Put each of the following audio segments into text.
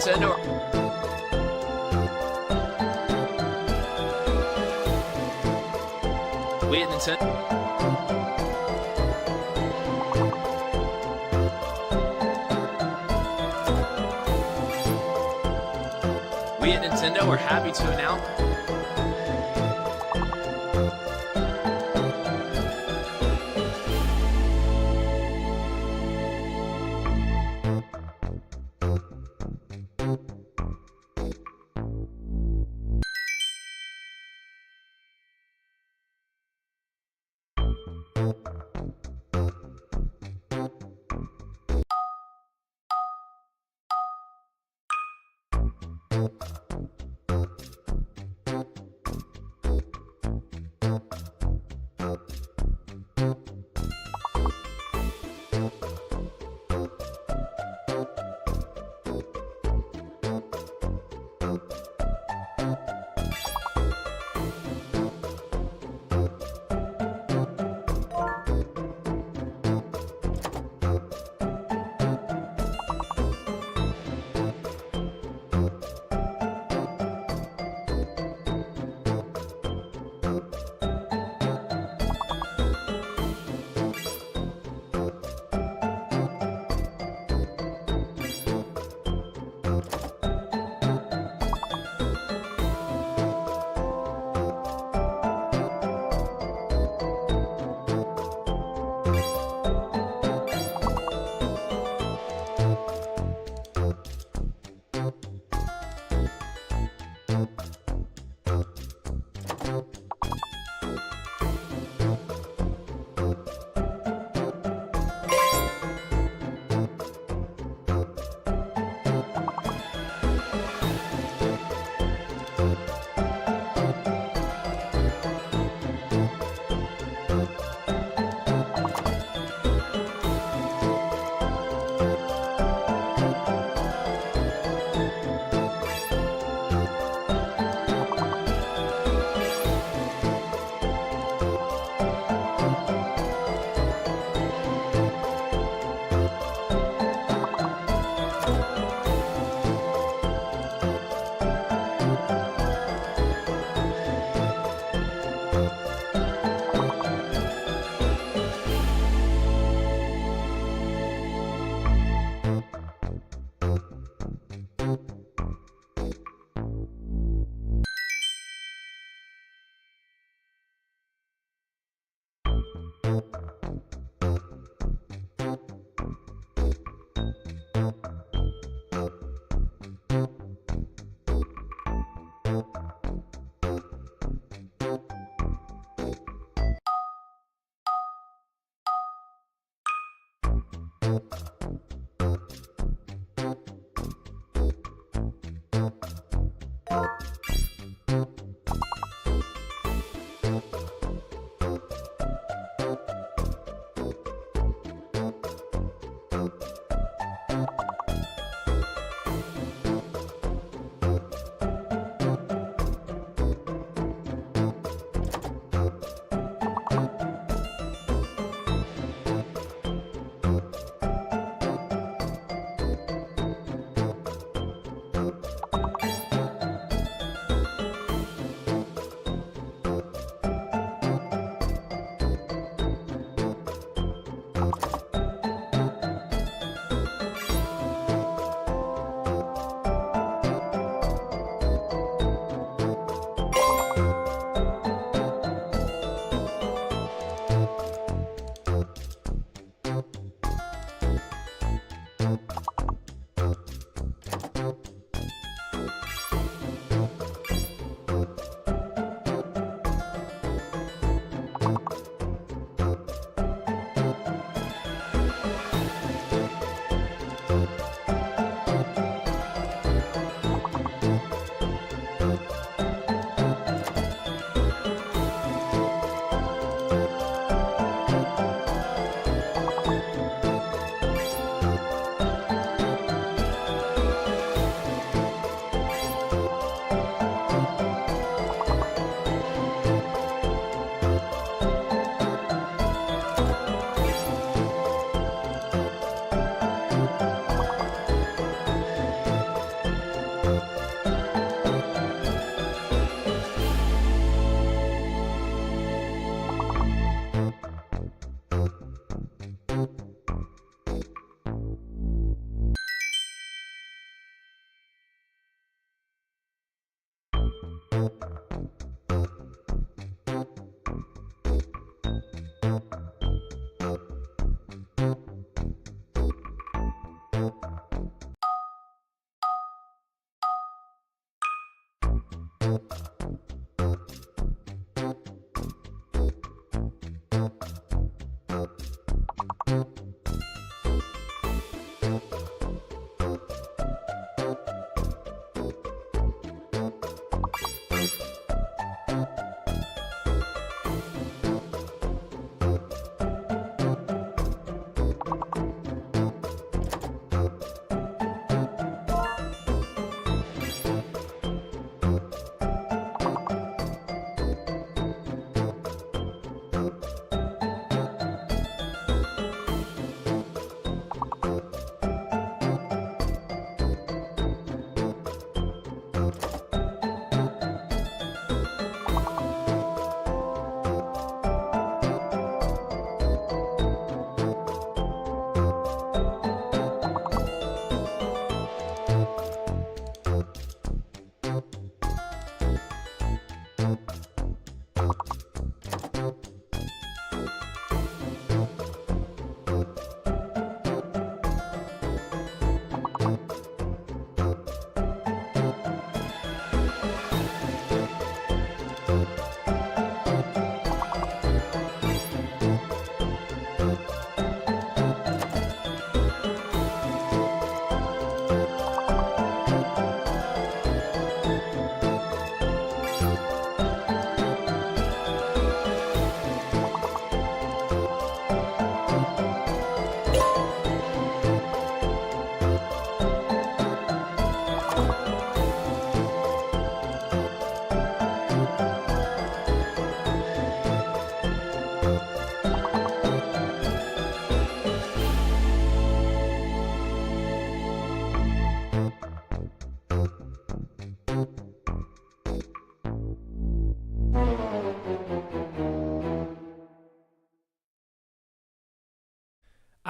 Nintendo. Wait, Nintendo. We at Nintendo are happy to announce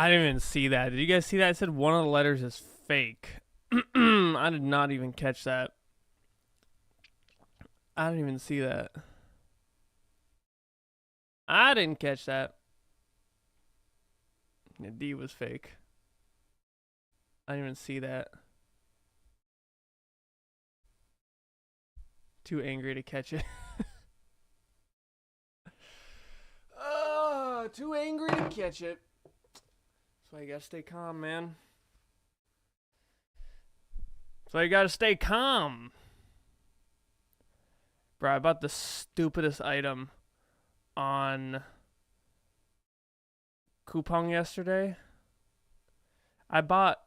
I didn't even see that. Did you guys see that? It said one of the letters is fake. I did not even catch that. I didn't even see that. I didn't catch that. The D was fake. I didn't even see that. Too angry to catch it. Oh, too angry to catch it. That's why you gotta stay calm, man. That's why you gotta stay calm. Bro, I bought the stupidest item on Coupang yesterday. I bought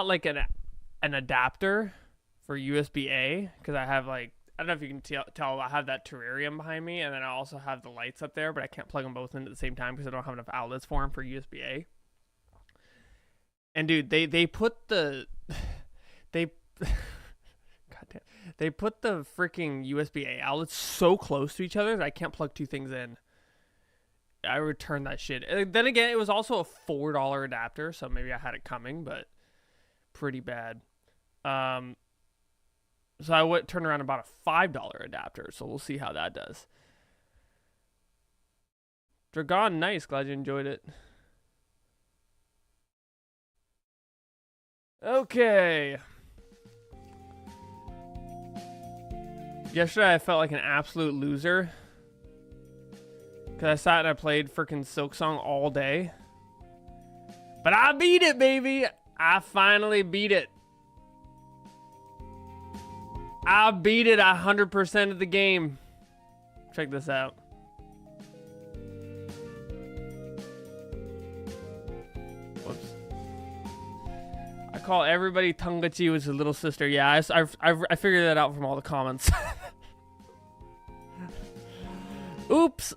like an adapter for USB-A because I have like, I don't know if you can tell, I have that terrarium behind me, and then I also have the lights up there, but I can't plug them both in at the same time because I don't have enough outlets for them for USB-A. And dude, they put the goddamn, they put the freaking USB-A outlets so close to each other that I can't plug two things in. I returned that shit. And then again, it was also a $4 adapter, so maybe I had it coming, but pretty bad. So I turned around and bought a $5 adapter, so we'll see how that does. Dragon, nice. Glad you enjoyed it. Okay. Yesterday I felt like an absolute loser because I sat and I played freaking Silksong all day. But I beat it, baby. I finally beat it. I beat it 100% of the game. Check this out. Whoops. I call everybody Tungachi was his little sister. Yeah, I figured that out from all the comments. Oops.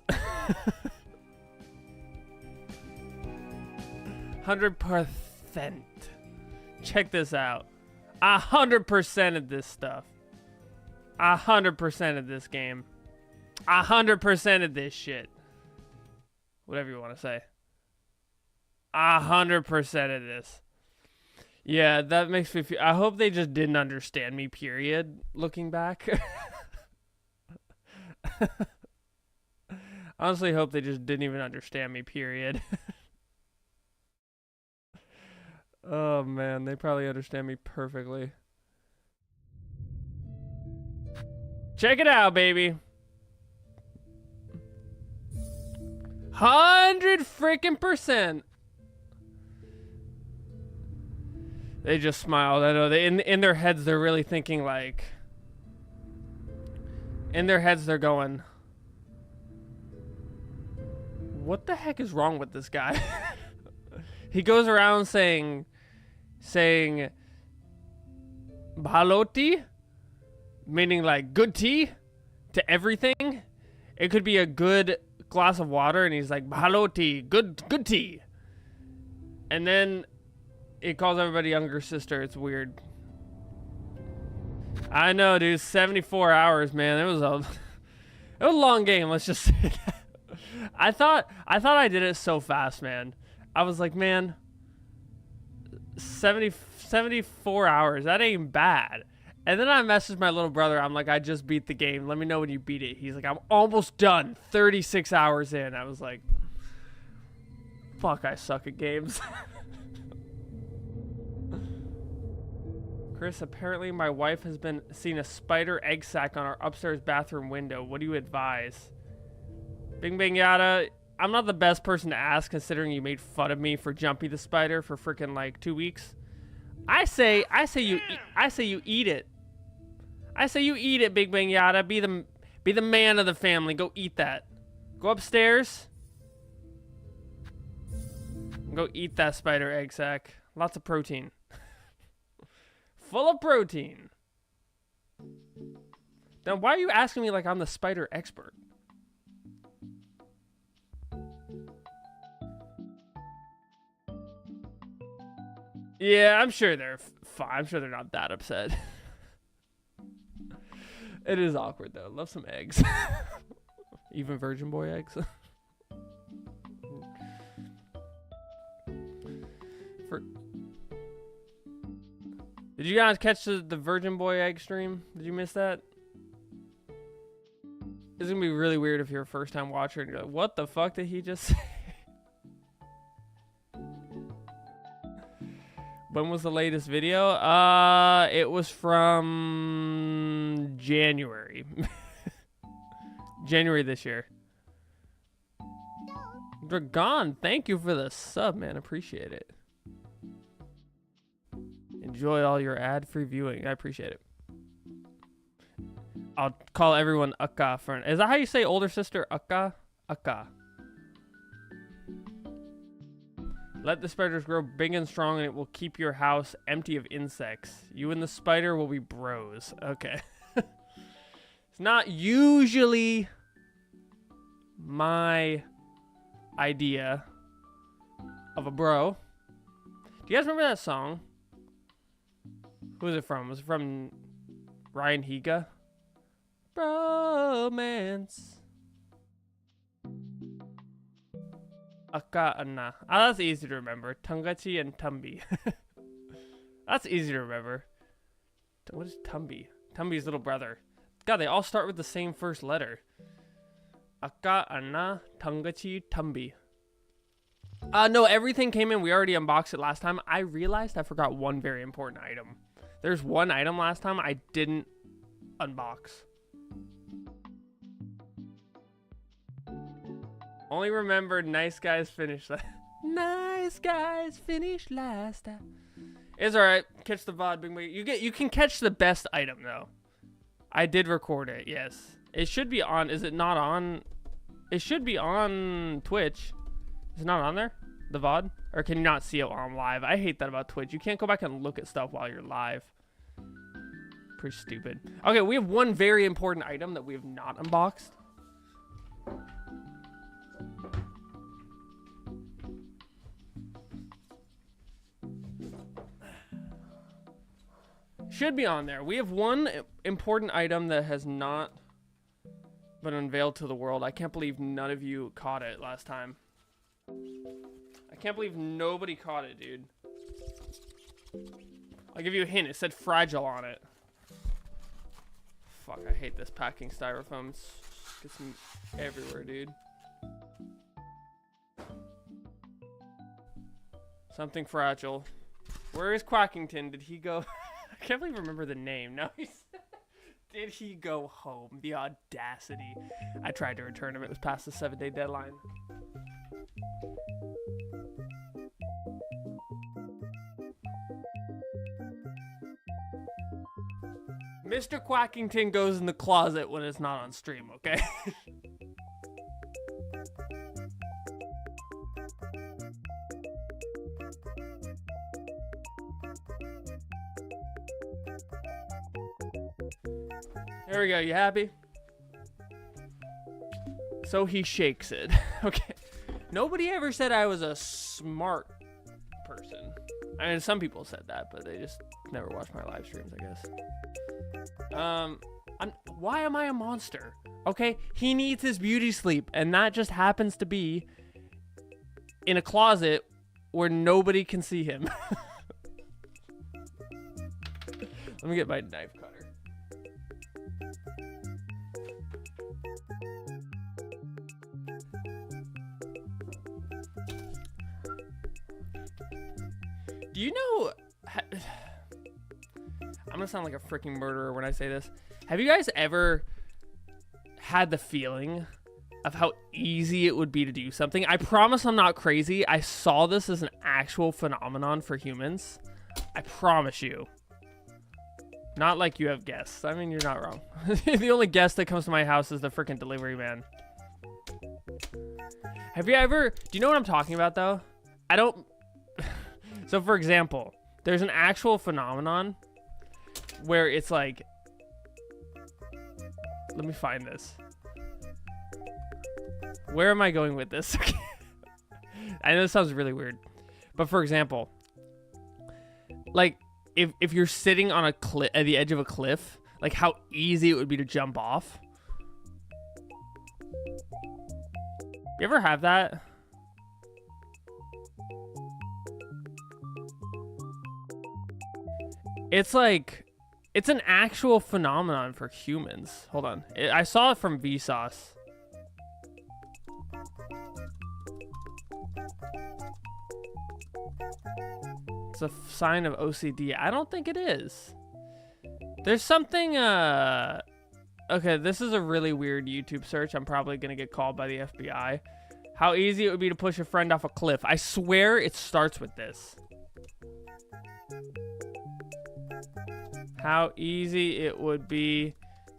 100%. Check this out. 100% of this stuff. 100% of this game. 100% of this shit. Whatever you want to say. 100% of this. Yeah, that makes me feel... I hope they just didn't understand me, period, looking back. Honestly, hope they just didn't even understand me, period. Oh, man, they probably understand me perfectly. Check it out, baby. 100% They just smiled. I know they in their heads they're really thinking like. In their heads they're going, what the heck is wrong with this guy? He goes around saying Bhaloti, meaning like good tea to everything. It could be a good glass of water and he's like Bhaloti, good tea. And then he calls everybody younger sister. It's weird. I know, dude. 74 hours, man. It was a long game. Let's just say that. I thought I did it so fast, man. I was like, man, 74 hours. That ain't bad. And then I messaged my little brother. I'm like, I just beat the game. Let me know when you beat it. He's like, I'm almost done. 36 hours in. I was like, fuck, I suck at games. Chris, apparently my wife has been seeing a spider egg sac on our upstairs bathroom window. What do you advise? Bing Bang Yada, I'm not the best person to ask considering you made fun of me for Jumpy the Spider for freaking like 2 weeks. I say you eat it. I say you eat it, Big Bang Yada. Be the man of the family. Go eat that. Go upstairs. Go eat that spider egg sac. Lots of protein. Full of protein. Now, why are you asking me like I'm the spider expert? Yeah, I'm sure they're fine. I'm sure they're not that upset. It is awkward, though. Love some eggs. Even Virgin Boy eggs. Did you guys catch the Virgin Boy egg stream? Did you miss that? It's gonna be really weird if you're a first time watcher and you're like, what the fuck did he just say? When was the latest video? It was from January. January this year. Dragon, thank you for the sub, man. Appreciate it. Enjoy all your ad-free viewing. I appreciate it. I'll call everyone Akka for is that how you say older sister? Akka? Akka. Let the spiders grow big and strong and it will keep your house empty of insects. You and the spider will be bros. Okay. It's not usually my idea of a bro. Do you guys remember that song? Who was it from? Was it from Ryan Higa? Bromance. Akka-ana. Ah, that's easy to remember. Tangachi and Tumbi. That's easy to remember. What is Tumbi? Tumbi's little brother. God, they all start with the same first letter. Akka-ana, Tangachi, Tumbi. No, everything came in. We already unboxed it last time. I realized I forgot one very important item. There's one item last time I didn't unbox. Only remember nice guys finished last. Nice guys finished last. It's alright. Catch the VOD, Big Big. You can catch the best item though. I did record it, yes. It should be on. Is it not on? It should be on Twitch. Is it not on there? The VOD? Or can you not see it while I'm live? I hate that about Twitch. You can't go back and look at stuff while you're live. Pretty stupid. Okay, we have one very important item that we have not unboxed. Should be on there. We have one important item that has not been unveiled to the world. I can't believe none of you caught it last time. I can't believe nobody caught it, dude. I'll give you a hint. It said fragile on it. Fuck, I hate this packing styrofoam. It gets me everywhere, dude. Something fragile. Where is Quackington? Did he go? I can't believe I remember the name. No, did he go home? The audacity. I tried to return him. It was past the 7-day deadline. Mr. Quackington goes in the closet when it's not on stream, okay? There we go. You happy? So he shakes it. Okay. Nobody ever said I was a smart person. I mean, some people said that, but they just never watched my live streams, I guess. Why am I a monster? Okay, he needs his beauty sleep, and that just happens to be in a closet where nobody can see him. Let me get my knife cutter. Do you know... I'm gonna sound like a freaking murderer when I say this. Have you guys ever had the feeling of how easy it would be to do something? I promise I'm not crazy. I saw this as an actual phenomenon for humans. I promise you. Not like you have guests. I mean, you're not wrong. The only guest that comes to my house is the freaking delivery man. Have you ever... Do you know what I'm talking about, though? I don't... So, for example, there's an actual phenomenon where it's like... Let me find this. Where am I going with this? I know this sounds really weird. But, for example, like... If you're sitting on a cliff at the edge of a cliff, like how easy it would be to jump off. You ever have that? It's like, it's an actual phenomenon for humans. Hold on. I saw it from Vsauce. It's a sign of OCD. I don't think it is. There's something, okay, this is a really weird YouTube search. I'm probably gonna get called by the FBI. How easy it would be to push a friend off a cliff. I swear it starts with this. How easy it would be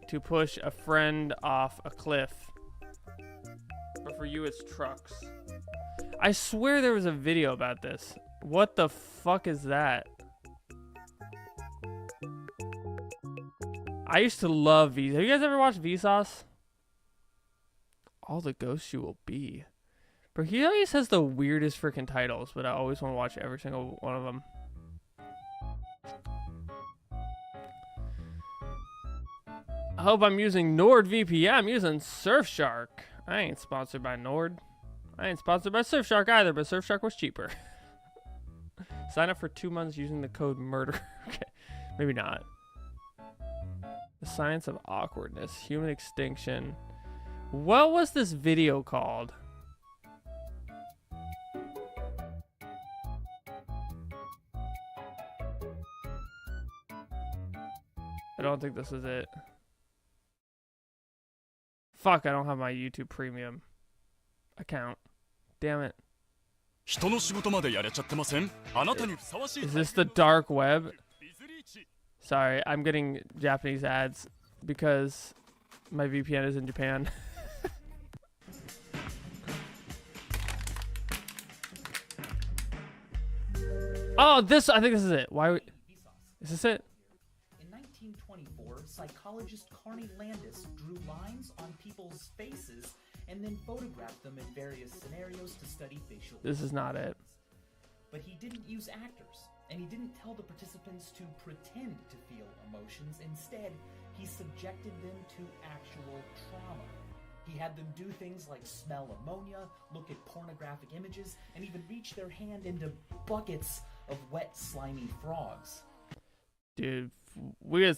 to push a friend off a cliff. But for you, it's trucks. I swear there was a video about this. What the fuck is that? I used to love Vsauce. Have you guys ever watched Vsauce? All the ghosts you will be. But he always has the weirdest freaking titles, but I always want to watch every single one of them. I hope I'm using NordVPN. I'm using Surfshark. I ain't sponsored by Nord. I ain't sponsored by Surfshark either, but Surfshark was cheaper. Sign up for 2 months using the code MURDER. Okay, maybe not. The science of awkwardness. Human extinction. What was this video called? I don't think this is it. Fuck, I don't have my YouTube Premium account. Damn it. Is this the dark web? Sorry, I'm getting Japanese ads because my VPN is in Japan. Oh, this, I think this is it. Why? Is this it? In 1924, psychologist Carney Landis drew lines on people's faces and then photographed them in various scenarios to study facial. This is not it. But he didn't use actors, and he didn't tell the participants to pretend to feel emotions. Instead, he subjected them to actual trauma. He had them do things like smell ammonia, look at pornographic images, and even reach their hand into buckets of wet, slimy frogs. Dude, we had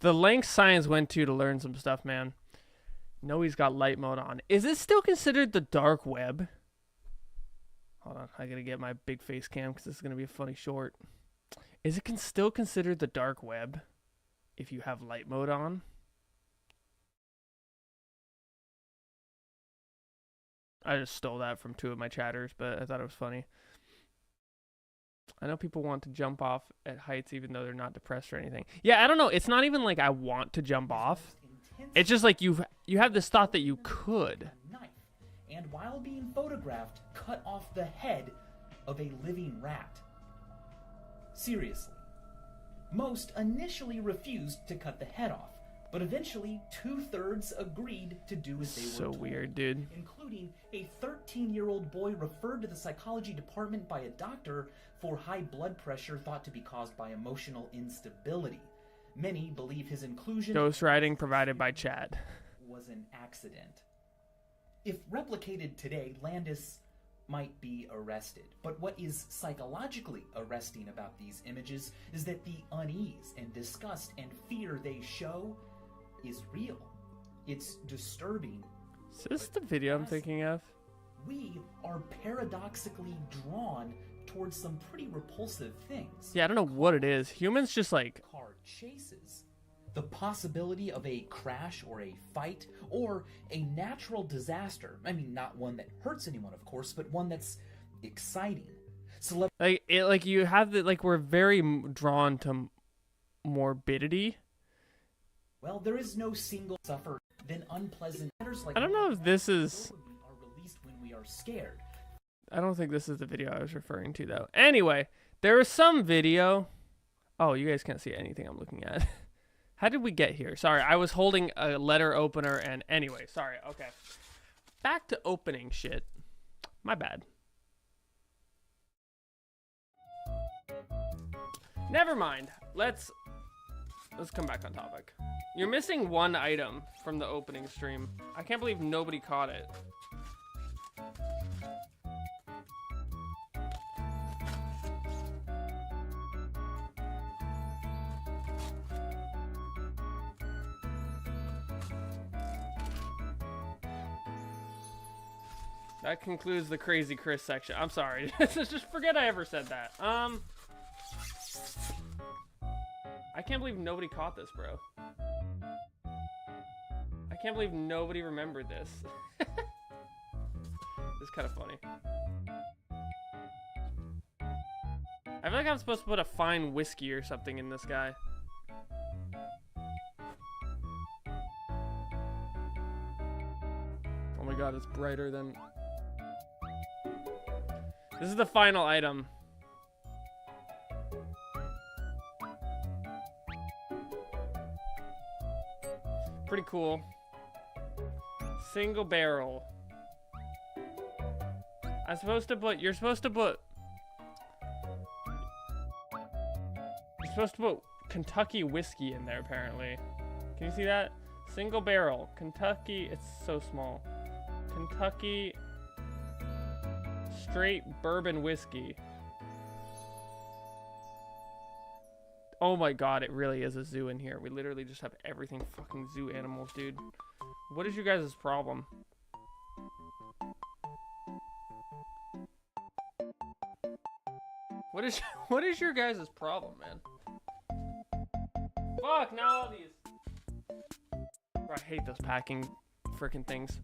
the length science went to learn some stuff, man. No, he's got light mode on. Is it still considered the dark web? Hold on, I gotta get my big face cam because this is gonna be a funny short. Is it still considered the dark web if you have light mode on? I just stole that from 2 of my chatters, but I thought it was funny. I know people want to jump off at heights even though they're not depressed or anything. Yeah, I don't know. It's not even like I want to jump off. It's just like you have this thought that you could. And while being photographed, cut off the head of a living rat. Seriously. Most initially refused to cut the head off, but eventually 2/3 agreed to do as they were told. So weird, dude. Including a 13-year-old boy referred to the psychology department by a doctor for high blood pressure thought to be caused by emotional instability. Many believe his inclusion Ghostwriting provided by Chad was an accident. If replicated today, Landis might be arrested. But what is psychologically arresting about these images is that the unease and disgust and fear they show is real. It's disturbing. Is this the video I'm thinking of? We are paradoxically drawn towards some pretty repulsive things. Yeah, I don't know what it is. Humans just like... Car chases. The possibility of a crash or a fight or a natural disaster. I mean, not one that hurts anyone, of course, but one that's exciting. Like you have the, like, we're very drawn to morbidity. Well, there is no single suffer than unpleasant matters like I don't know if this is... are released when we are scared. I don't think this is the video I was referring to, though. Anyway, there was some video... Oh, you guys can't see anything I'm looking at. How did we get here? Sorry, I was holding a letter opener and anyway, sorry. Okay. Back to opening shit. My bad. Never mind. Let's come back on topic. You're missing one item from the opening stream. I can't believe nobody caught it. That concludes the Crazy Chris section. I'm sorry. Just forget I ever said that. I can't believe nobody caught this, bro. I can't believe nobody remembered this. This is kind of funny. I feel like I'm supposed to put a fine whiskey or something in this guy. Oh my god, it's brighter than... This is the final item. Pretty cool. Single barrel. I'm supposed to put... You're supposed to put Kentucky whiskey in there, apparently. Can you see that? Single barrel. Kentucky... It's so small. Kentucky... Straight bourbon whiskey. Oh my god, it really is a zoo in here. We literally just have everything fucking zoo animals, dude. What is your guys' problem? What is your guys' problem, man? Fuck, now all these. Bro, I hate those packing freaking things.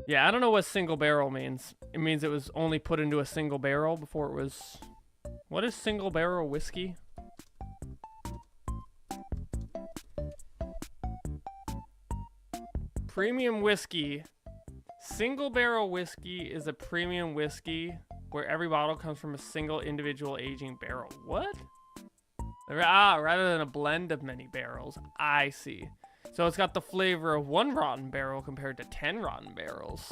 Yeah, I don't know what single barrel means. It means it was only put into a single barrel before it was... What is single barrel whiskey? Premium whiskey. Single barrel whiskey is a premium whiskey where every bottle comes from a single individual aging barrel. What? Ah, rather than a blend of many barrels. I see. So it's got the flavor of 1 rotten barrel compared to 10 rotten barrels.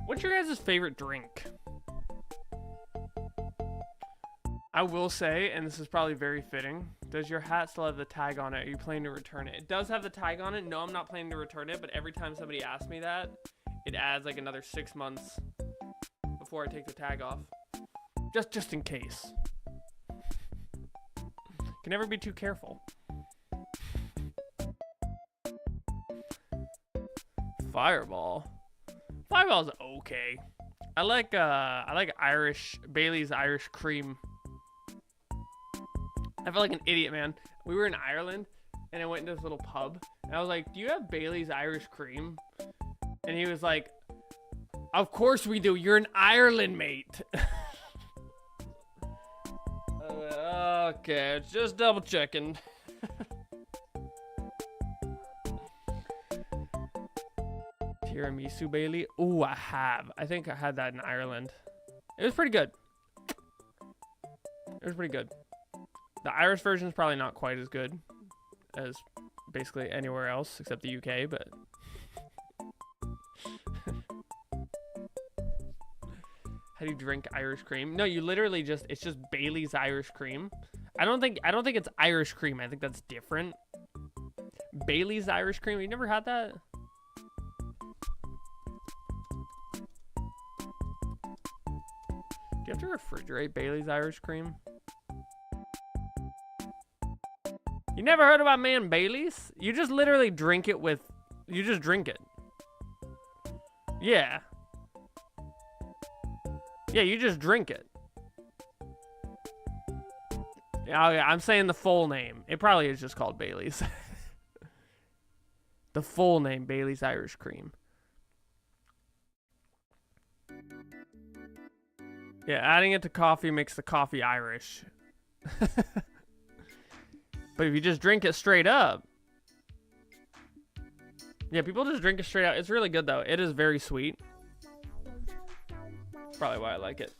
What's your guys' favorite drink? I will say, and this is probably very fitting, does your hat still have the tag on it? Are you planning to return it? It does have the tag on it. No, I'm not planning to return it, but every time somebody asks me that, it adds like another 6 months before I take the tag off. Just in case. Can never be too careful. Fireball. Fireball's okay. I like Bailey's Irish Cream. I feel like an idiot, man. We were in Ireland and I went into this little pub and I was like, "Do you have Bailey's Irish Cream?" And he was like, "Of course we do. You're in Ireland, mate." Okay, just double checking. Tiramisu Bailey. Oh, I have. I think I had that in Ireland. It was pretty good. It was pretty good. The Irish version is probably not quite as good as basically anywhere else except the UK, but how do you drink Irish cream? No, you literally just, it's just Bailey's Irish Cream. I don't think it's Irish cream. I think that's different. Bailey's Irish Cream. You never had that? Do you have to refrigerate Bailey's Irish Cream? You never heard about man Bailey's? You just literally drink it with, you just drink it. Yeah. Yeah, you just drink it. Yeah, I'm saying the full name. It probably is just called Bailey's. The full name, Bailey's Irish Cream. Yeah, adding it to coffee makes the coffee Irish. But if you just drink it straight up. Yeah, people just drink it straight up. It's really good, though. It is very sweet. Probably why I like it.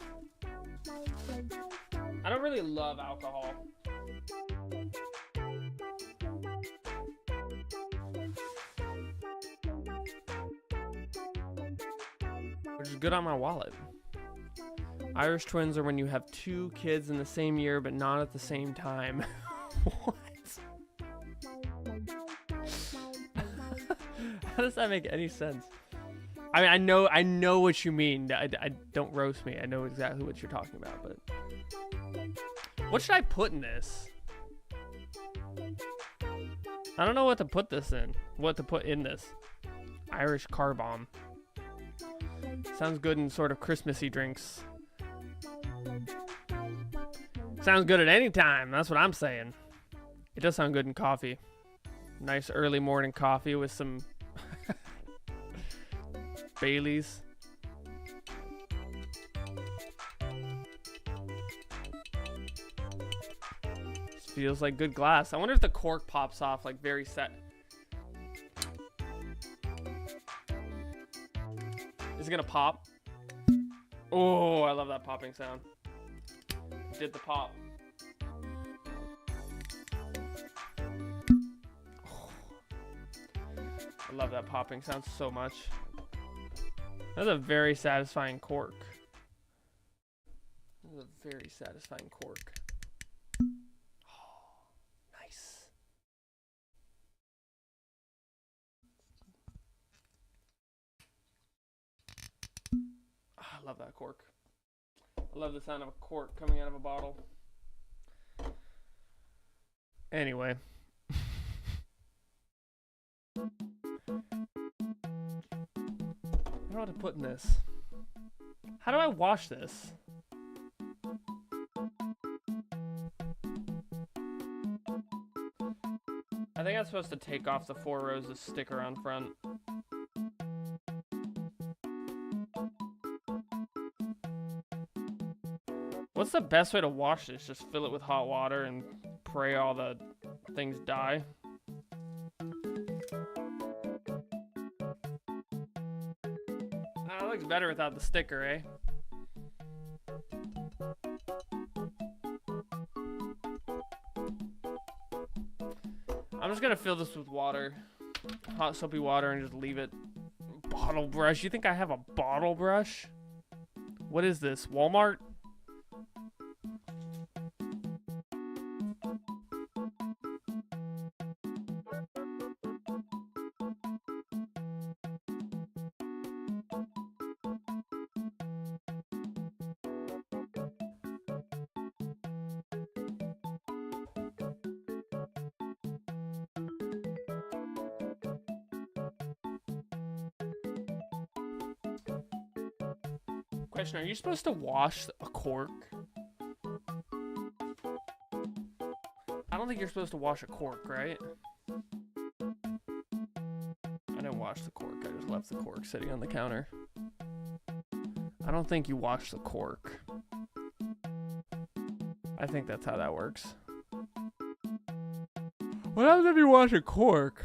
I don't really love alcohol. Which is good on my wallet. Irish twins are when you have 2 kids in the same year, but not at the same time. What? How does that make any sense? I mean, I know what you mean. I don't roast me. I know exactly what you're talking about, but what should I put in this? I don't know what to put this in. What to put in this? Irish car bomb. Sounds good in sort of Christmassy drinks. Sounds good at any time. That's what I'm saying. It does sound good in coffee. Nice early morning coffee with some Baileys. Feels like good glass. I wonder if the cork pops off like very set. Is it gonna pop? Oh, I love that popping sound. Did the pop. Oh, I love that popping sound so much. That's a very satisfying cork. That's a very satisfying cork. I love that cork. I love the sound of a cork coming out of a bottle. Anyway. I don't know what to put in this. How do I wash this? I think I'm supposed to take off the 4 rows of sticker on front. What's the best way to wash this? Just fill it with hot water and pray all the things die? It looks better without the sticker, eh? I'm just gonna fill this with water. Hot soapy water and just leave it. Bottle brush. You think I have a bottle brush? What is this? Walmart? Question, are you supposed to wash a cork? I don't think you're supposed to wash a cork, right? I didn't wash the cork. I just left the cork sitting on the counter. I don't think you wash the cork. I think that's how that works. What happens if you wash a cork?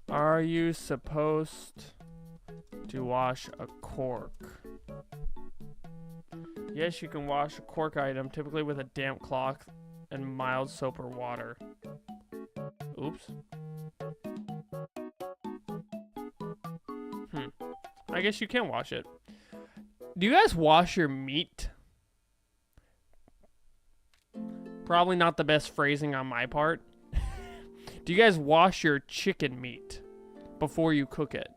Are you supposed to wash a cork? Yes, you can wash a cork item, typically with a damp cloth and mild soap or water. Oops. I guess you can wash it. Do you guys wash your meat? Probably not the best phrasing on my part. Do you guys wash your chicken meat before you cook it?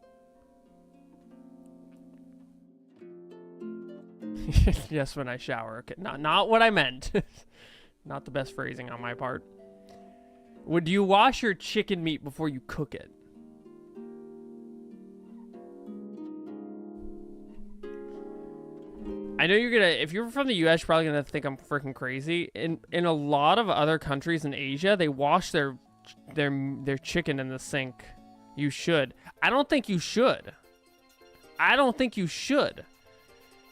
Yes, when I shower. Okay, not what I meant. Not the best phrasing on my part. Would you wash your chicken meat before you cook it? I know you're gonna, if you're from the US, you're probably gonna think I'm freaking crazy. In a lot of other countries in Asia, they wash their chicken in the sink. You should. I don't think you should. I don't think you should.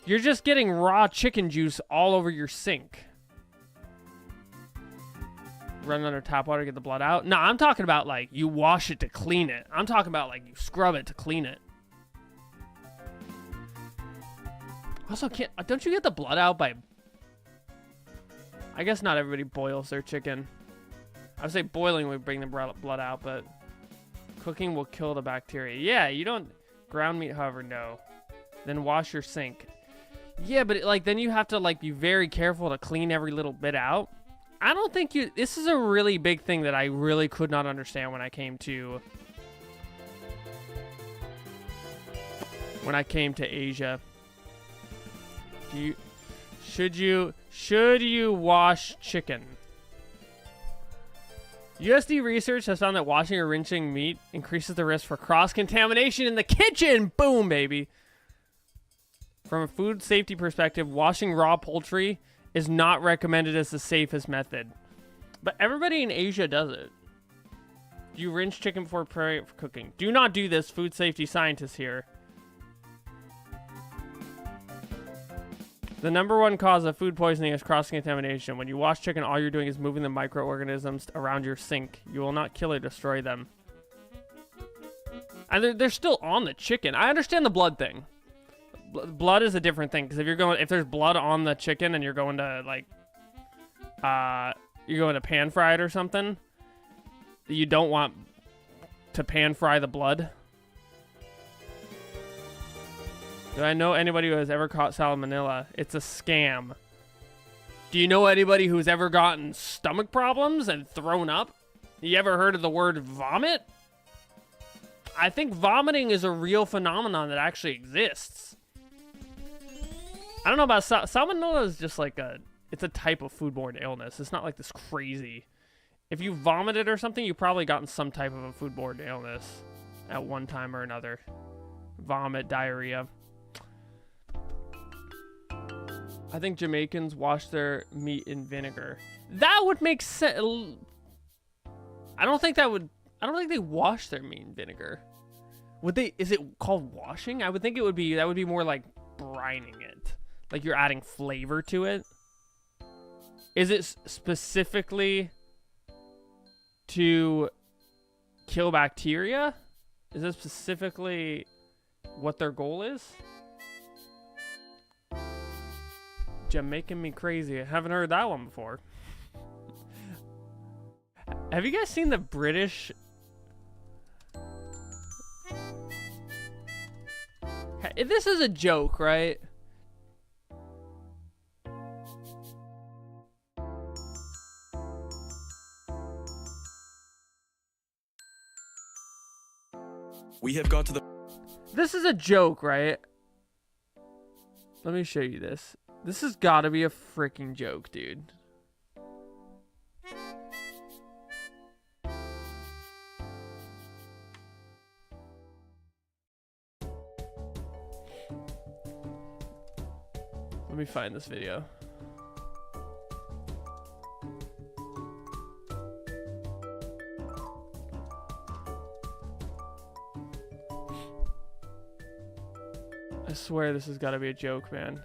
You're just getting raw chicken juice all over your sink. Run under tap water to get the blood out. No, I'm talking about like you wash it to clean it. I'm talking about like you scrub it to clean it. Also, don't you get the blood out by... I guess not everybody boils their chicken. I would say boiling would bring the blood out, but cooking will kill the bacteria. Yeah, you don't... Ground meat, however, no. Then wash your sink. Yeah, but like then you have to like be very careful to clean every little bit out. I don't think you... This is a really big thing that I really could not understand when I came to... When I came to Asia. Should you wash chicken? USD research has found that washing or rinsing meat increases the risk for cross-contamination in the kitchen. Boom, baby. From a food safety perspective, washing raw poultry is not recommended as the safest method. But everybody in Asia does it. You rinse chicken before preparing for cooking. Do not do this, food safety scientists here. The #1 cause of food poisoning is cross-contamination. When you wash chicken, all you're doing is moving the microorganisms around your sink. You will not kill or destroy them. And they're still on the chicken. I understand the blood thing. Blood is a different thing, because if there's blood on the chicken and you're going to like you're going to pan fry it or something, you don't want to pan fry the blood. Do I know anybody who has ever caught salmonella? It's a scam. Do you know anybody who's ever gotten stomach problems and thrown up? You ever heard of the word vomit? I think vomiting is a real phenomenon that actually exists. I don't know about salmonella is just like it's a type of foodborne illness. It's not like this crazy. If you vomited or something, you've probably gotten some type of a foodborne illness at one time or another. Vomit, diarrhea. I think Jamaicans wash their meat in vinegar. That would make sense. I don't think they wash their meat in vinegar. Would they? Is it called washing? I would think that would be more like brining it. Like you're adding flavor to it. Is it specifically to kill bacteria? Is it specifically what their goal is? Making me crazy. I haven't heard that one before. Have you guys seen the British? This is a joke, right? We have got to the... This is a joke, right? Let me show you this. This has got to be a freaking joke, dude. Let me find this video. I swear this has got to be a joke, man.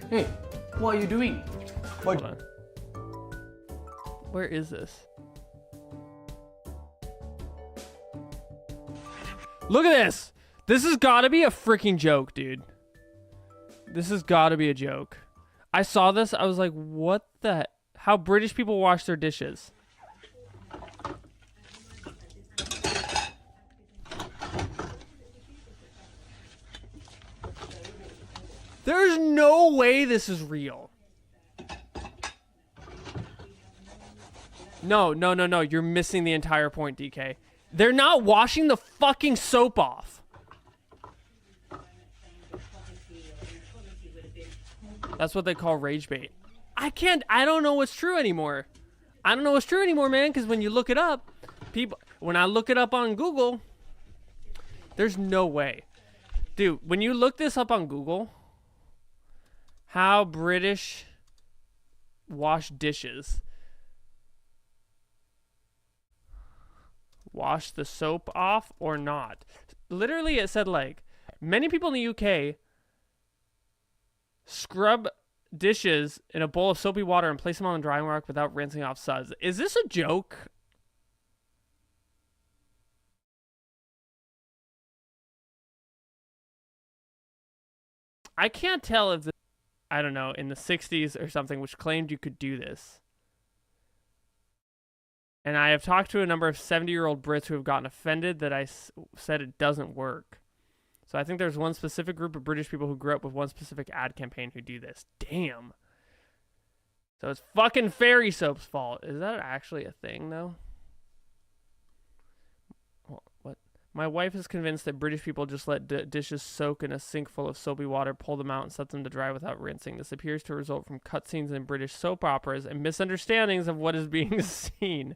Hey, what are you doing? Hold on. Where is this? Look at this! This has got to be a freaking joke, dude. This has got to be a joke. I saw this, I was like, what the... How British people wash their dishes. There's no way this is real. No. You're missing the entire point, DK. They're not washing the fucking soap off. That's what they call rage bait. I don't know what's true anymore. I don't know what's true anymore, man, because when you look it up, when I look it up on Google, there's no way. Dude, when you look this up on Google... How British wash dishes. Wash the soap off or not. Literally, it said like, many people in the UK scrub dishes in a bowl of soapy water and place them on the drying rack without rinsing off suds. Is this a joke? I can't tell if this, I don't know, in the 60s or something, which claimed you could do this. And I have talked to a number of 70-year-old Brits who have gotten offended that I said it doesn't work. So I think there's one specific group of British people who grew up with one specific ad campaign who do this. Damn. So it's fucking Fairy Soap's fault. Is that actually a thing, though? What? My wife is convinced that British people just let dishes soak in a sink full of soapy water, pull them out, and set them to dry without rinsing. This appears to result from cutscenes in British soap operas and misunderstandings of what is being seen.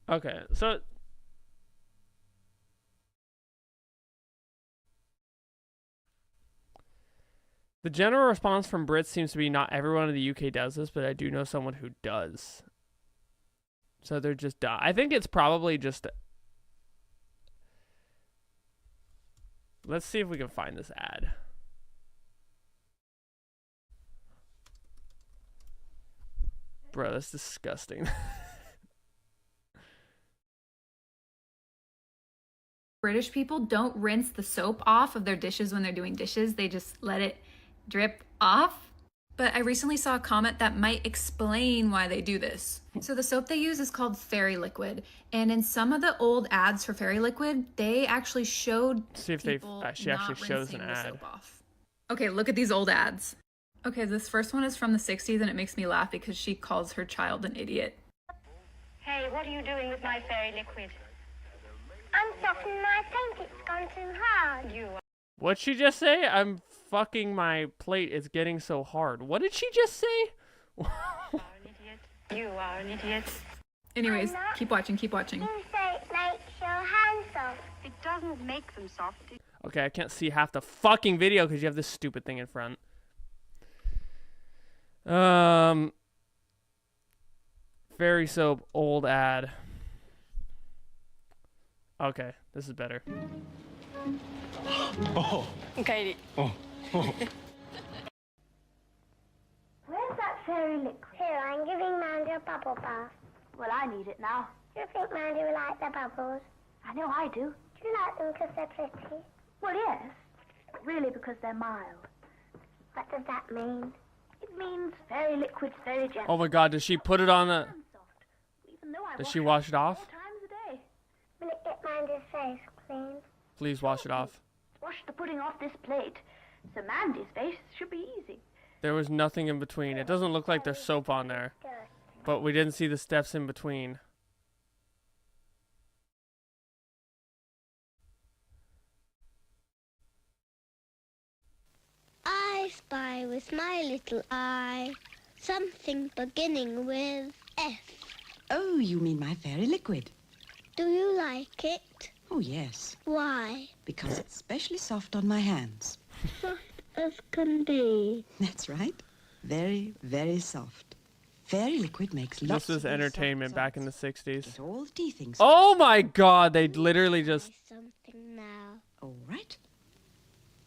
Okay, so the general response from Brits seems to be not everyone in the UK does this, but I do know someone who does. So they're just dumb. I think it's probably just... Let's see if we can find this ad. Bro, that's disgusting. British people don't rinse the soap off of their dishes when they're doing dishes. They just let it drip off. But I recently saw a comment that might explain why they do this. So the soap they use is called Fairy Liquid. And in some of the old ads for Fairy Liquid, they actually showed see if she actually shows an ad. Okay, look at these old ads. Okay, this first one is from the 60s and it makes me laugh because she calls her child an idiot. Hey, what are you doing with my Fairy Liquid? I'm softening my paint. It's gone too hard. You are. What'd she just say? I'm fucking my plate. It's getting so hard. What did she just say? You are an idiot. You are an idiot. Anyways, keep watching, keep watching. You say it makes your hands soft. It doesn't make them soft. Okay, I can't see half the fucking video because you have this stupid thing in front. Fairy Soap old ad. Okay, this is better. Oh. Okay. Oh. Oh. Where's that Fairy Liquid? Here, I'm giving Mandy a bubble bath. Well, I need it now. Do you think Mandy will like the bubbles? I know I do. Do you like them because they're pretty? Well, yes. But really because they're mild. What does that mean? It means Fairy Liquid's very gentle. Oh my god, does she put it on the... Even though I Does she wash it off? 4 times a day. Will it get Mandy's face clean? Please wash it off. Wash the pudding off this plate, so Mandy's face should be easy. There was nothing in between. It doesn't look like there's soap on there. But we didn't see the steps in between. I spy with my little eye something beginning with F. Oh, you mean my Fairy Liquid? Do you like it? Oh, yes. Why? Because it's especially soft on my hands. Soft as can be. That's right. Very, very soft. Fairy Liquid makes lots This was of entertainment soft back in the sods. 60s. Get all the tea things. Oh my god, they literally just... Something now. All right.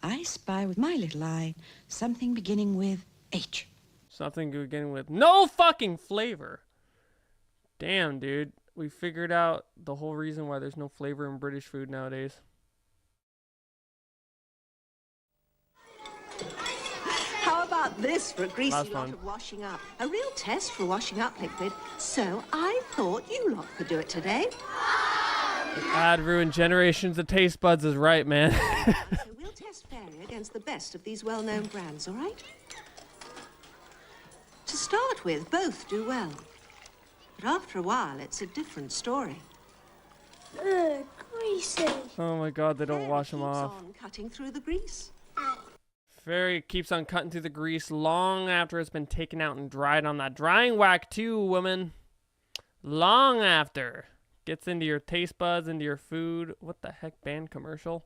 I spy with my little eye something beginning with H. Something beginning with no fucking flavor. Damn, dude. We figured out the whole reason why there's no flavor in British food nowadays. How about this for a greasy Last lot one. of washing up? A real test for washing up liquid. So I thought you lot could do it today. Ad ruined generations of taste buds is right, man. So we'll test Fairy against the best of these well-known brands, all right? To start with, both do well. But after a while, it's a different story. Ugh, greasy. Oh my god, they don't Fairy wash them keeps off. on cutting through the grease. Fairy keeps on cutting through the grease long after it's been taken out and dried on that drying whack too, woman. Long after. Gets into your taste buds, into your food. What the heck, band commercial?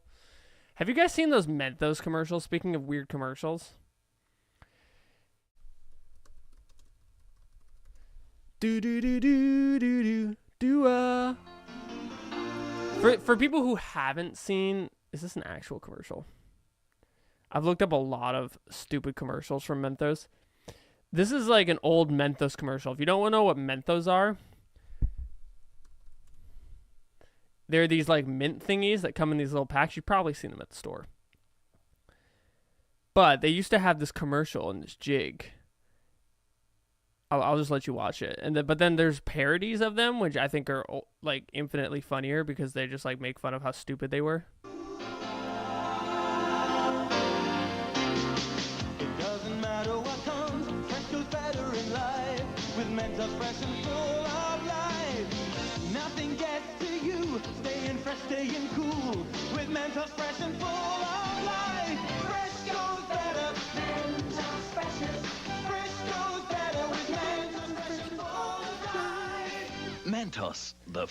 Have you guys seen those Mentos commercials? Speaking of weird commercials. Do do do do do do do For people who haven't seen, is this an actual commercial? I've looked up a lot of stupid commercials from Mentos. This is like an old Mentos commercial. If you don't know what Mentos are, they're these like mint thingies that come in these little packs. You've probably seen them at the store. But they used to have this commercial and this jig. I'll just let you watch it. And but then there's parodies of them, which I think are like infinitely funnier because they just like make fun of how stupid they were. It doesn't matter what comes, fresh goes better in life. With Mentos fresh and full of life. Nothing gets to you, staying fresh, staying cool. With Mentos fresh and full of life. Fresh goes better. Mentos freshness. Fresh goes better with Mentos fresh and full of life. Mentos, the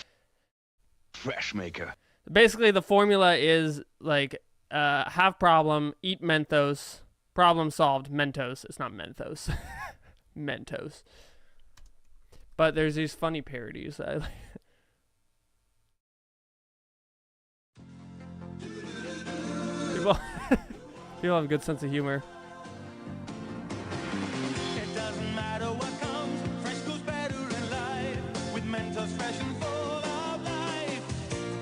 fresh maker. Basically, the formula is like have problem, eat Mentos, problem solved, Mentos. It's not Mentos. Mentos. But there's these funny parodies. People have a good sense of humor. It doesn't matter what comes, fresh goes better in life. With Mentos fresh and full of life.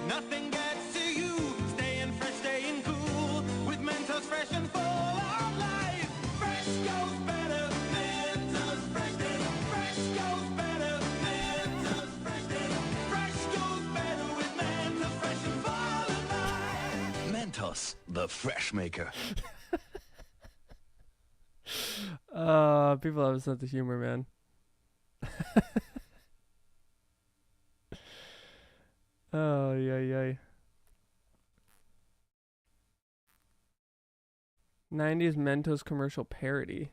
Nothing gets to you, staying fresh, staying cool. With Mentos fresh and full of life. Fresh goes better, Mentos freshness. Fresh goes better, Mentos freshness. Fresh goes better with Mentos fresh and full of life. Mentos, the fresh maker. People have a sense of humor, man. Oh, yay. 90s Mentos commercial parody.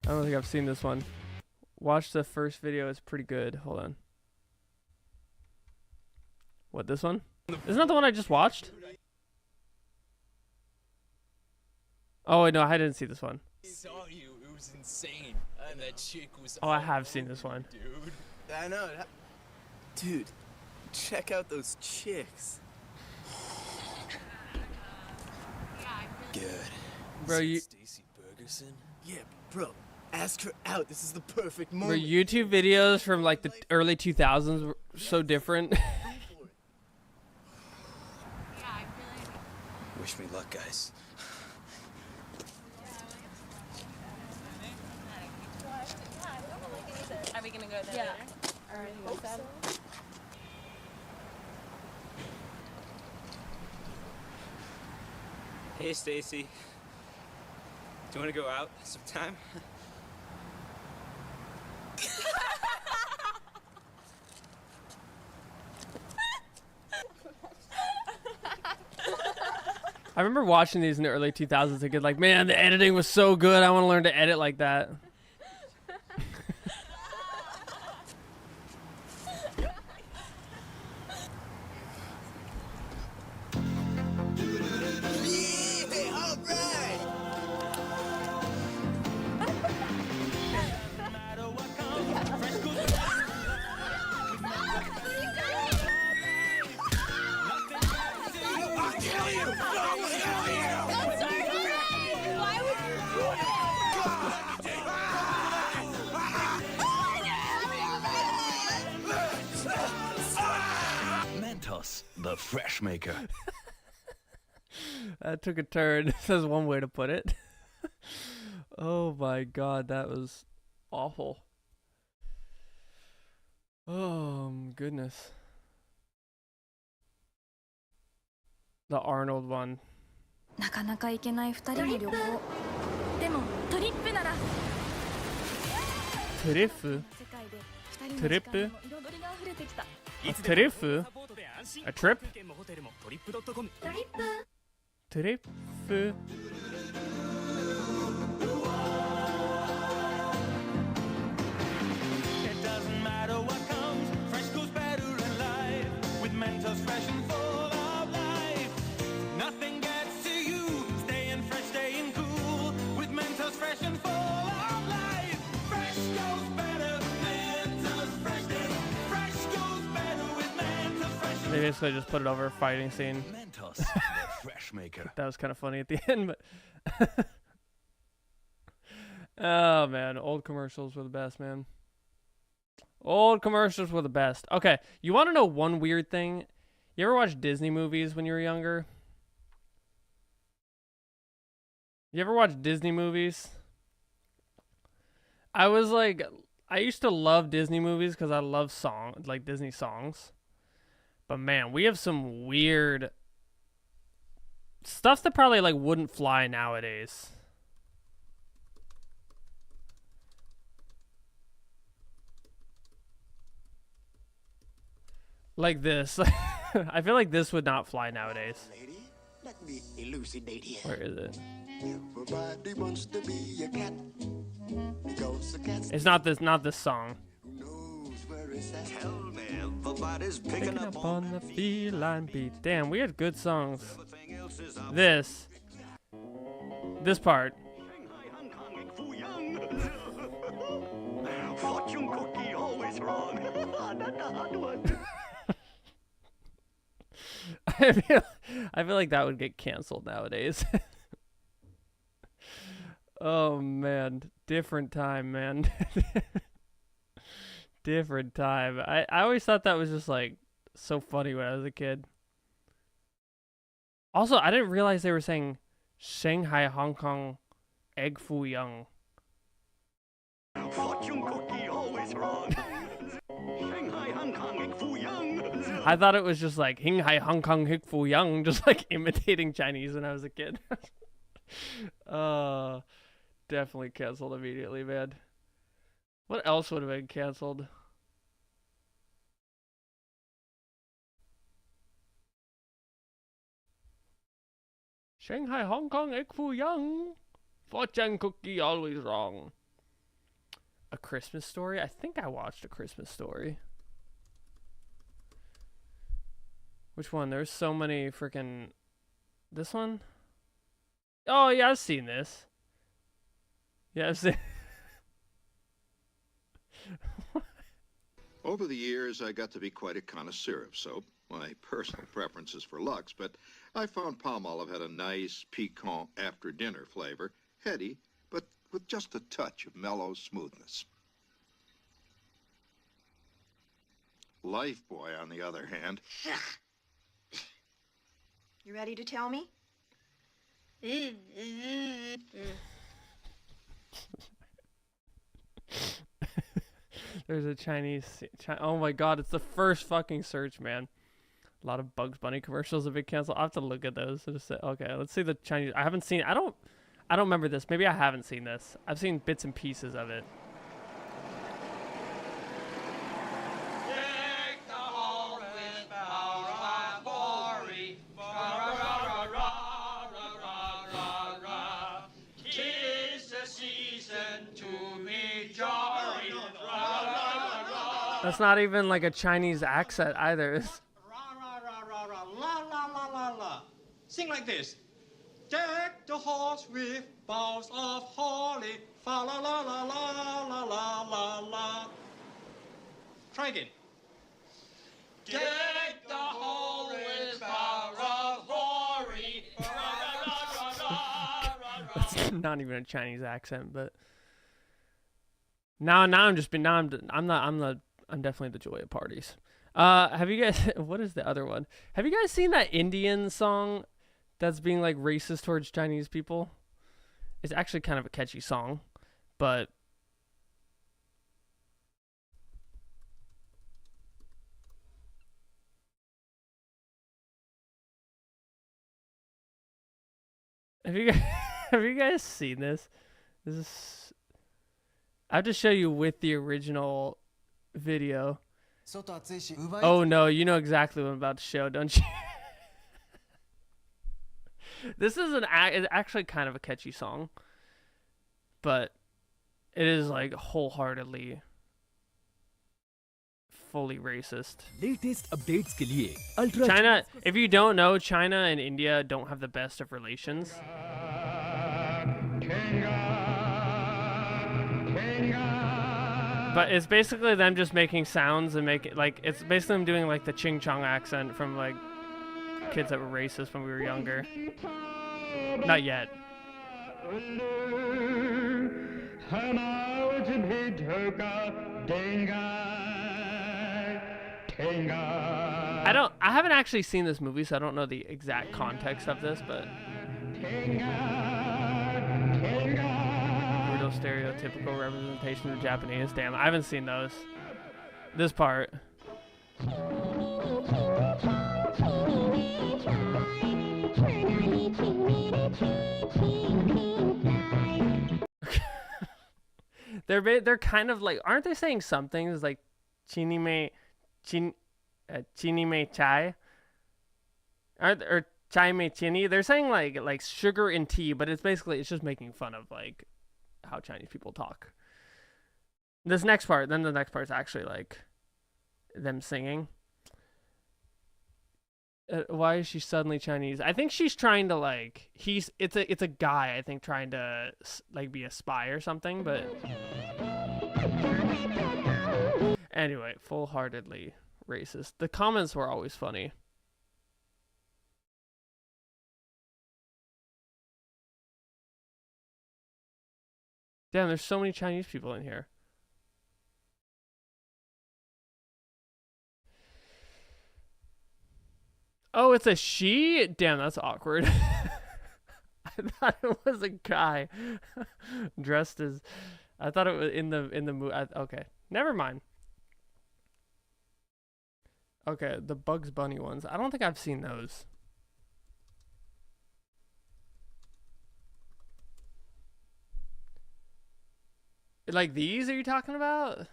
I don't think I've seen this one. Watch the first video, it's pretty good. Hold on. What, this one? Isn't that the one I just watched? Oh, wait, no, I didn't see this one. Saw you. It was insane. And that chick was. Oh, I have seen this one. Dude. I know. Dude, check out those chicks. Good. Bro, you. Stacy Bergerson? Yeah, bro. Ask her out. This is the perfect Bro, moment. YouTube videos from like the early 2000s were so different. Wish me luck, guys. Are we gonna go there later? Or hope so. Hey, Stacy. Do you want to go out sometime? I remember watching these in the early 2000s thinking like, man, the editing was so good. I want to learn to edit like that. Mentos, the fresh maker. That took a turn. That's one way to put it. Oh my god, that was awful. Oh goodness. The Arnold one. なかなか行けない二人の旅行。でもトリップなら。トリップ？トリップ？A trip? A trip? Trip? It doesn't matter what comes, fresh goes better in life. With Mentos fresh and full of life. Nothing gets to you, staying fresh, staying cool. With Mentos fresh and full of life. Fresh goes better, Mentos freshness. Fresh goes better with Mentos fresh and They basically just put it over a fighting scene. Mentos, the fresh maker. That was kind of funny at the end, but oh man, old commercials were the best, man. Old commercials were the best. Okay, you want to know one weird thing? You ever watch Disney movies when you were younger? You ever watch Disney movies? I was like, I used to love Disney movies because I love Disney songs. But man, we have some weird stuff that probably like wouldn't fly nowadays. Like this. I feel like this would not fly nowadays. Let me elucidate here. Where is it? Everybody wants to be a cat. Because a cat's It's not this song. who knows where it's at. Tell me, everybody's picking up on the feline beat. Damn, we had good songs. This part. Fortune cookie always wrong. Not the hard one. I feel like that would get canceled nowadays. Oh man, different time, man. Different time. I always thought that was just like so funny when I was a kid. Also, I didn't realize they were saying Shanghai, Hong Kong, Egg Foo Young. Fortune cookie always wrong. Shanghai, Hong Kong, egg foo young. I thought it was just like Hinghai, Hong Kong, Hik Fu Young, just like imitating Chinese when I was a kid. Definitely canceled immediately, man. What else would have been canceled? Shanghai, Hong Kong, Egg Foo Young. Fortune cookie always wrong. A Christmas Story? I think I watched A Christmas Story. Which one? There's so many freaking... This one? Oh, yeah, I've seen this. Yeah, I've seen... Over the years, I got to be quite a connoisseur of soap. My personal preference is for Lux, but I found Palmolive had a nice, piquant after-dinner flavor, heady, but with just a touch of mellow smoothness. Lifebuoy, on the other hand... You ready to tell me? There's a Chinese... oh my god, it's the first fucking search, man. A lot of Bugs Bunny commercials have been canceled. I'll have to look at those. Just say, okay, let's see the Chinese... I haven't seen... I don't remember this. Maybe I haven't seen this. I've seen bits and pieces of it. That's not even like a Chinese accent either. Sing like this. Deck the halls with boughs of holly. Fa la la la la la la la la. Try again. Deck the hall with boughs of holly. That's not even a Chinese accent, but now I'm definitely the joy of parties. Have you guys... what is the other one? Have you guys seen that Indian song that's being like racist towards Chinese people? It's actually kind of a catchy song, but have you guys seen this? This is... I have to show you with the original video. Oh no, you know exactly what I'm about to show, don't you? This is it's actually kind of a catchy song, but it is like wholeheartedly fully racist. Latest updates के लिए ultra China, if you don't know, China and India don't have the best of relations. But it's basically them just making sounds and it's basically them doing like the Ching Chong accent from like kids that were racist when we were younger. Not yet. I haven't actually seen this movie, so I don't know the exact context of this, but we're pseudo stereotypical representation of Japanese. Damn, I haven't seen those. This part. They're kind of like, aren't they saying some things like chini me chai? Or chai me chini? They're saying like sugar in tea, but it's just making fun of like how Chinese people talk. This next part, then the next part's actually like them singing. Why is she suddenly Chinese? I think she's trying to like it's a guy, I think, trying to like be a spy or something, but anyway, full-heartedly racist. The comments were always funny. Damn, there's so many Chinese people in here. Oh, it's a she? Damn, that's awkward. I thought it was a guy dressed as. I thought it was in the movie. Okay, never mind. Okay, the Bugs Bunny ones. I don't think I've seen those. Like these? Are you talking about?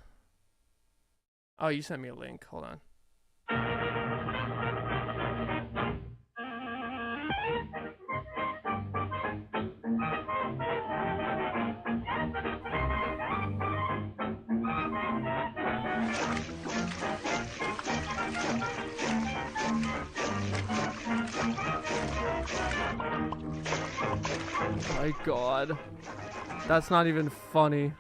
Oh, you sent me a link. Hold on. My God, that's not even funny.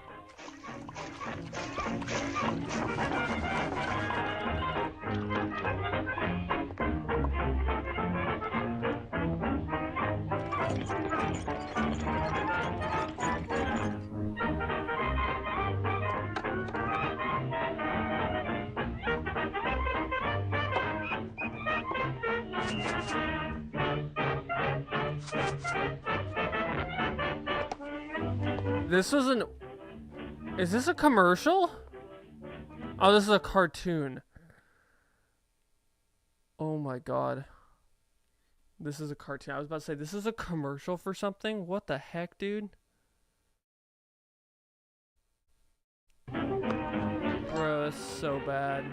This was an... Is this a commercial? Oh, this is a cartoon. Oh my God. This is a cartoon. I was about to say, this is a commercial for something? What the heck, dude? Bro, that's so bad.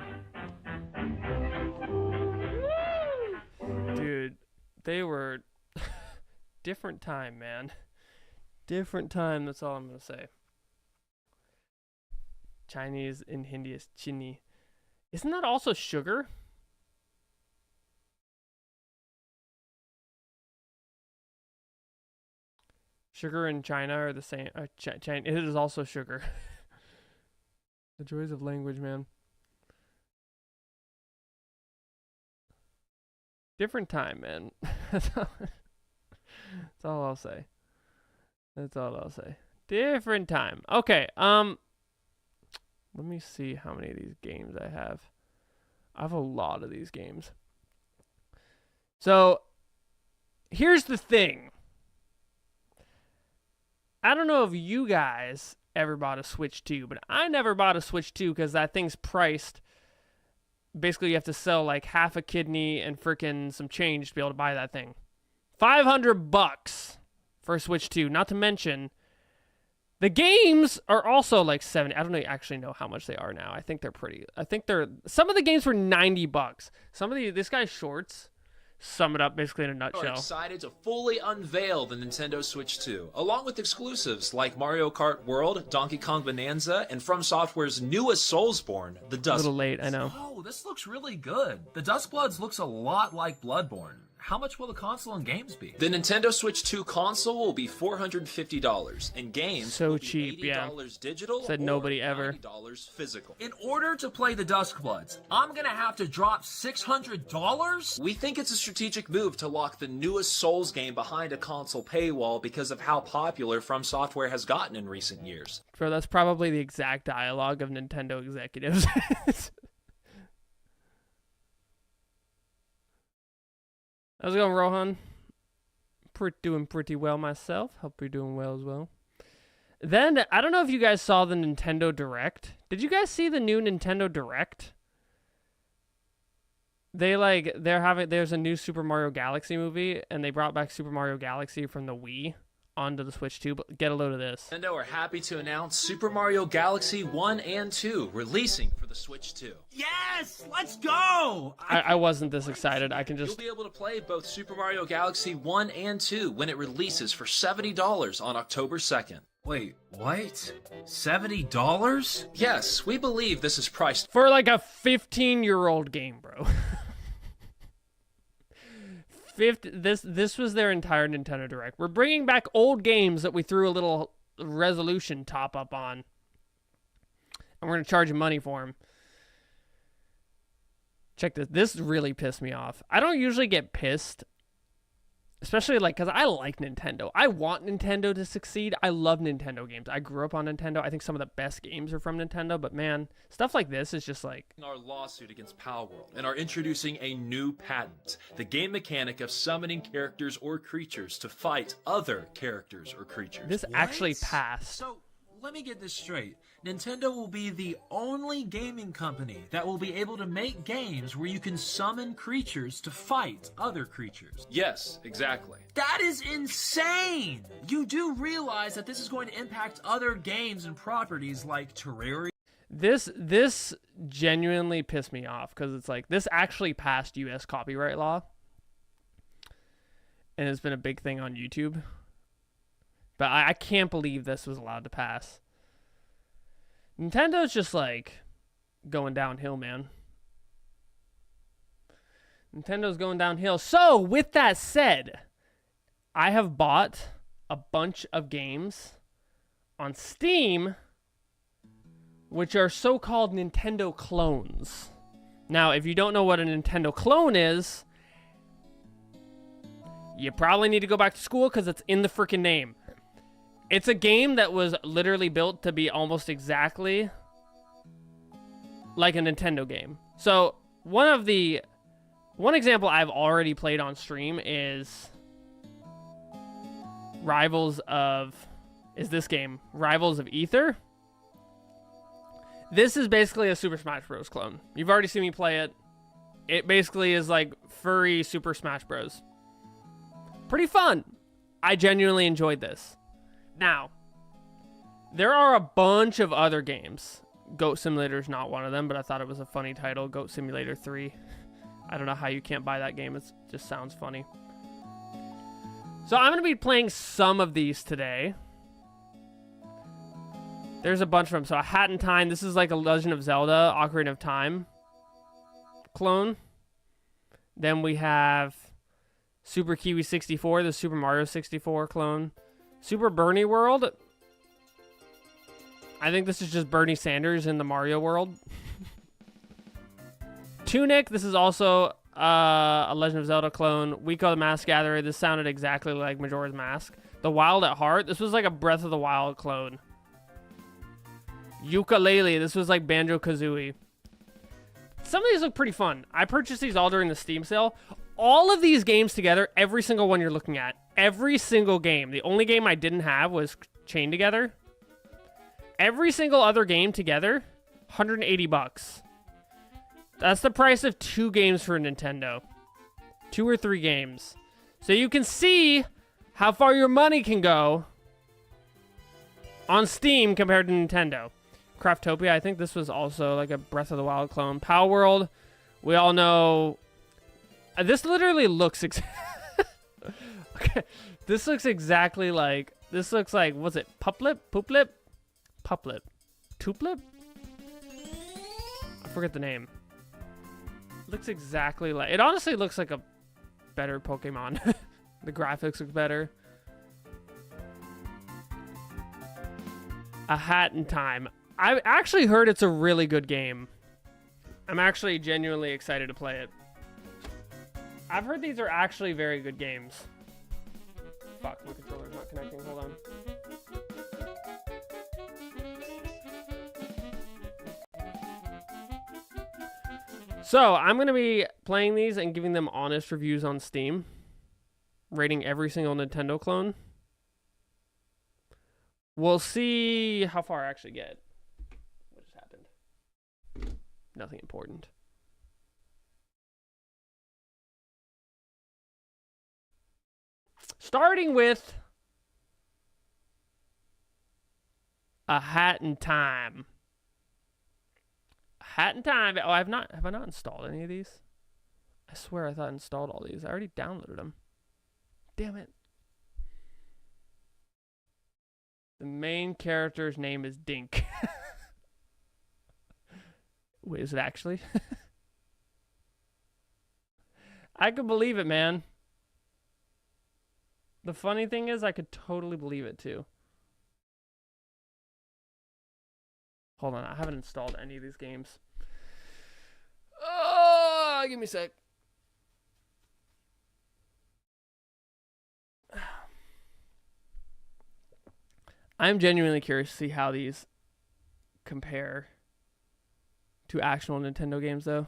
Dude, they were... different time, man. Different time, that's all I'm gonna say. Chinese in Hindi is chini. Isn't that also sugar? Sugar and China are the same. China, it is also sugar. The joys of language, man. Different time, man. That's all I'll say. That's all I'll say. Different time. Okay, let me see how many of these games I have. I have a lot of these games. So, here's the thing. I don't know if you guys ever bought a Switch 2, but I never bought a Switch 2 because that thing's priced. Basically, you have to sell like half a kidney and frickin' some change to be able to buy that thing. $500 for a Switch 2. Not to mention, the games are also like 70. I don't actually know how much they are now. I think they're pretty. I think some of the games were $90. Some of this guy's shorts sum it up basically in a We're nutshell. excited to fully unveil the Nintendo Switch 2, along with exclusives like Mario Kart World, Donkey Kong Bonanza, and From Software's newest Soulsborne, the Dusk. A little late, I know. Oh, this looks really good. The Duskbloods looks a lot like Bloodborne. How much will the console and games be? The Nintendo Switch 2 console will be $450, and games So will be cheap, yeah. $80 digital Said or nobody ever. $90 physical. In order to play the Duskbloods, I'm gonna have to drop $600? We think it's a strategic move to lock the newest Souls game behind a console paywall because of how popular From Software has gotten in recent years. Bro, that's probably the exact dialogue of Nintendo executives. How's it going, Rohan? Doing pretty well myself. Hope you're doing well as well. Then, I don't know if you guys saw the Nintendo Direct. Did you guys see the new Nintendo Direct? There's a new Super Mario Galaxy movie, and they brought back Super Mario Galaxy from the Wii onto the Switch 2, but get a load of this. Nintendo are happy to announce Super Mario Galaxy 1 and 2 releasing for the Switch 2. Yes! Let's go! I wasn't this excited. I can just... You'll be able to play both Super Mario Galaxy 1 and 2 when it releases for $70 on October 2nd. Wait, what? $70? Yes, we believe this is priced for like a 15-year-old game, bro. This was their entire Nintendo Direct. We're bringing back old games that we threw a little resolution top up on, and we're gonna charge you money for them. Check this. This really pissed me off. I don't usually get pissed, especially because I like Nintendo. I want Nintendo to succeed. I love Nintendo games. I grew up on Nintendo. I think some of the best games are from Nintendo, but man, stuff like this is just like... Our lawsuit against Palworld and are introducing a new patent. The game mechanic of summoning characters or creatures to fight other characters or creatures. This actually passed. So, let me get this straight. Nintendo will be the only gaming company that will be able to make games where you can summon creatures to fight other creatures. Yes, exactly. That is insane! You do realize that this is going to impact other games and properties like Terraria. This genuinely pissed me off because it's like, this actually passed U.S. copyright law. And it's been a big thing on YouTube. But I can't believe this was allowed to pass. Nintendo's just like going downhill, man. Nintendo's going downhill. So, with that said, I have bought a bunch of games on Steam, which are so-called Nintendo clones. Now, if you don't know what a Nintendo clone is, you probably need to go back to school because it's in the freaking name. It's a game that was literally built to be almost exactly like a Nintendo game. So, one example I've already played on stream is this game, Rivals of Ether. This is basically a Super Smash Bros. Clone. You've already seen me play it. It basically is like furry Super Smash Bros. Pretty fun. I genuinely enjoyed this. Now, there are a bunch of other games. Goat Simulator is not one of them, but I thought it was a funny title, Goat Simulator 3. I don't know how you can't buy that game. It just sounds funny. So I'm going to be playing some of these today. There's a bunch of them. So A Hat in Time. This is like a Legend of Zelda, Ocarina of Time clone. Then we have Super Kiwi 64, the Super Mario 64 clone. Super Bernie World. I think this is just Bernie Sanders in the Mario world. Tunic. This is also a Legend of Zelda clone. Wiko the Mask Gatherer. This sounded exactly like Majora's Mask. The Wild at Heart. This was like a Breath of the Wild clone. Yooka-Laylee. This was like Banjo-Kazooie. Some of these look pretty fun. I purchased these all during the Steam sale. All of these games together, every single one you're looking at, every single game. The only game I didn't have was Chained Together. Every single other game together, $180. That's the price of 2 games for Nintendo. 2 or 3 games. So you can see how far your money can go on Steam compared to Nintendo. Craftopia, I think this was also like a Breath of the Wild clone. Palworld, we all know... This literally looks... Okay, this looks exactly like... This looks like... Was it Puplip? Pooplip? Puplip. Tooplip? I forget the name. Looks exactly like... It honestly looks like a better Pokemon. The graphics look better. A Hat in Time. I've actually heard it's a really good game. I'm actually genuinely excited to play it. I've heard these are actually very good games. Fuck, my controller's not connecting. Hold on. So, I'm going to be playing these and giving them honest reviews on Steam. Rating every single Nintendo clone. We'll see how far I actually get. What just happened? Nothing important. Starting with A Hat in Time. A Hat in Time. Oh, have I not installed any of these? I swear I thought I installed all these. I already downloaded them. Damn it. The main character's name is Dink. Wait, is it actually? I could believe it, man. The funny thing is, I could totally believe it, too. Hold on, I haven't installed any of these games. Oh, give me a sec. I'm genuinely curious to see how these compare to actual Nintendo games, though.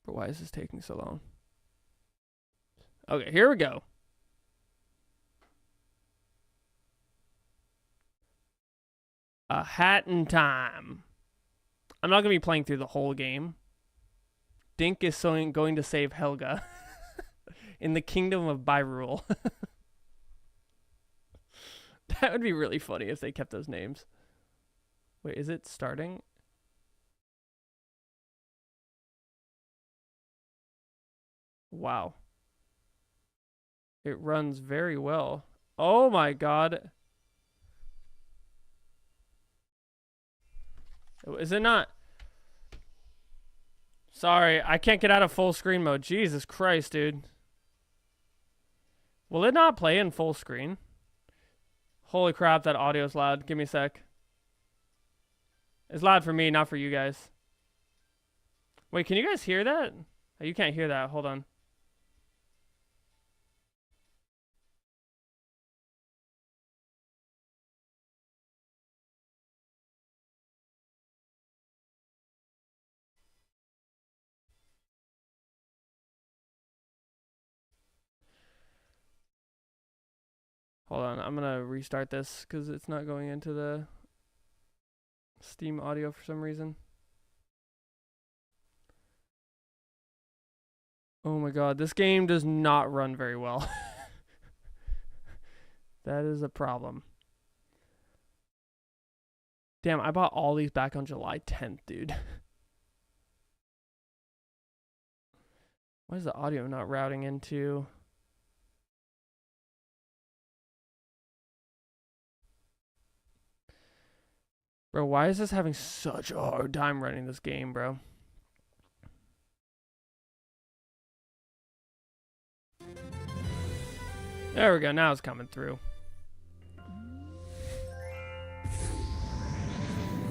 But why is this taking so long? Okay, here we go. A Hat in Time. I'm not going to be playing through the whole game. Dink is going to save Helga in the kingdom of Byrule. That would be really funny if they kept those names. Wait, is it starting? Wow. It runs very well. Oh my god. Is it not? Sorry, I can't get out of full screen mode. Jesus Christ, dude. Will it not play in full screen? Holy crap, that audio's loud. Give me a sec. It's loud for me, not for you guys. Wait, can you guys hear that? Oh, you can't hear that. Hold on. Hold on, I'm gonna restart this because it's not going into the Steam audio for some reason. Oh my god, this game does not run very well. That is a problem. Damn, I bought all these back on July 10th, dude. Why is the audio not routing into... Bro, why is this having such a hard time running this game, bro? There we go, now it's coming through.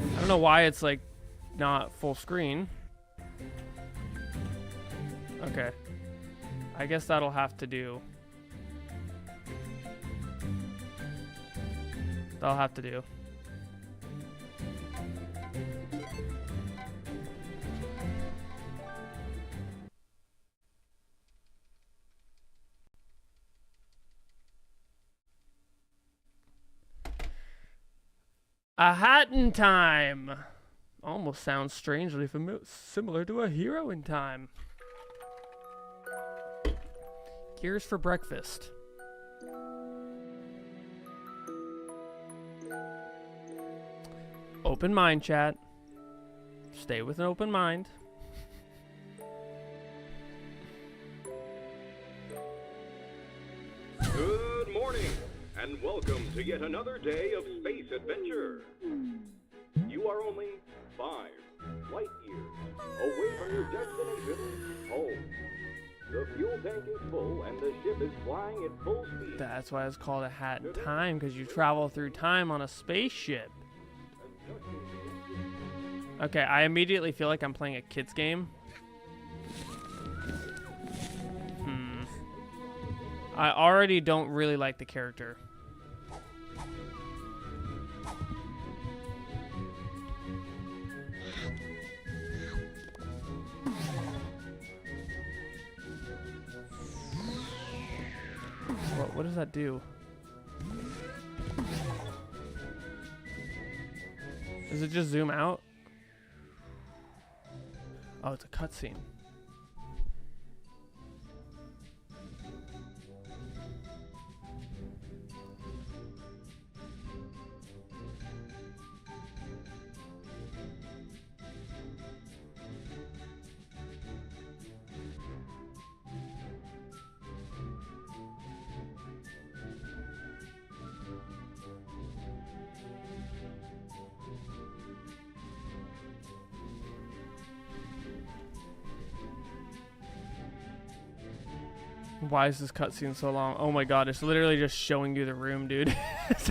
I don't know why it's like not full screen. Okay. I guess that'll have to do. That'll have to do. A Hat in Time. Almost sounds strangely similar to A Hero in Time. Gears for breakfast. Open mind, chat. Stay with an open mind. Good morning, and welcome to yet another day of space adventure. You are only 5 light years away from your destination, home. The fuel tank is full, and the ship is flying at full speed. That's why it's called A Hat in Time, because you travel through time on a spaceship. Okay, I immediately feel like I'm playing a kid's game. I already don't really like the character. What does that do? Does it just zoom out? Oh, it's a cutscene. Why is this cutscene so long? Oh my god, it's literally just showing you the room, dude.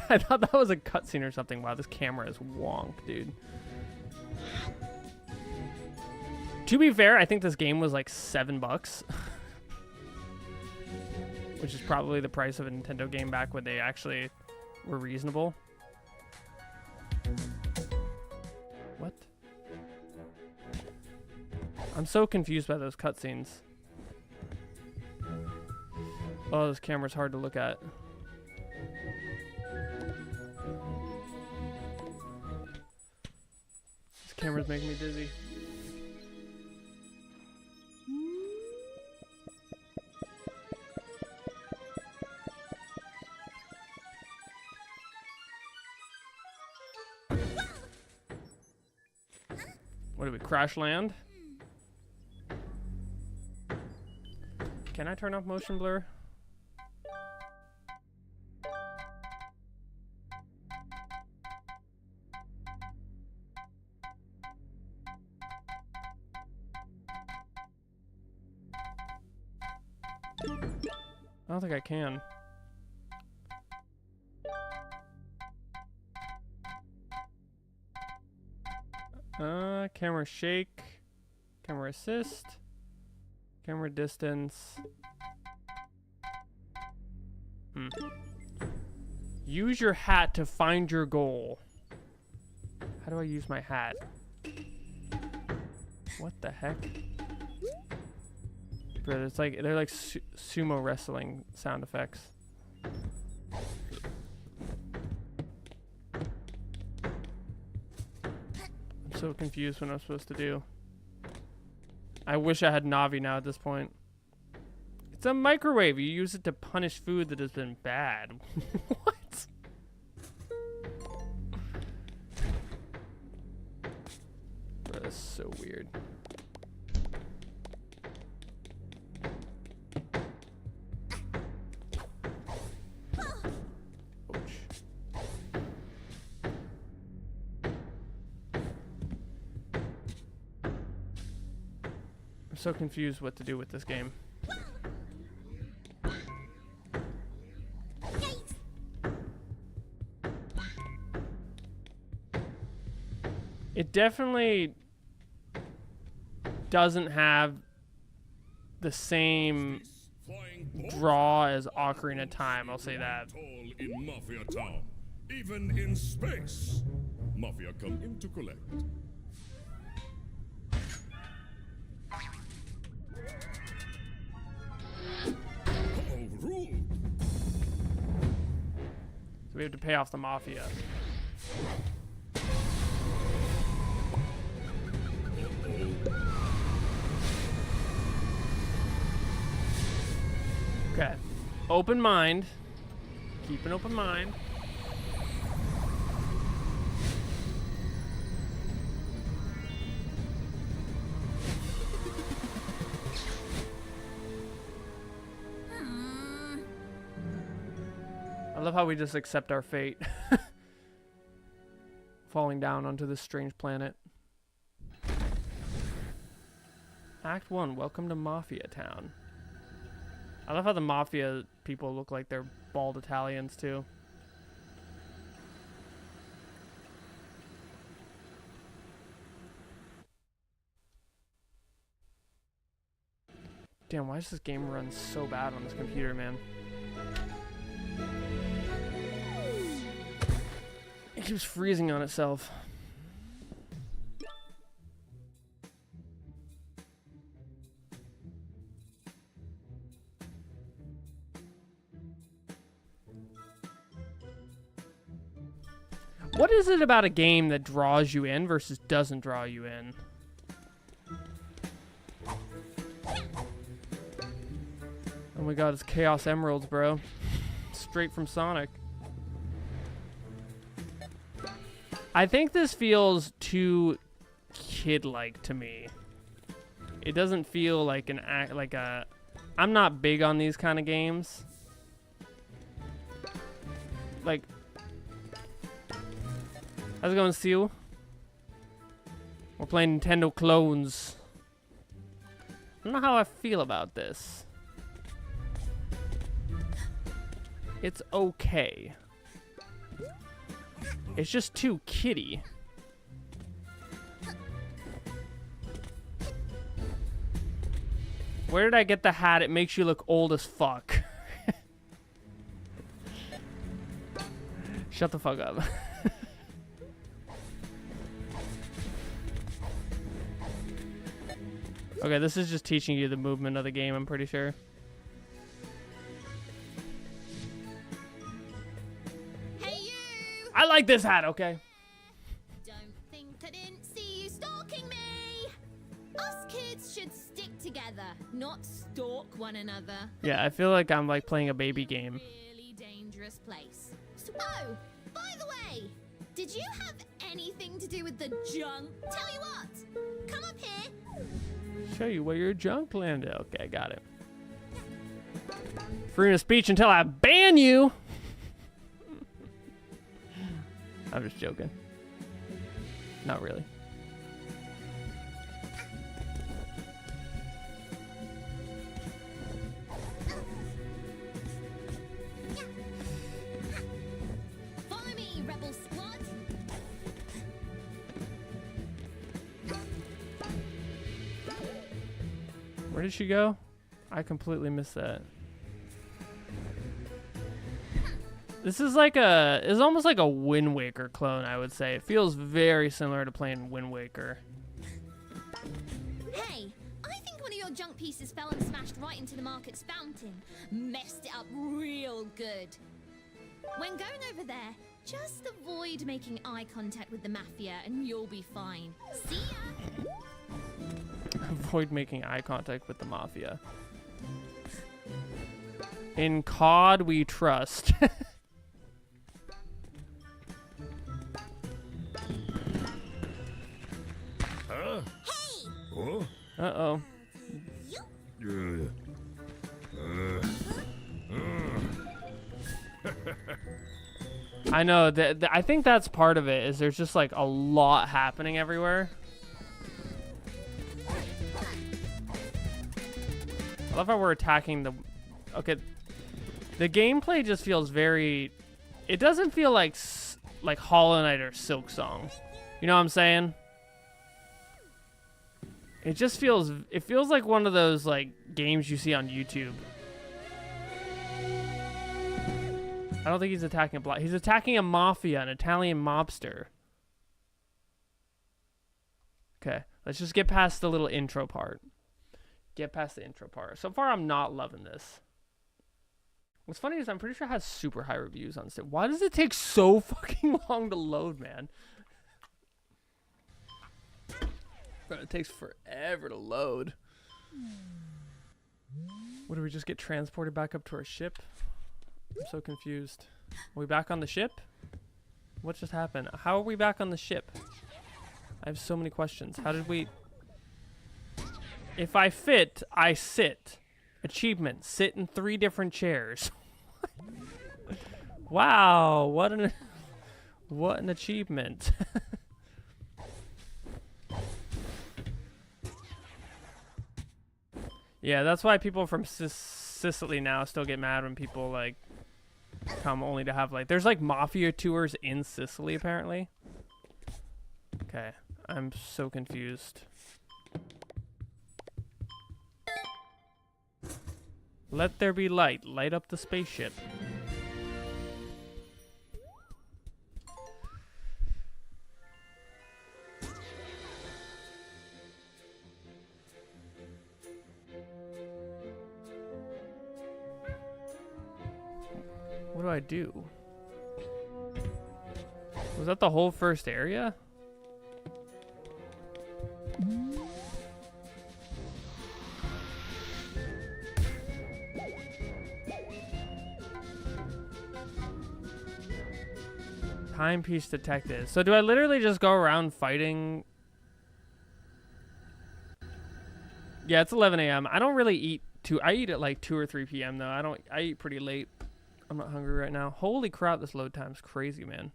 I thought that was a cutscene or something. Wow, this camera is wonk, dude. To be fair, I think this game was like $7. Which is probably the price of a Nintendo game back when they actually were reasonable. What? I'm so confused by those cutscenes. Oh, this camera's hard to look at. This camera's making me dizzy. What do we crash land? Can I turn off motion blur? I don't think I can. Camera shake, camera assist, camera distance. Use your hat to find your goal. How do I use my hat? What the heck? Bro, it's like they're like sumo wrestling sound effects. I'm so confused what I'm supposed to do. I wish I had Navi now at this point. It's a microwave. You use it to punish food that has been bad. What? Bro, that's so weird. I'm so confused what to do with this game. It definitely doesn't have the same draw as Ocarina of Time, I'll say that. In Mafia Town, even in space, Mafia come in to collect. Oh, rude! So we have to pay off the Mafia. Okay. Open mind. Keep an open mind. I love how we just accept our fate. Falling down onto this strange planet. Act 1, welcome to Mafia Town. I love how the Mafia people look like they're bald Italians too. Damn, why does this game run so bad on this computer, man? It keeps freezing on itself. What is it about a game that draws you in versus doesn't draw you in? Oh my god, it's Chaos Emeralds, bro. Straight from Sonic. I think this feels too kid-like to me. It doesn't feel like an act, like a... I'm not big on these kind of games. Like... How's it going, Seal? We're playing Nintendo Clones. I don't know how I feel about this. It's okay. It's just too kiddie. Where did I get the hat? It makes you look old as fuck. Shut the fuck up. Okay, this is just teaching you the movement of the game, I'm pretty sure. Hey you! I like this hat, okay? Don't think I didn't see you stalking me! Us kids should stick together, not stalk one another. Yeah, I feel like I'm like playing a baby game. Really dangerous place. So, oh, by the way, did you have anything to do with the junk? Tell you what, come up here. Show you where your junk landed. Okay, got it. Freedom of speech until I ban you. I'm just joking. Not really. Follow me, Rebel Squad. Where did she go? I completely missed that. This is like a, it's almost like a Wind Waker clone, I would say. It feels very similar to playing Wind Waker. Hey, I think one of your junk pieces fell and smashed right into the market's fountain. Messed it up real good. When going over there, just avoid making eye contact with the mafia and you'll be fine. See ya! Avoid making eye contact with the mafia. In COD we trust. Huh? Hey! Oh? Uh-oh. I know that I think that's part of it, is there's just like a lot happening everywhere. I love how we're attacking the... Okay. The gameplay just feels very... It doesn't feel like Hollow Knight or Silk Song. You know what I'm saying? It just feels... It feels like one of those like games you see on YouTube. I don't think he's attacking a block. He's attacking a mafia, an Italian mobster. Okay. Let's just get past the little intro part. Get past the intro part. So far, I'm not loving this. What's funny is I'm pretty sure it has super high reviews on Steam. Why does it take so fucking long to load, man? Bro, it takes forever to load. What, do we just get transported back up to our ship? I'm so confused. Are we back on the ship? What just happened? How are we back on the ship? I have so many questions. How did we... If I fit, I sit. Achievement, sit in 3 different chairs. Wow, what an achievement. Yeah, that's why people from Sicily now still get mad when people like come only to have like, there's like mafia tours in Sicily apparently. Okay, I'm so confused. Let there be light. Light up the spaceship. What do I do? Was that the whole first area? Timepiece detected. So do I literally just go around fighting? Yeah, it's 11 a.m. I don't really eat I eat at like 2 or 3 p.m. though. I eat pretty late. I'm not hungry right now. Holy crap, this load time's crazy, man.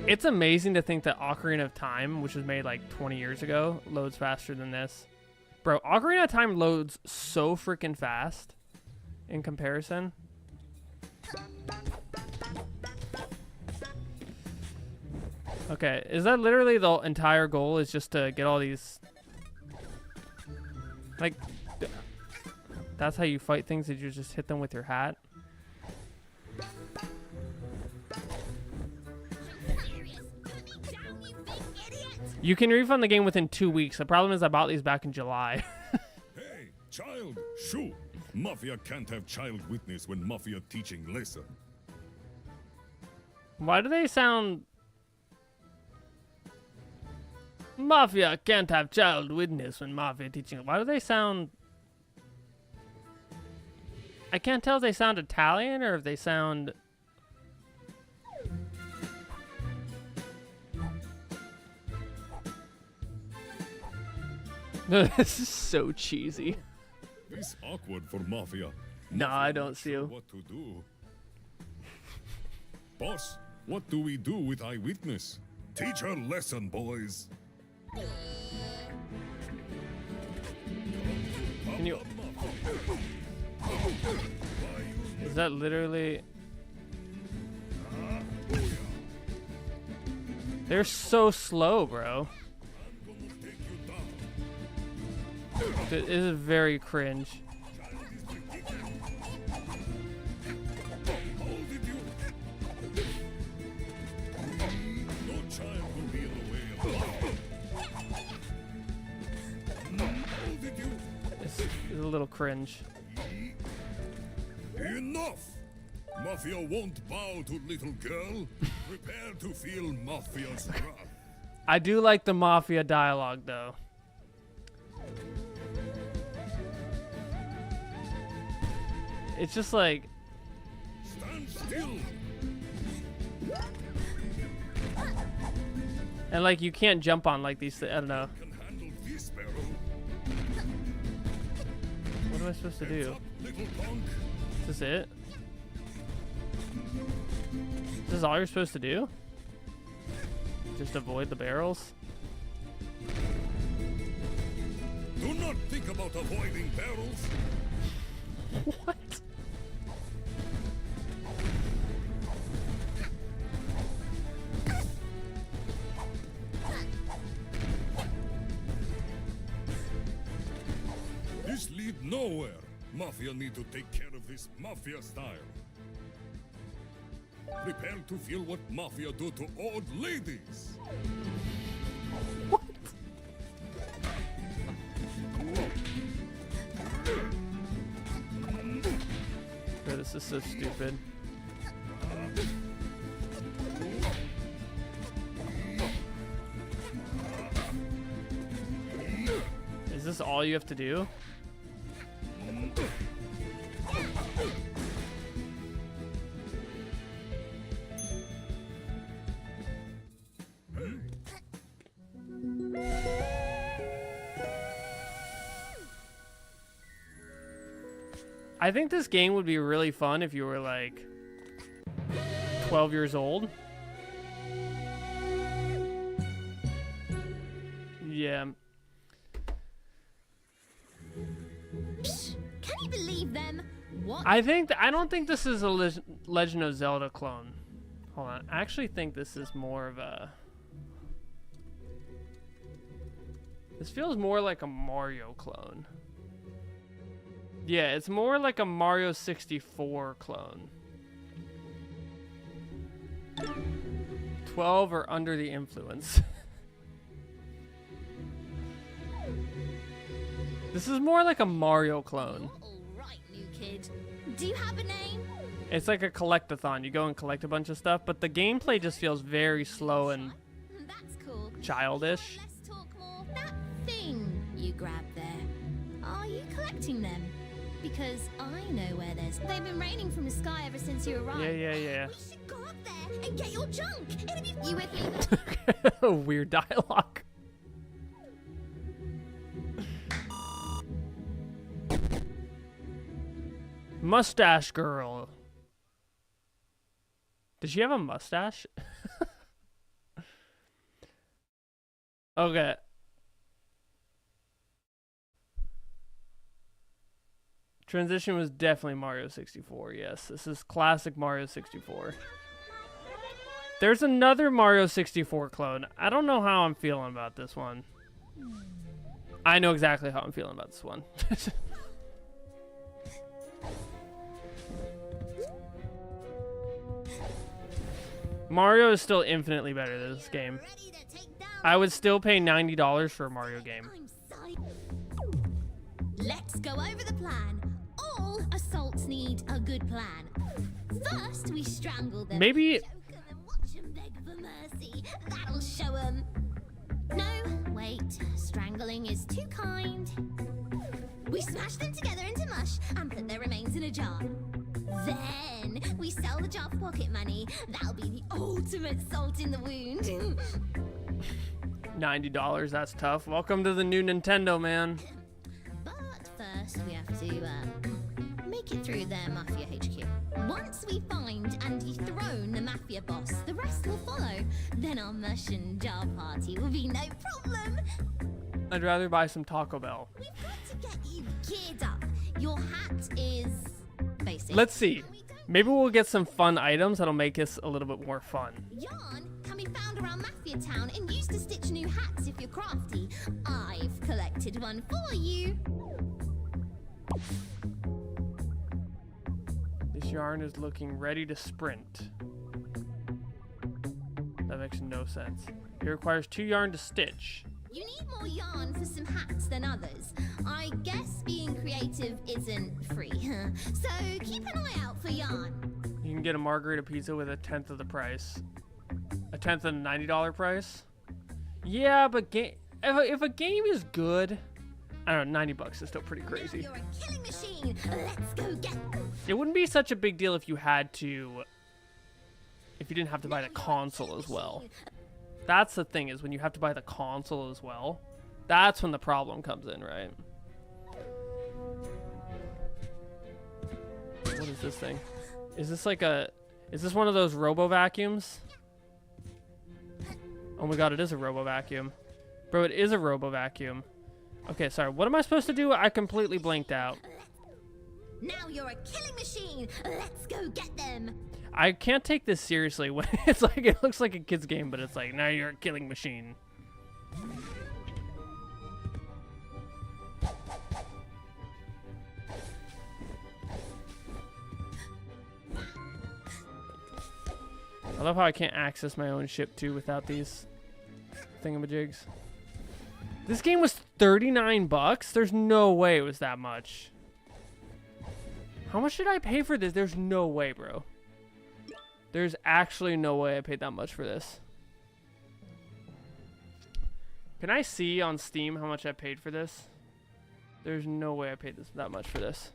It's amazing to think that Ocarina of Time, which was made like 20 years ago, loads faster than this. Bro, Ocarina of Time loads so freaking fast in comparison. Okay, is that literally the entire goal, is just to get all these... Like, that's how you fight things, did you just hit them with your hat? You can refund the game within 2 weeks. The problem is I bought these back in July. Hey, child, shoo! Mafia can't have child witness when Mafia teaching lesson. Why do they sound... Mafia can't have child witness when Mafia teaching... Why do they sound... I can't tell if they sound Italian or if they sound... This is so cheesy. It's awkward for Mafia. No, I don't see you. What to do? Boss, what do we do with eyewitness? Teach her lesson, boys. Can you... Is that literally... They're so slow, bro. It is very cringe. It's a little cringe. Enough! Mafia won't bow to little girl. Prepare to feel Mafia's wrath. I do like the Mafia dialogue, though. It's just like... Stand still. And like you can't jump on like these. I don't know. Can handle this barrel. What am I supposed to do? Little punk. Is this it? Is this all you're supposed to do? Just avoid the barrels? Do not think about avoiding barrels. What? This lead nowhere. Mafia need to take care of this Mafia style. Prepare to feel what Mafia do to old ladies. What? Bro, this is so stupid. Is this all you have to do? I think this game would be really fun if you were like 12 years old. Yeah. Can you believe them? What? I don't think this is a Legend of Zelda clone. Hold on. I actually think this is more of a... This feels more like a Mario clone. Yeah, it's more like a Mario 64 clone. 12 or under the influence. This is more like a Mario clone. All right, new kid. Do you have a name? It's like a collectathon. You go and collect a bunch of stuff, but the gameplay just feels very slow and That's cool. childish. Let's talk more. That thing you grabbed there. Are you collecting them? Because I know where there's. They've been raining from the sky ever since you arrived. Yeah. We should go up there and get your junk. It'll be. You with me? Weird dialogue. Mustache girl. Does she have a mustache? Okay. Transition was definitely Mario 64. Yes, this is classic Mario 64. There's another Mario 64 clone. I don't know how I'm feeling about this one. I know exactly how I'm feeling about this one. Mario is still infinitely better than this game. I would still pay $90 for a Mario game. Let's go over the plan. All assaults need a good plan. First, we strangle them. Maybe. Choke 'em and watch 'em beg for mercy. That'll show 'em. No, wait. Strangling is too kind. We smash them together into mush and put their remains in a jar. Then we sell the jar for pocket money. That'll be the ultimate salt in the wound. $90, that's tough. Welcome to the new Nintendo, man. But first, we have to make it through their Mafia HQ. Once we find and dethrone the Mafia boss, the rest will follow. Then our mush and jar party will be no problem. I'd rather buy some Taco Bell. We've got to get you geared up. Your hat is basic. Let's see. Maybe we'll get some fun items that'll make us a little bit more fun. Yarn can be found around Mafia Town and used to stitch new hats if you're crafty. I've collected one for you. This yarn is looking ready to sprint. That makes no sense. It requires 2 yarn to stitch. You need more yarn for some hats than others. I guess being creative isn't free. So keep an eye out for yarn. You can get a margarita pizza with 1/10 of the price. 1/10 of the $90 price? Yeah, but if a game is good, I don't know, $90 is still pretty crazy. You're a killing machine. Let's go get. It wouldn't be such a big deal if you didn't have to buy the console as well. That's the thing, is when you have to buy the console as well, that's when the problem comes in, right? What is this thing? Is this one of those robo vacuums? Oh my god, it is a robo vacuum. Bro, it is a robo vacuum. Okay, sorry, what am I supposed to do? I completely blanked out. Now you're a killing machine. Let's go get them. I can't take this seriously when it's like, it looks like a kid's game, but it's like, now you're a killing machine. I love how I can't access my own ship too without these thingamajigs. This game was $39? There's no way it was that much. How much did I pay for this? There's no way, bro. There's actually no way I paid that much for this. Can I see on Steam how much I paid for this? There's no way I paid that much for this.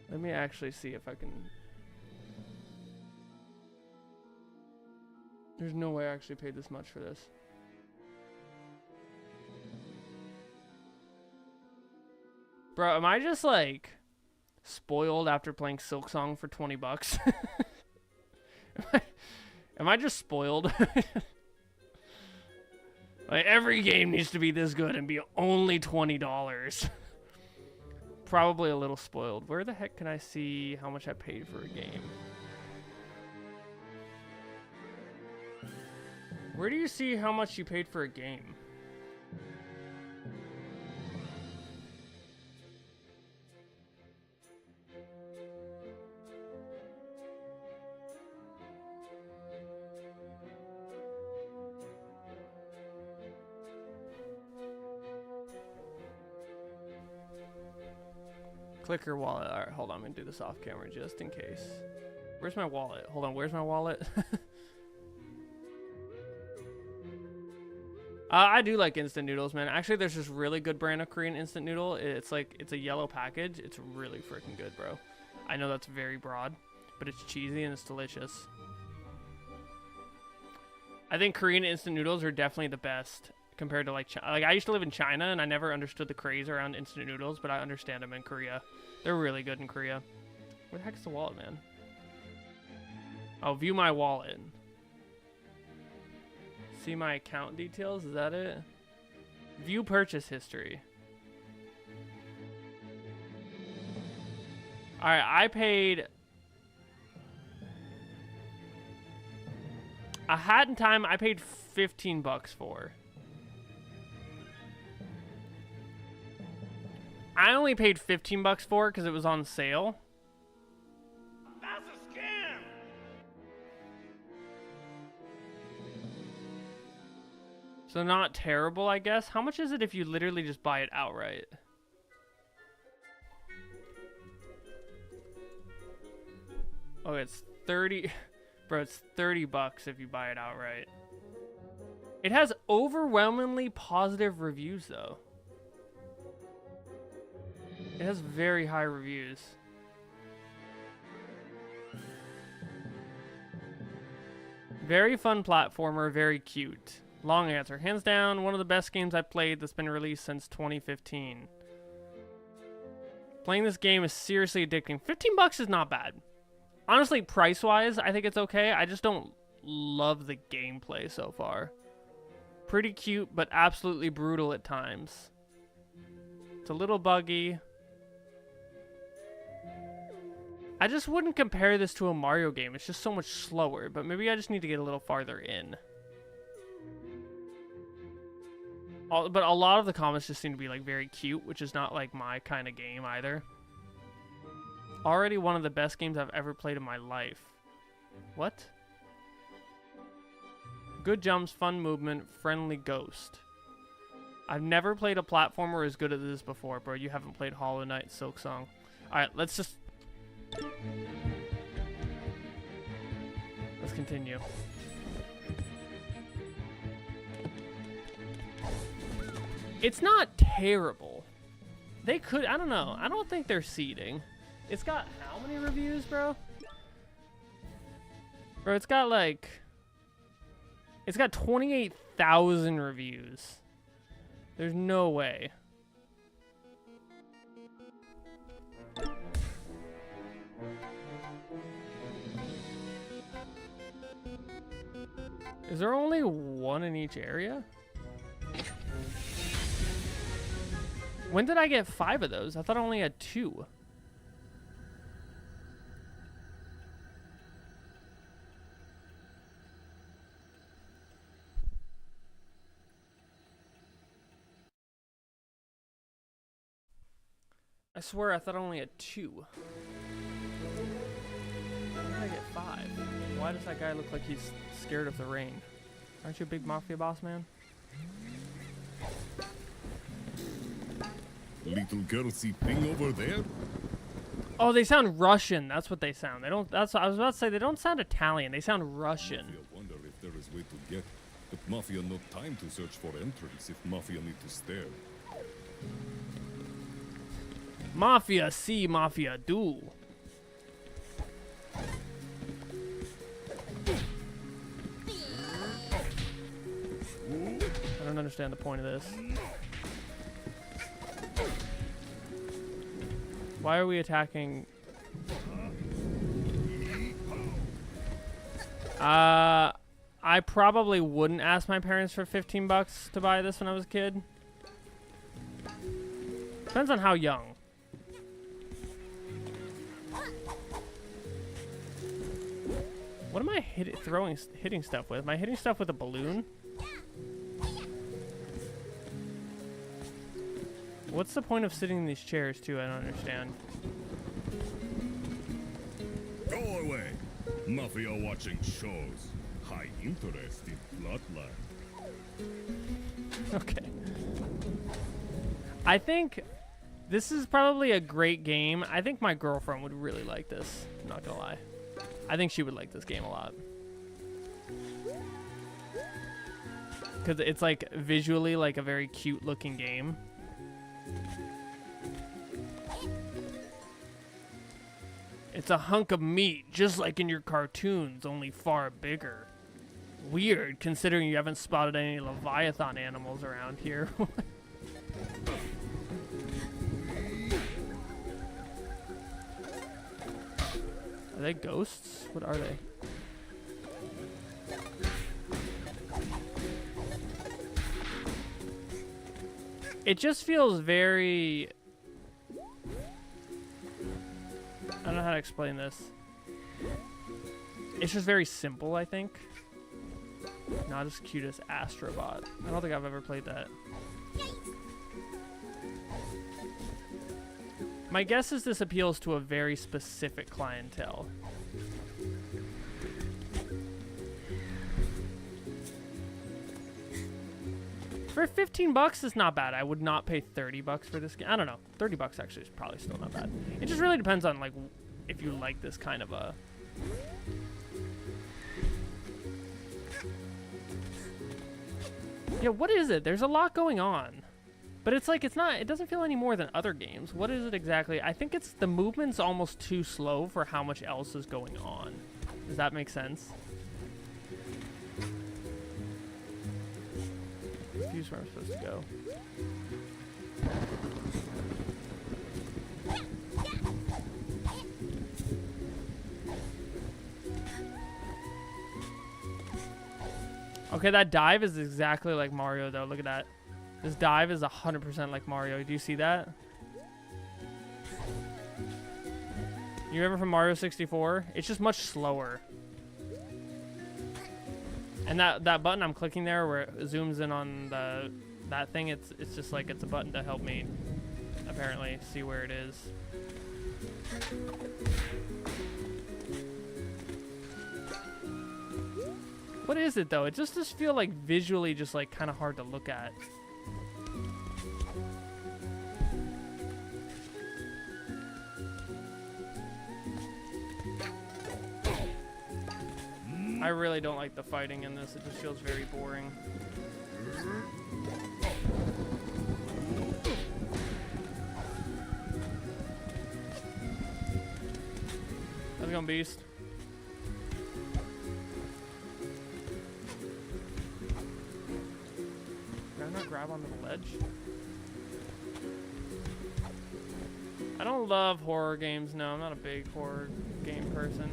Let me actually see if I can. There's no way I actually paid this much for this. Bro, am I just like spoiled after playing Silksong for $20? Am I just spoiled? Like, every game needs to be this good and be only $20. Probably a little spoiled. Where the heck can I see how much I paid for a game? Where do you see how much you paid for a game? Click your wallet. All right, hold on. I'm gonna do this off camera just in case. Where's my wallet? Hold on. Where's my wallet? I do like instant noodles, man. Actually, there's this really good brand of Korean instant noodle. It's a yellow package. It's really freaking good, bro. I know that's very broad, but it's cheesy and it's delicious. I think Korean instant noodles are definitely the best compared to like I used to live in China and I never understood the craze around instant noodles, but I understand them in Korea. They're really good in Korea. Where the heck is the wallet, man? Oh, view my wallet. See my account details, is that it? View purchase history. Alright, I paid a Hat in Time I paid $15 for. I only paid $15 for it because it was on sale. That's a scam! So not terrible, I guess. How much is it if you literally just buy it outright? Oh, it's 30. Bro, it's $30 if you buy it outright. It has overwhelmingly positive reviews, though. It has very high reviews. Very fun platformer, very cute. Long answer. Hands down, one of the best games I've played that's been released since 2015. Playing this game is seriously addicting. $15 is not bad. Honestly, price-wise, I think it's okay. I just don't love the gameplay so far. Pretty cute, but absolutely brutal at times. It's a little buggy. I just wouldn't compare this to a Mario game. It's just so much slower, but maybe I just need to get a little farther in. But a lot of the comments just seem to be like very cute, which is not like my kind of game either. Already one of the best games I've ever played in my life. What? Good jumps, fun movement, friendly ghost. I've never played a platformer as good as this before, bro. You haven't played Hollow Knight Silksong. Alright, let's continue. It's not terrible. They could, I don't know. I don't think they're seeding. It's got how many reviews, bro? Bro, it's got like... It's got 28,000 reviews. There's no way. Is there only one in each area? When did I get 5 of those? I thought I only had 2. I swear I thought I only had 2. When did I get 5? Why does that guy look like he's scared of the rain? Aren't you a big mafia boss, man? Little girl see thing over there? Oh, they sound Russian. That's what they sound. They don't. That's. I was about to say they don't sound Italian. They sound Russian. Mafia wonder if there is way to get, but Mafia no time to search for entrance if Mafia need to stare. Mafia see, Mafia do. I don't understand the point of this. Why are we attacking? I probably wouldn't ask my parents for $15 to buy this when I was a kid. Depends on how young. What am I hitting stuff with? Am I hitting stuff with a balloon? What's the point of sitting in these chairs, too? I don't understand. Go away! Mafia watching shows. High interest in bloodline. Okay. I think This is probably a great game. I think my girlfriend would really like this. I'm not gonna lie. I think she would like this game a lot. Because it's like visually like a very cute looking game. It's a hunk of meat, just like in your cartoons, only far bigger. Weird, considering you haven't spotted any Leviathan animals around here. Are they ghosts? What are they? It just feels very... I don't know how to explain this. It's just very simple, I think. Not as cute as Astrobot. I don't think I've ever played that. My guess is this appeals to a very specific clientele. For 15 bucks, it's not bad. I would not pay 30 bucks for this game. I don't know. 30 bucks actually is probably still not bad. It just really depends on like if you like this kind of a... Yeah, what is it? There's a lot going on. But it's like, it's not, it doesn't feel any more than other games. What is it exactly? I think it's, the movement's almost too slow for how much else is going on. Does that make sense? Confused where I'm supposed to go. Okay, that dive is exactly like Mario, though. Look at that. This dive is 100% like Mario. Do you see that? You remember from Mario 64? It's just much slower. And that button I'm clicking there where it zooms in on that thing, it's just like it's a button to help me apparently see where it is. What is it though? It just feel like visually just like kind of hard to look at. I really don't like the fighting in this. It just feels very boring. How's it going, Beast? Can I not grab onto the ledge? I don't love horror games. No, I'm not a big horror game person.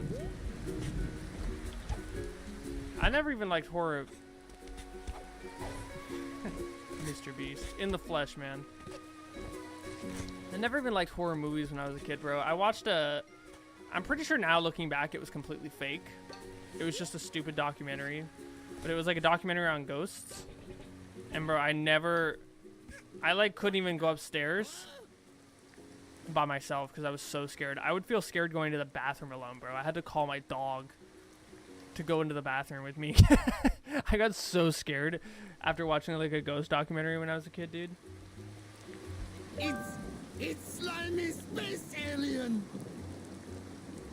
I never even liked horror. Mr. Beast. In the flesh, man. I never even liked horror movies when I was a kid, bro. I watched I'm pretty sure now, looking back, it was completely fake. It was just a stupid documentary. But it was like a documentary on ghosts. And, bro, I like couldn't even go upstairs by myself because I was so scared. I would feel scared going to the bathroom alone, bro. I had to call my dog to go into the bathroom with me. I got so scared after watching like a ghost documentary when I was a kid, dude. It's slimy space alien.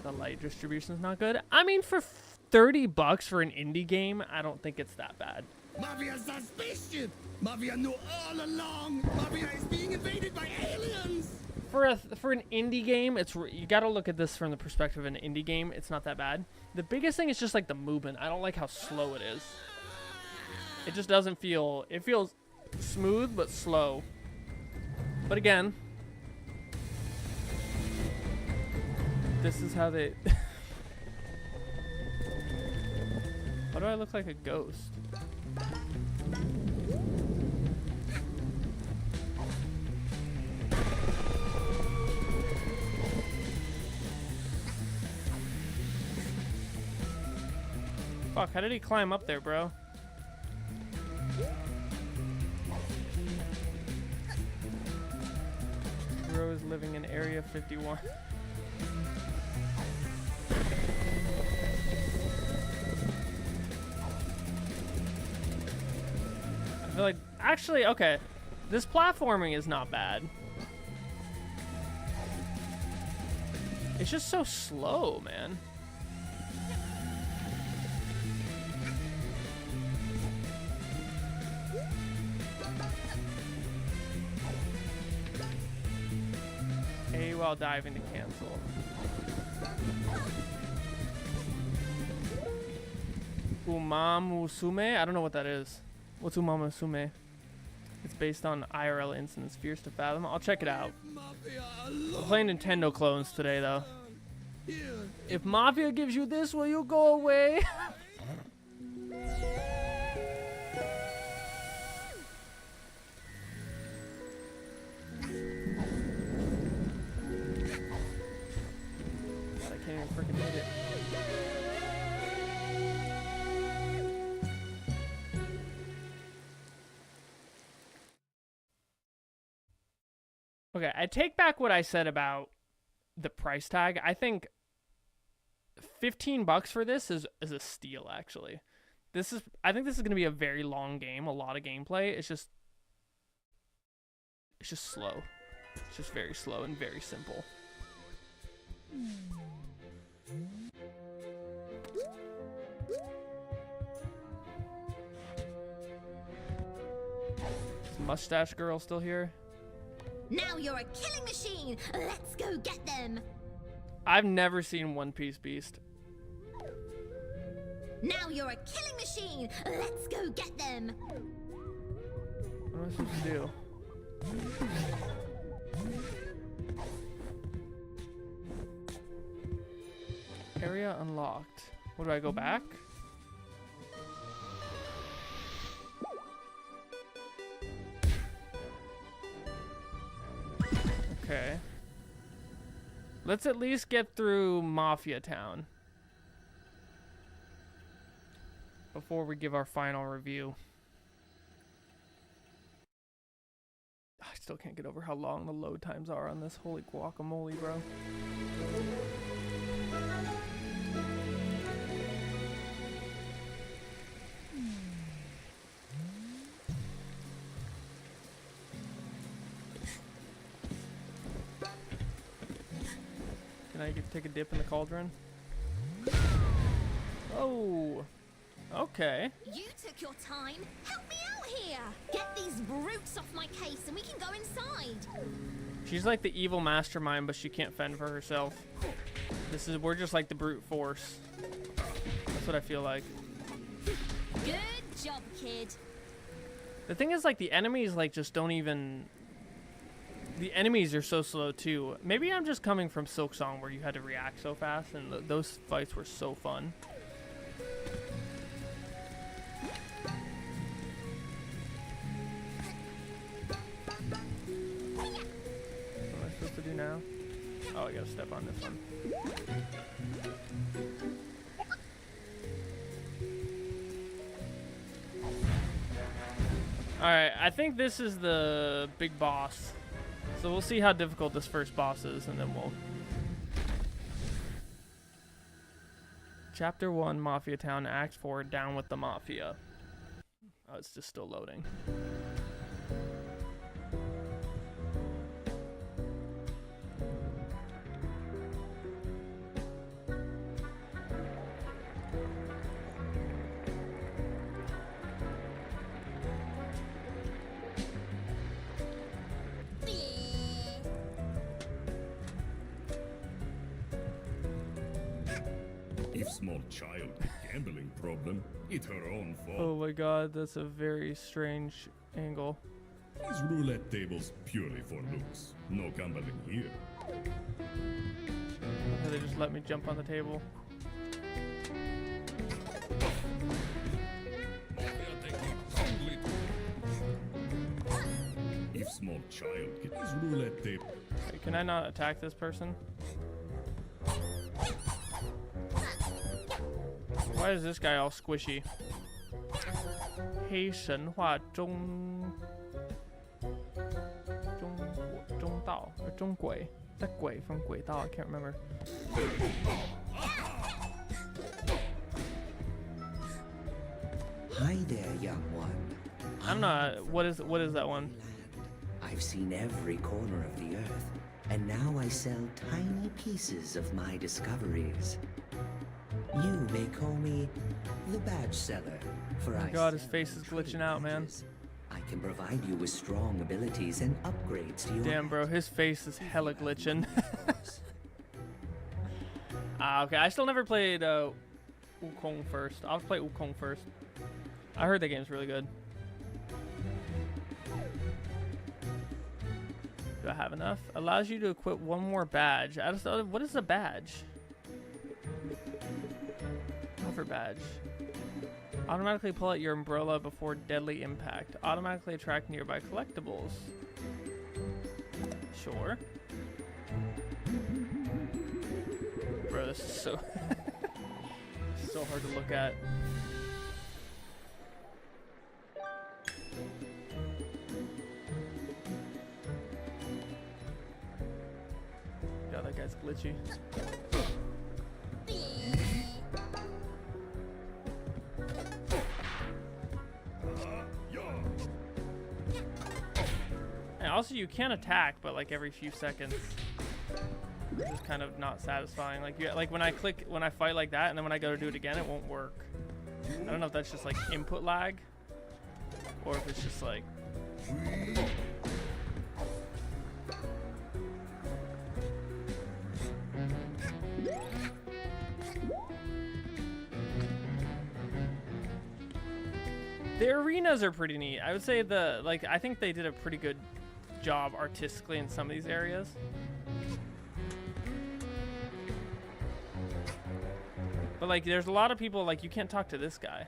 The light distribution's not good. I mean, for 30 bucks for an indie game, I don't think it's that bad. Mafia's a spaceship. Mafia knew all along. Mafia is being invaded by aliens. For an indie game, you gotta look at this from the perspective of an indie game. It's not that bad. The biggest thing is just like the movement. I don't like how slow it is. It just doesn't feel... It feels smooth but slow. But again, this is how they... Why do I look like a ghost? Fuck, how did he climb up there, bro? Bro is living in Area 51. I feel like... Actually, okay. This platforming is not bad. It's just so slow, man. A while diving to cancel. Umamusume? I don't know what that is. What's Umamusume? It's based on IRL incidents, fierce to fathom. I'll check it out. I'm playing Nintendo clones today, though. If Mafia gives you this, will you go away? I can't even freaking hit it. Okay, I take back what I said about the price tag. I think $15 for this is a steal, actually. I think this is going to be a very long game, a lot of gameplay. It's just slow. It's just very slow and very simple. Is Mustache Girl still here? Now you're a killing machine. Let's go get them. I've never seen One Piece Beast. Now you're a killing machine. Let's go get them. What am I supposed to do? Area unlocked. What do I go back? Okay. Let's at least get through Mafia Town before we give our final review. I still can't get over how long the load times are on this. Holy guacamole, bro. Can I take a dip in the cauldron? Oh, okay. You took your time. Help me out here. Get these brutes off my case and we can go inside. She's like the evil mastermind, but she can't fend for herself. We're just like the brute force. That's what I feel like. Good job, kid. The thing is, like, the enemies, like, just don't even... The enemies are so slow, too. Maybe I'm just coming from Silk Song, where you had to react so fast, and those fights were so fun. What am I supposed to do now? Oh, I gotta step on this one. Alright, I think this is the big boss. So we'll see how difficult this first boss is, and then we'll... Chapter 1, Mafia Town, Act 4, Down with the Mafia. Oh, it's just still loading. If small child gambling problem, it's her own fault. Oh my god, that's a very strange angle. These roulette tables purely for looks. No gambling here. They just let me jump on the table. If small child gets roulette table. Wait, can I not attack this person? Why is this guy all squishy? 黑神话中道 or 中轨 that 轨 from 轨道 I can't remember. Hi there, young one. I'm not. What is that one? I've seen every corner of the earth and now I sell tiny pieces of my discoveries. You may call me the badge seller, for Oh my I god, his sell face is and trade glitching out, man. badges. I can provide you with strong abilities and upgrades to your Damn, bro, his face is hella glitching. Okay, I still never played Wukong first. I'll play Wukong first. I heard that game's really good. Do I have enough? Allows you to equip one more badge. I just what is a badge? Hover badge. Automatically pull out your umbrella before deadly impact. Automatically attract nearby collectibles. Sure. Bro, this is so so hard to look at. God, that guy's glitchy. And also, you can attack, but like every few seconds. Which is kind of not satisfying. Like when I fight like that, and then when I go to do it again, it won't work. I don't know if that's just like input lag, or if it's just like. The arenas are pretty neat. I would say I think they did a pretty good job artistically in some of these areas. But like, there's a lot of people, like, you can't talk to this guy,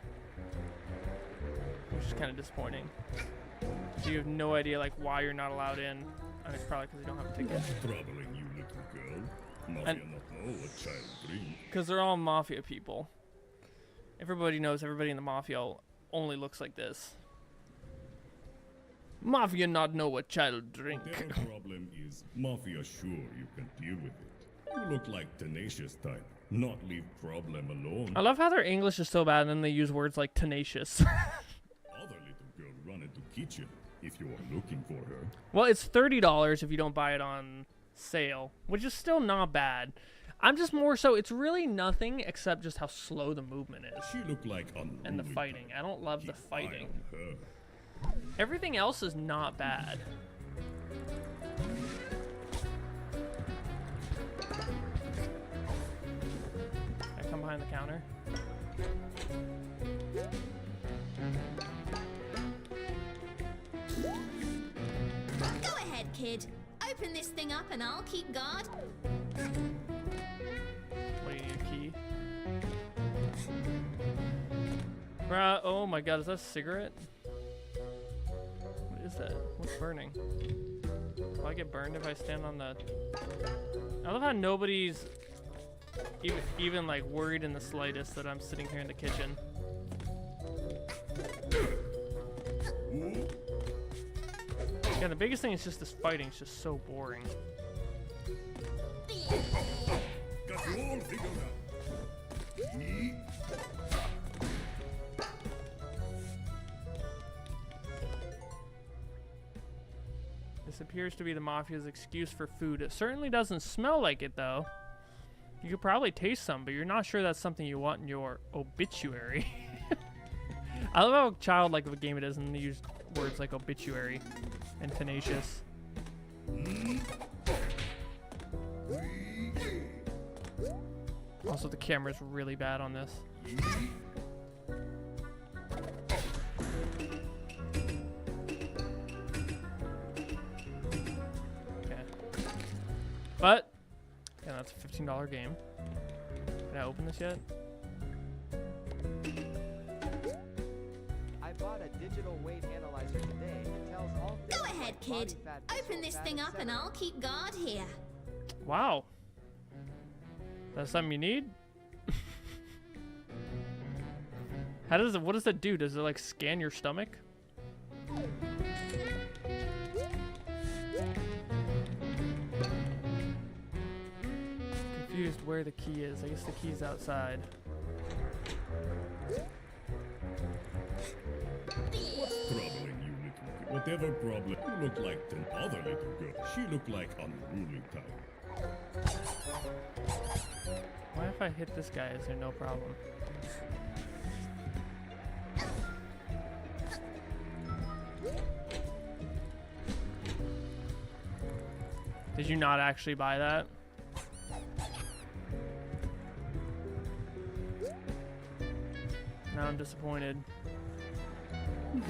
which is kind of disappointing. So you have no idea, like, why you're not allowed in. I mean, it's probably because you don't have a ticket. Troubling you, little girl. Mafia not know what child drink. Because they're all mafia people. Everybody knows everybody in the mafia only looks like this. Mafia not know what child drink. Their problem is Mafia sure you can deal with it. You look like tenacious type. Not leave problem alone. I love how their English is so bad and then they use words like tenacious. Other little girl run into kitchen if you are looking for her. Well, it's $30 if you don't buy it on sale, which is still not bad. I'm just more so, it's really nothing except just how slow the movement is. She looked like and the fighting. I don't love the fighting. Everything else is not bad. I come behind the counter. Go ahead, kid. Open this thing up and I'll keep guard. What do you need, a key? Bruh, oh my god, is that a cigarette? What is that? What's burning? Will I get burned if I stand on the... I love how nobody's even like worried in the slightest that I'm sitting here in the kitchen. Yeah, the biggest thing is just this fighting. It's just so boring. Got you all figured out. This appears to be the Mafia's excuse for food. It certainly doesn't smell like it, though. You could probably taste some, but you're not sure that's something you want in your obituary. I love how childlike of a game it is, and they use words like obituary and tenacious. Also, the camera's really bad on this. Okay. But, yeah, that's a $15 game. Can I open this yet? I bought a digital weight analyzer today. It tells all Go ahead, kid. Open this thing up and I'll keep guard here. Wow. That's something you need? How does it, what does that do? Does it like scan your stomach? Confused where the key is. I guess the key's outside. What's troubling you, little girl? Whatever problem, you look like the other little girl. She looked like unruly type. Why if I hit this guy, is there no problem? Did you not actually buy that? Now I'm disappointed. Did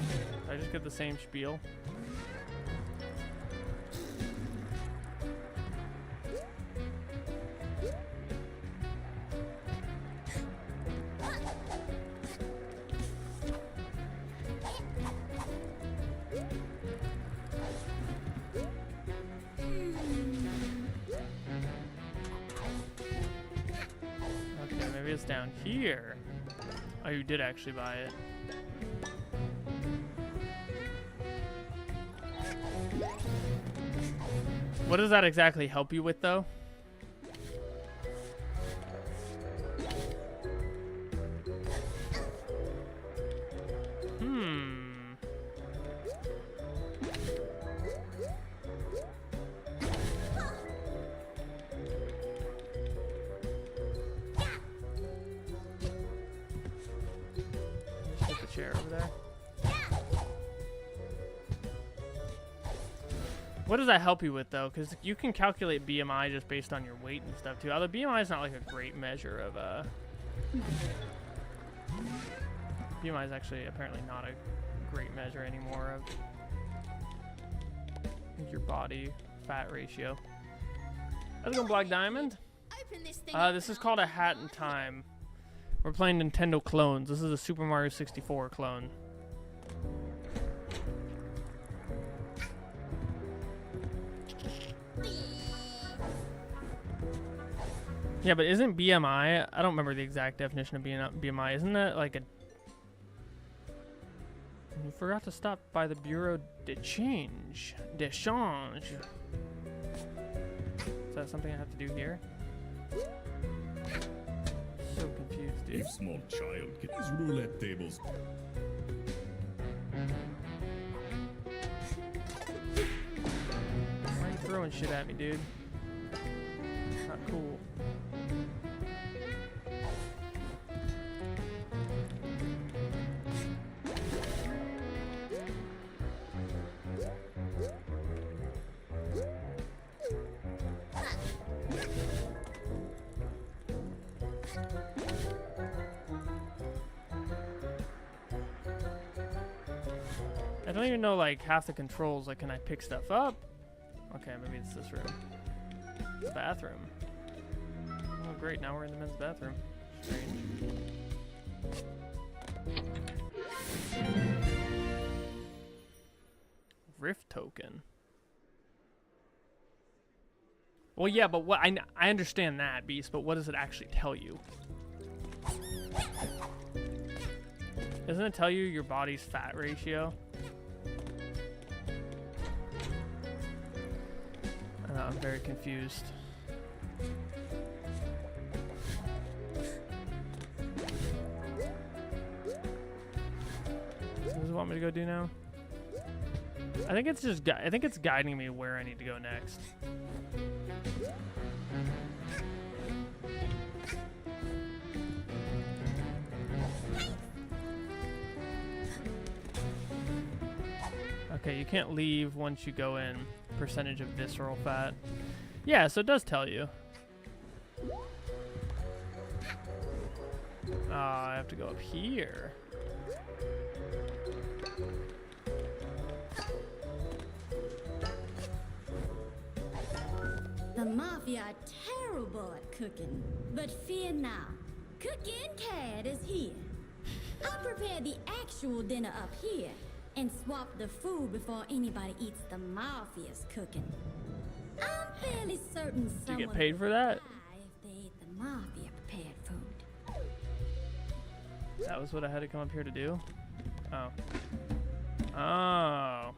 I just get the same spiel? Okay, maybe it's down here. Oh, you did actually buy it. What does that exactly help you with, though? Put the chair over there. What does that help you with, though? Because you can calculate BMI just based on your weight and stuff, too. Although BMI is not like a great measure of, BMI is actually apparently not a great measure anymore of your body fat ratio. How's it going, Black Diamond? This is called A Hat in Time. We're playing Nintendo Clones. This is a Super Mario 64 clone. Yeah, but isn't BMI, I don't remember the exact definition of BMI, isn't that like a... You forgot to stop by the Bureau de Change. Is that something I have to do here? So confused, dude. If small child can these roulette tables. Why are you throwing shit at me, dude? Not cool. I don't even know like half the controls. Like, can I pick stuff up? Okay, maybe it's this room. The bathroom. Oh, great. Now we're in the men's bathroom. Strange. Rift token. Well, yeah, but what I understand that, Beast, but what does it actually tell you? Doesn't it tell you your body's fat ratio? I don't know, I'm very confused. What does it want me to go do now? I think it's just I think it's guiding me where I need to go next. Okay, you can't leave once you go in. Percentage of visceral fat. Yeah, so it does tell you. I have to go up here. The Mafia are terrible at cooking, but fear not. Cooking Cat is here. I'll prepare the actual dinner up here and swap the food before anybody eats the Mafia's cooking. I'm fairly certain Do someone you get paid for that? will die if they ate the Mafia prepared food. That was what I had to come up here to do? Oh. Oh.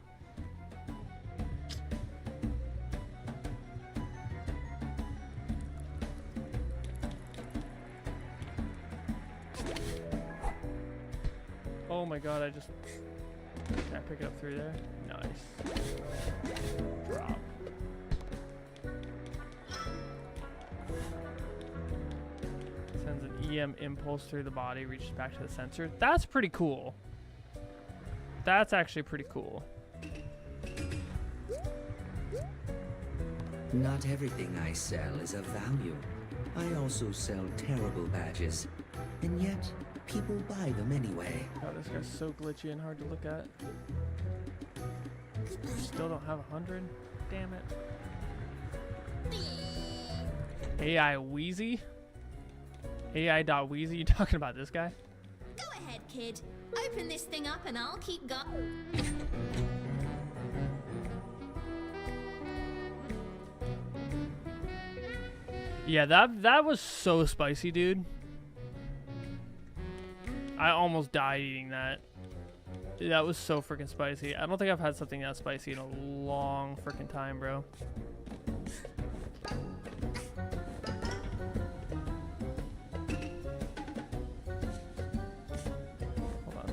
Oh my god, I just... Can I pick it up through there? No. Nice. Drop. Sends an EM impulse through the body, reaches back to the sensor. That's pretty cool. That's actually pretty cool. Not everything I sell is of value. I also sell terrible badges, and yet people buy them anyway. God, this guy's so glitchy and hard to look at. Still don't have 100? Damn it. AI Wheezy? AI.Wheezy? You talking about this guy? Go ahead, kid. Open this thing up and I'll keep going. Yeah, that was so spicy, dude. I almost died eating that. That was so freaking spicy. I don't think I've had something that spicy in a long freaking time, bro. Hold on.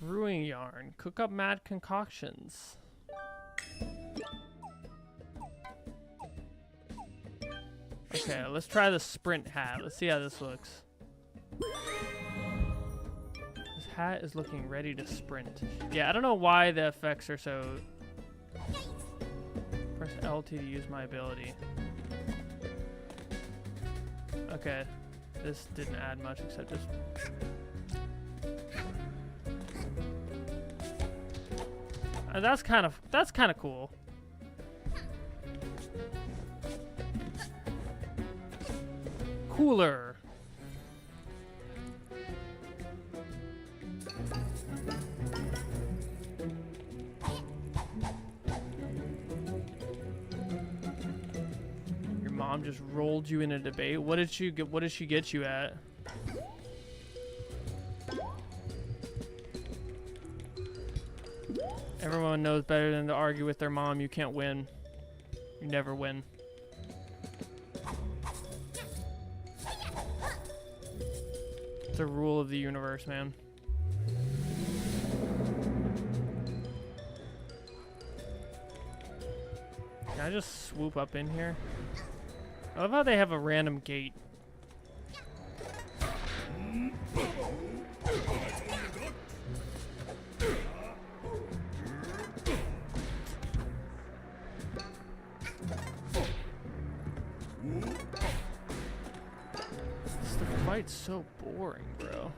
Brewing yarn. Cook up mad concoctions. Okay, let's try the sprint hat. Let's see how this looks. This hat is looking ready to sprint. Yeah, I don't know why the effects are so... Press LT to use my ability. Okay, this didn't add much except just... That's kind of cool. Cooler. Your mom just rolled you in a debate. What did she get? What did she get you at? Everyone knows better than to argue with their mom. You can't win. You never win. It's a rule of the universe, man. Can I just swoop up in here? I love how they have a random gate. The fight's so boring, bro.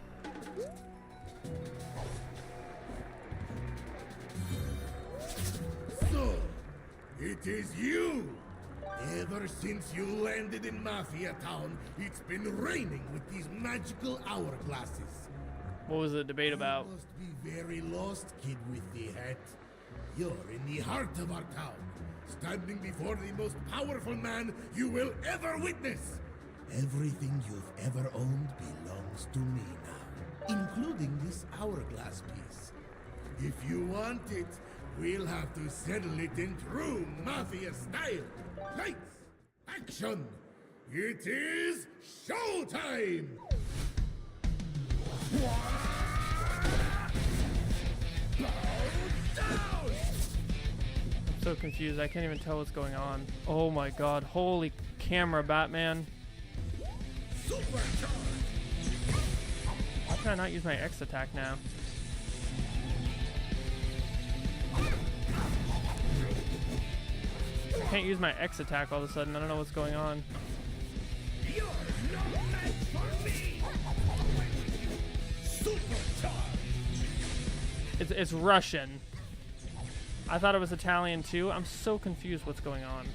So, it is you! Ever since you landed in Mafia Town, it's been raining with these magical hourglasses. What was the debate about? You must be very lost, kid with the hat. You're in the heart of our town, standing before the most powerful man you will ever witness. Everything you've ever owned belongs to me now, including this hourglass piece. If you want it, we'll have to settle it in true Mafia style. Lights, action! It is showtime! I'm so confused. I can't even tell what's going on. Oh my god. Holy camera, Batman. Why can I not use my X attack now? I can't use my X attack all of a sudden. I don't know what's going on. You're no match for me! It's Russian. I thought it was Italian too. I'm so confused what's going on.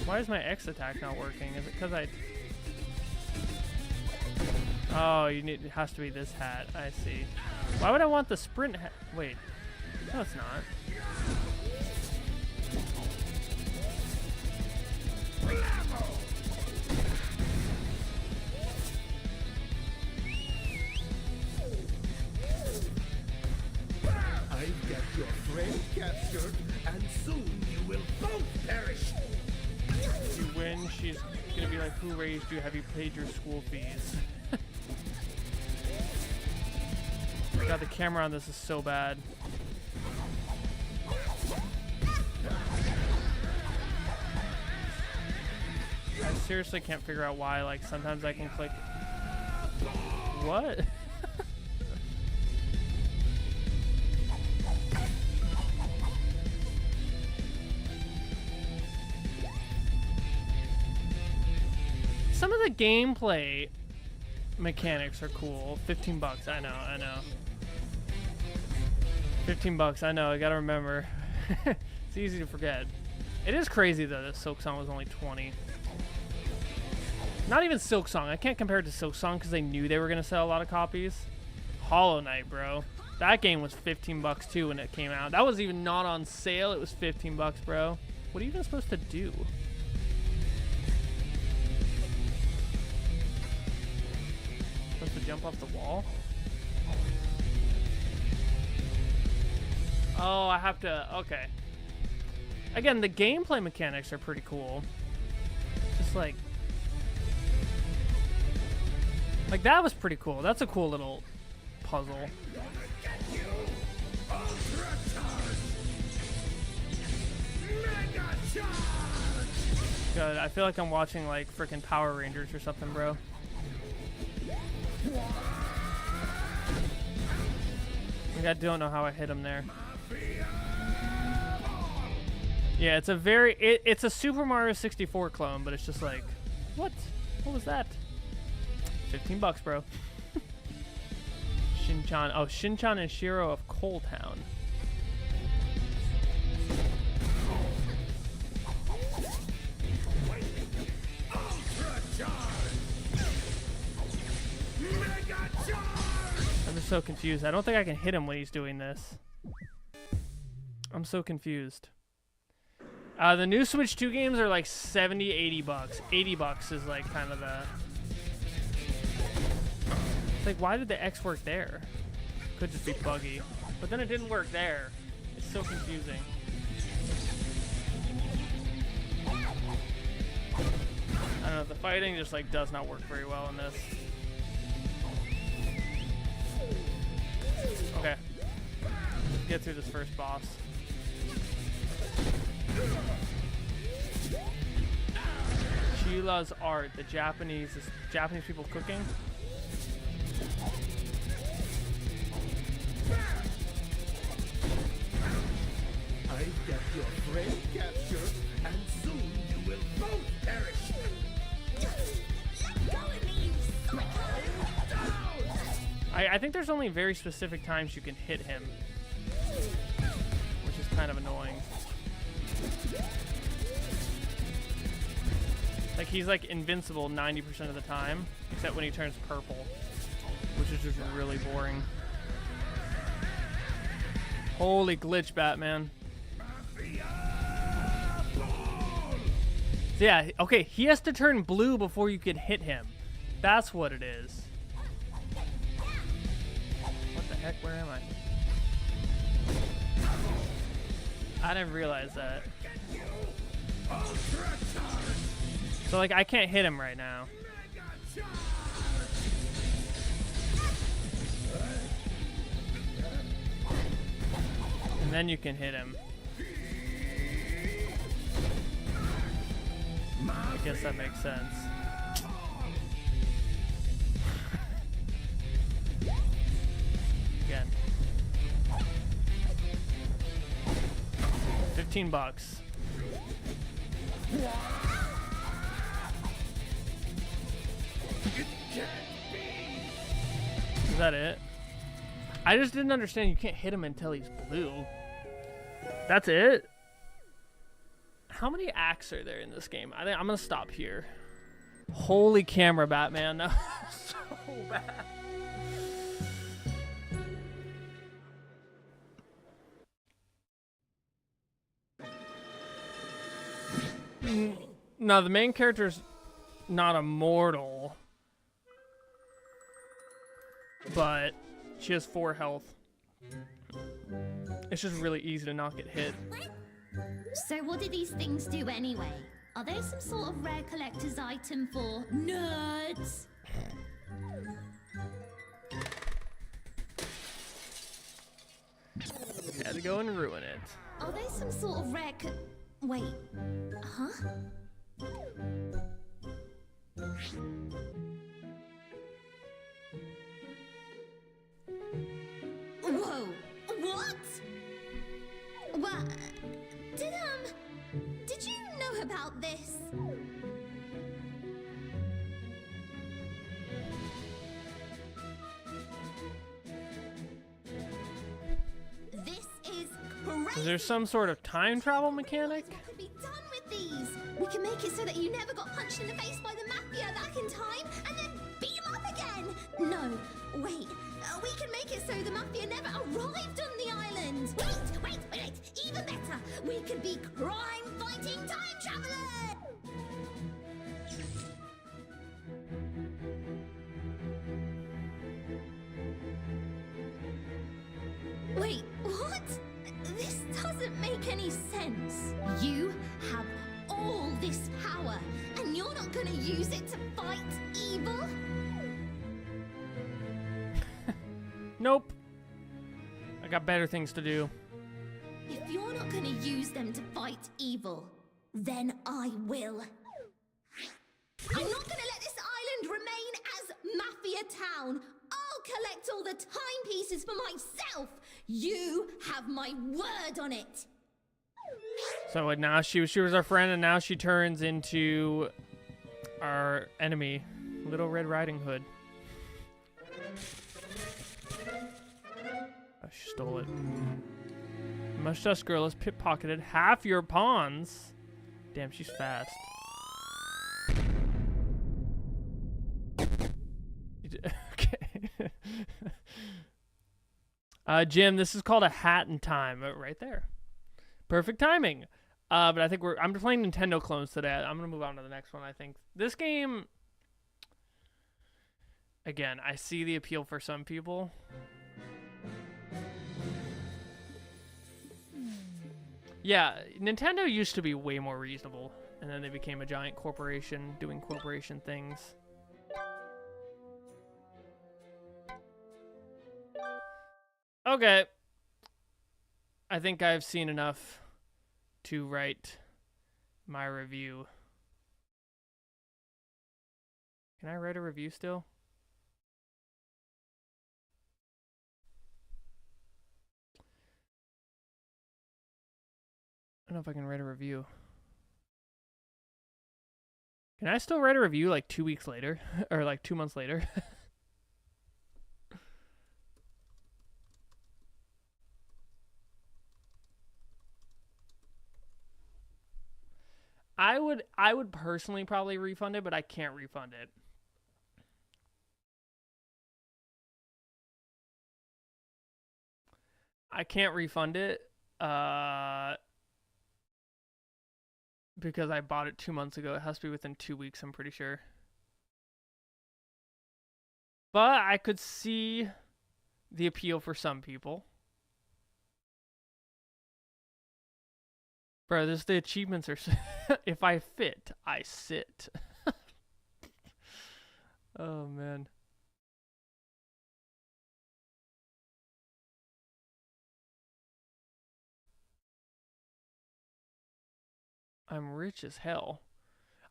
Why is my X attack not working? Is it because I... Oh, you need, it has to be this hat. I see. Why would I want the sprint hat? Wait. No, it's not. I've got your friend captured, soon you will both perish. If you win, she's gonna be like, who raised you? Have you paid your school fees? God, the camera on this is so bad. I seriously can't figure out why, like, sometimes I can click... What? Some of the gameplay mechanics are cool. 15 bucks, I know. 15 bucks, I know, I gotta remember. It's easy to forget. It is crazy though that Silk Song was only 20. Not even Silk Song. I can't compare it to Silk Song because they knew they were gonna sell a lot of copies. Hollow Knight, bro. That game was 15 bucks too when it came out. That was even not on sale. It was 15 bucks, bro. What are you even supposed to do? Supposed to jump off the wall? Oh, I have to... Okay. Again, the gameplay mechanics are pretty cool. Just like... Like, that was pretty cool. That's a cool little puzzle. Good. I feel like I'm watching, like, freaking Power Rangers or something, bro. Like, I don't know how I hit him there. Yeah, it's a very... It's a Super Mario 64 clone, but it's just like... What? What was that? 15 bucks, bro. Shinchan. Oh, Shinchan and Shiro of Coal Town. I'm just so confused. I don't think I can hit him when he's doing this. I'm so confused. The new Switch 2 games are like 70, 80 bucks. 80 bucks is like kind of the... It's like, why did the X work there? Could just be buggy. But then it didn't work there. It's so confusing. I don't know, the fighting just like does not work very well in this. Okay. Let's get through this first boss. Sheila's art, the Japanese people cooking. I've got your friend captured, and soon you will both perish. I think there's only very specific times you can hit him, which is kind of annoying. Like, he's like invincible 90% of the time, except when he turns purple, which is just really boring. Holy glitch, Batman. So yeah, okay, he has to turn blue before you can hit him. That's what it is. What the heck, where am I? I didn't realize that. So, like, I can't hit him right now. And then you can hit him. I guess that makes sense. Again. 15 bucks. Is that it? I just didn't understand you can't hit him until he's blue. That's it? How many acts are there in this game? I think I'm gonna stop here. Holy camera, Batman. That was so bad. No, the main character's not immortal, but she has 4 health. It's just really easy to not get hit. So what do these things do anyway? Are they some sort of rare collector's item for nerds? Had to go and ruin it. Are they some sort of rare Wait. Huh? Whoa! What? What? Did you know about this? This is crazy! Is there some sort of time travel mechanic? What could be done with these? We can make it so that you never got punched in the face by the mafia back in time and then beat them up again! No, wait. We can make it so the mafia never arrived on the island! Wait! Even better! We could be crime-fighting time travelers! Wait, what? This doesn't make any sense. You have all this power, and you're not gonna use it to fight evil? Nope. I got better things to do. If you're not gonna use them to fight evil, then I will. I'm not gonna let this island remain as Mafia Town. I'll collect all the timepieces for myself. You have my word on it. So now she was our friend, and now she turns into our enemy, Little Red Riding Hood. Oh, she stole it. Mustache girl has pickpocketed half your pawns. Damn, she's fast. Okay. Jim, this is called a hat in time, right there. Perfect timing. But I think I'm playing Nintendo clones today. I'm gonna move on to the next one. I think this game. Again, I see the appeal for some people. Yeah, Nintendo used to be way more reasonable, and then they became a giant corporation doing corporation things. Okay. I think I've seen enough to write my review. Can I write a review still? I don't know if I can write a review. Can I still write a review like 2 weeks later? Or like 2 months later? I would personally probably refund it, but I can't refund it. I can't refund it because I bought it 2 months ago. It has to be within 2 weeks, I'm pretty sure. But I could see the appeal for some people. Bro, the achievements are... If I fit, I sit. Oh, man. I'm rich as hell.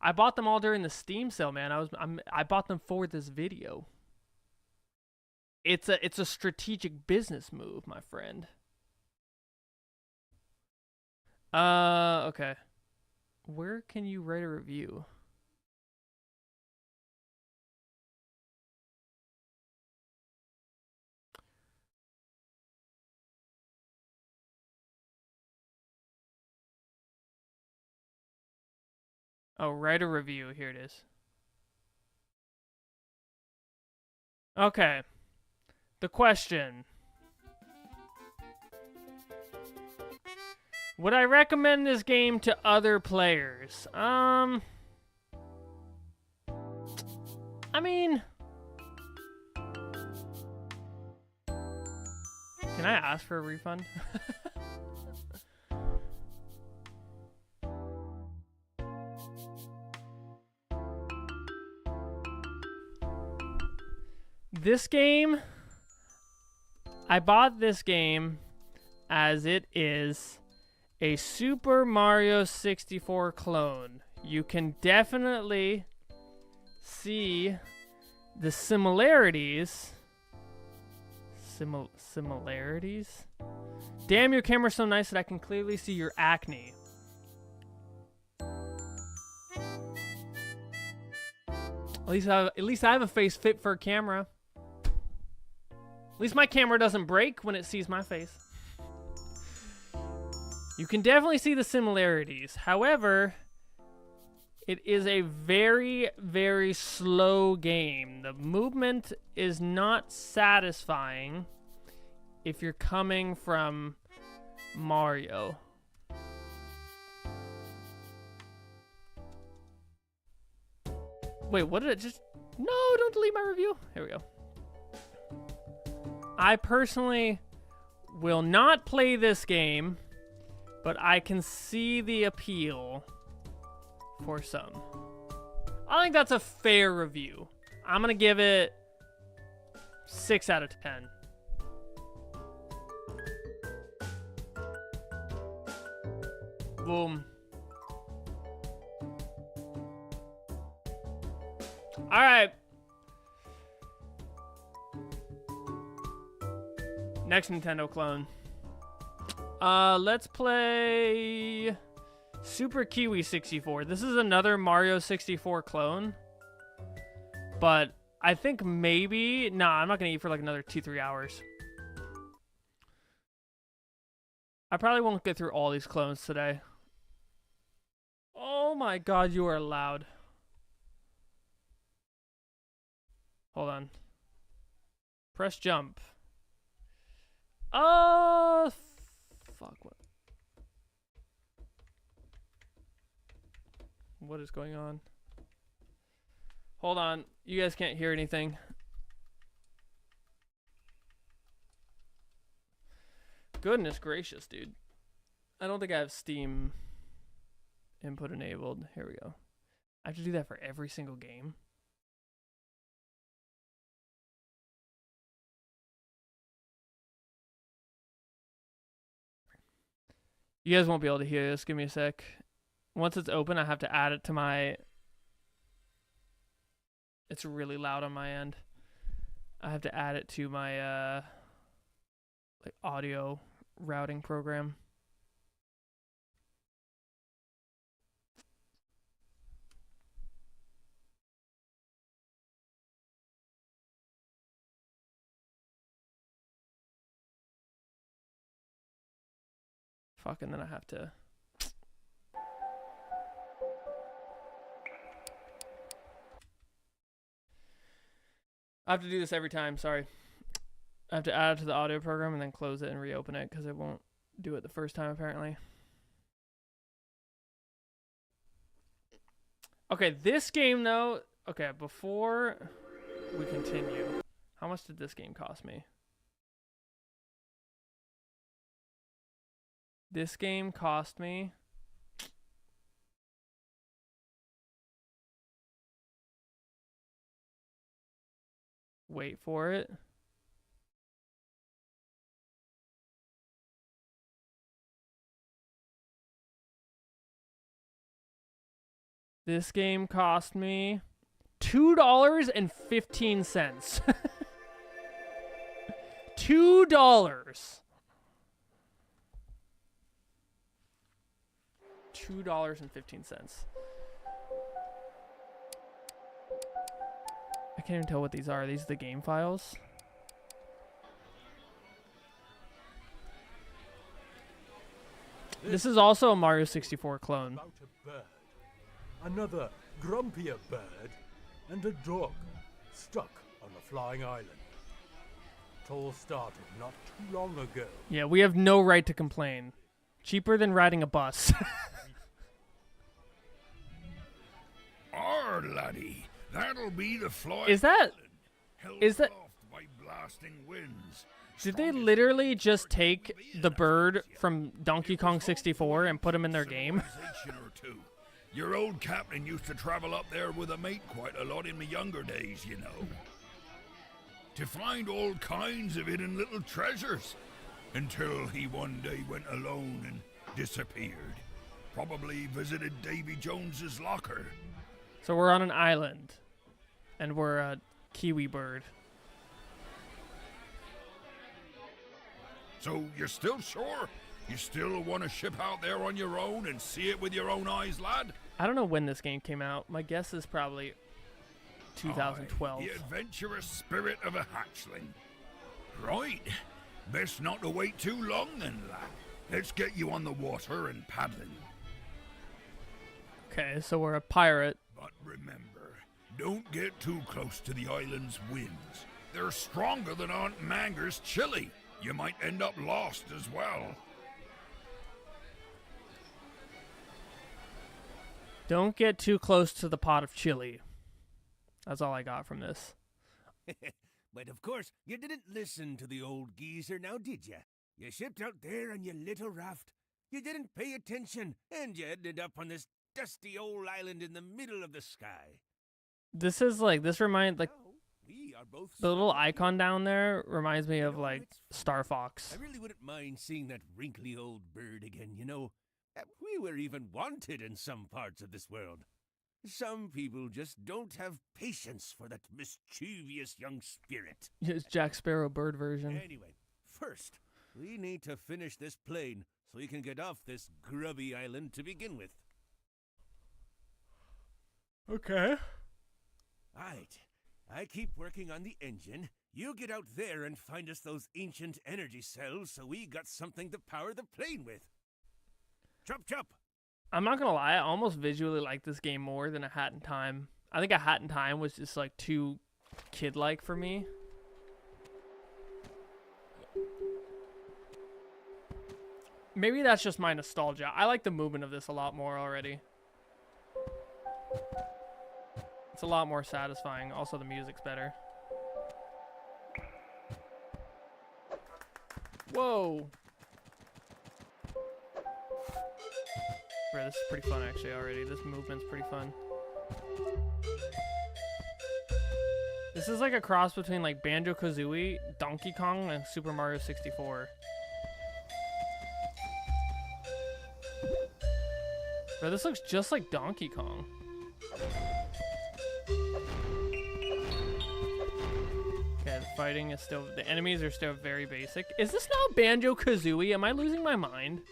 I bought them all during the Steam sale, man. I bought them for this video. It's a strategic business move, my friend. Okay. Where can you write a review? Oh, write a review. Here it is. Okay. The question. Would I recommend this game to other players? I mean... Can I ask for a refund? This game, I bought this game as it is a Super Mario 64 clone. You can definitely see the similarities. Similarities? Damn, your camera's so nice that I can clearly see your acne. At least I have a face fit for a camera. At least my camera doesn't break when it sees my face. You can definitely see the similarities. However, it is a very, very slow game. The movement is not satisfying if you're coming from Mario. Wait, what did it just... No, don't delete my review. Here we go. I personally will not play this game, but I can see the appeal for some. I think that's a fair review. I'm going to give it 6 out of 10. Boom. All right. Next Nintendo clone. Let's play Super Kiwi 64. This is another Mario 64 clone. But I think maybe... Nah, I'm not going to eat for like another 2-3 hours. I probably won't get through all these clones today. Oh my god, you are loud. Hold on. Press jump. Fuck, what is going on? Hold on. You guys can't hear anything. Goodness gracious, dude. I don't think I have Steam input enabled. Here we go. I have to do that for every single game. You guys won't be able to hear this. Give me a sec. Once it's open, I have to add it to my... It's really loud on my end. I have to add it to my like audio routing program. Fuck, and then I have to... I have to do this every time, sorry. I have to add it to the audio program and then close it and reopen it because it won't do it the first time apparently. Okay, this game though, okay, before we continue, how much did this game cost me? This game cost me wait for it. This game cost me $2.15. $2. $2.15. I can't even tell what these are. Are these the game files? This is also a Mario 64 clone. About a bird, another grumpier bird, and a dog stuck on a flying island. It all started not too long ago. Yeah, we have no right to complain. Cheaper than riding a bus. Arr, laddie, that'll be the flying Is that... island, Is that... held aloft by blasting winds. Did they literally just take the bird from Donkey Kong 64 and put him in their game? Or two. Your old captain used to travel up there with a mate quite a lot in my younger days, you know. to find all kinds of hidden little treasures. Until he one day went alone and disappeared. Probably visited Davy Jones's locker. So we're on an island, and we're a kiwi bird. So you're still sure? You still want to ship out there on your own and see it with your own eyes, lad? I don't know when this game came out. My guess is probably 2012. The adventurous spirit of a hatchling. Right. Best not to wait too long then, lad. Let's get you on the water and paddling. Okay, so we're a pirate. But remember, don't get too close to the island's winds. They're stronger than Aunt Manger's chili. You might end up lost as well. Don't get too close to the pot of chili. That's all I got from this. But of course, you didn't listen to the old geezer now, did you? You shipped out there on your little raft. You didn't pay attention, and you ended up on this dusty old island in the middle of the sky. This is like, this reminds, like, We are both the little icon down there reminds me of, like, Star Fox. I really wouldn't mind seeing that wrinkly old bird again, you know. We were even wanted in some parts of this world. Some people just don't have patience for that mischievous young spirit. It's Jack Sparrow bird version. Anyway, first, we need to finish this plane so we can get off this grubby island to begin with. Okay. Right. I keep working on the engine. You get out there and find us those ancient energy cells so we got something to power the plane with. Chop chop! I'm not gonna lie, I almost visually like this game more than A Hat in Time. I think A Hat in Time was just like too kid-like for me. Maybe that's just my nostalgia. I like the movement of this a lot more already. It's a lot more satisfying. Also, the music's better. Whoa! Bro, this is pretty fun actually already. This movement's pretty fun. This is like a cross between like Banjo-Kazooie, Donkey Kong, and Super Mario 64. Bro, this looks just like Donkey Kong. Okay, the fighting is still... The enemies are still very basic. Is this now Banjo-Kazooie? Am I losing my mind?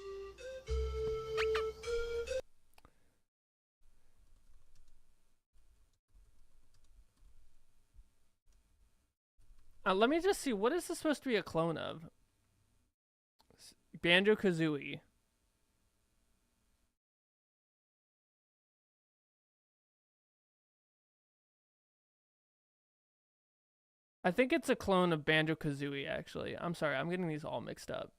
Let me just see. What is this supposed to be a clone of? Banjo-Kazooie. I think it's a clone of Banjo-Kazooie, actually. I'm sorry, I'm getting these all mixed up.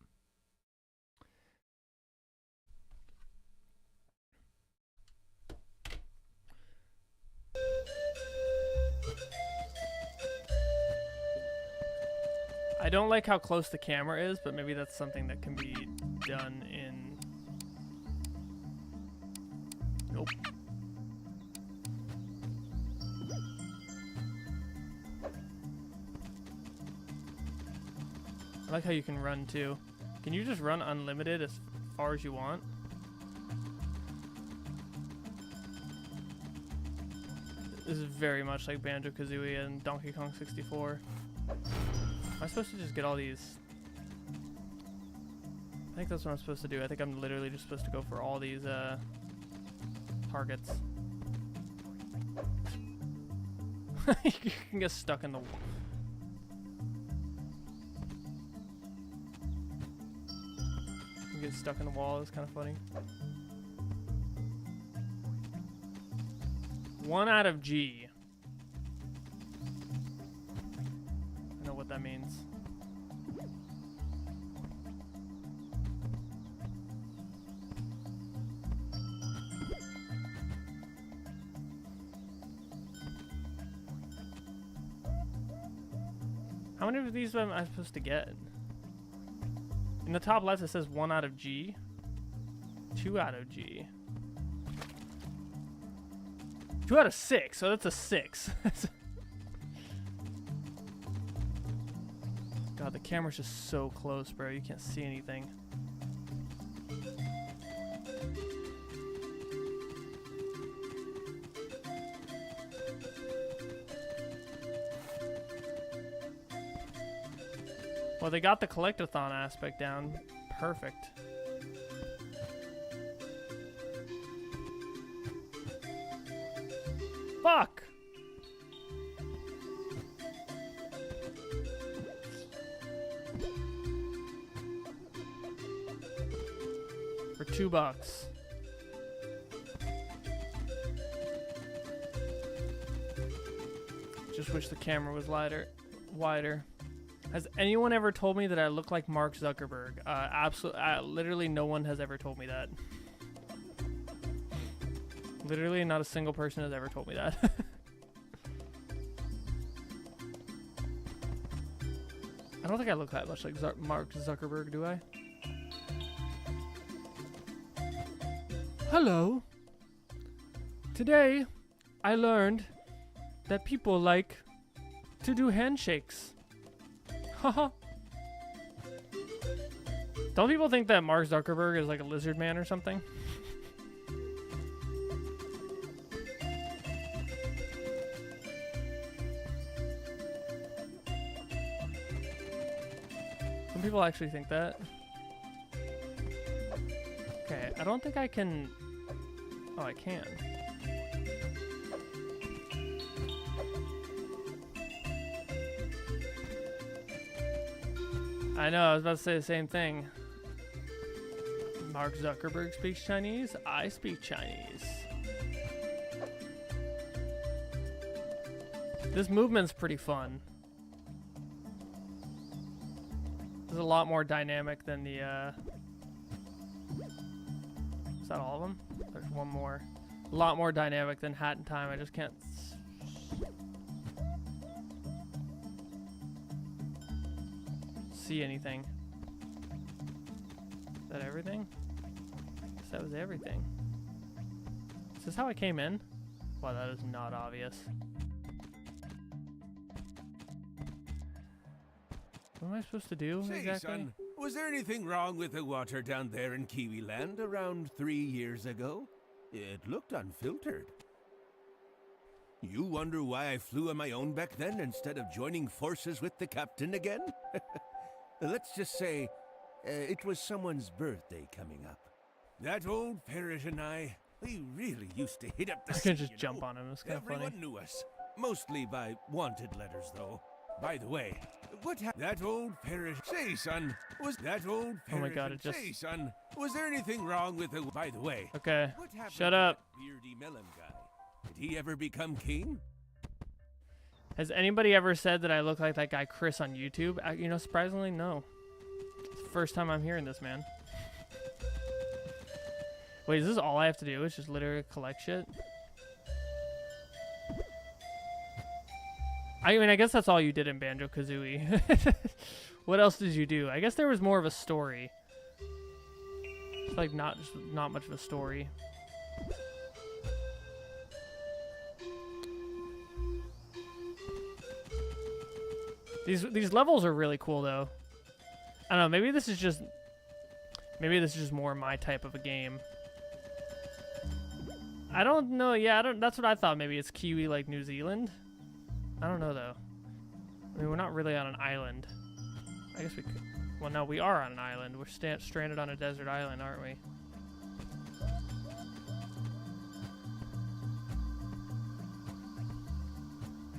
I don't like how close the camera is, but maybe that's something that can be done in... Nope. I like how you can run too. Can you just run unlimited as far as you want? This is very much like Banjo-Kazooie and Donkey Kong 64. Am I supposed to just get all these? I think that's what I'm supposed to do. I think I'm literally just supposed to go for all these targets. You can get stuck in the wall. You get stuck in the wall. It's kind of funny. 1 out of G. I know what that means. How many of these am I supposed to get? In the top left it says 1 out of G. 2 out of G. 2 out of 6, so that's a 6. God, the camera's just so close, bro. You can't see anything. Well, they got the collectathon aspect down. Perfect. Fuck! For $2. Just wish the camera was wider. Has anyone ever told me that I look like Mark Zuckerberg? Absolutely, literally no one has ever told me that. Literally not a single person has ever told me that. I don't think I look that much like Mark Zuckerberg, do I? Hello. Today, I learned that people like to do handshakes. Haha. Don't people think that Mark Zuckerberg is like a lizard man or something? Some people actually think that. Okay, I don't think I can... Oh, I can. I know, I was about to say the same thing. Mark Zuckerberg speaks Chinese. I speak Chinese. This movement's pretty fun. It's a lot more dynamic than the, Is that all of them? There's one more. A lot more dynamic than Hat in Time. I just can't... see anything. Is that everything? Guess that was everything. Is this how I came in? Wow, that is not obvious. What am I supposed to do Say, exactly? son, was there anything wrong with the water down there in Kiwi Land around 3 years ago? It looked unfiltered. You wonder why I flew on my own back then instead of joining forces with the captain again? Let's just say, it was someone's birthday coming up. That old parrot and I, we really used to hit up the I sea, can just you jump know? on him. It's kind of funny. Everyone knew us, mostly by wanted letters, though. By the way, what happened? That old parrot. Say, son, was that old parrot? Oh my God, it just... Say, son, was there anything wrong with the... By the way, Okay, what happened shut to up. that beardy melon guy? Did he ever become king? Has anybody ever said that I look like that guy Chris on YouTube? You know, surprisingly, no. It's the first time I'm hearing this, man. Wait, is this all I have to do? It's just literally collect shit? I mean, I guess that's all you did in Banjo-Kazooie. What else did you do? I guess there was more of a story. It's like not much of a story. These levels are really cool though. I don't know, maybe this is just more my type of a game. I don't know. Yeah, that's what I thought. Maybe it's Kiwi like New Zealand. I don't know though. I mean, we're not really on an island. I guess we could. Well, no, we are on an island. We're stranded on a desert island, aren't we?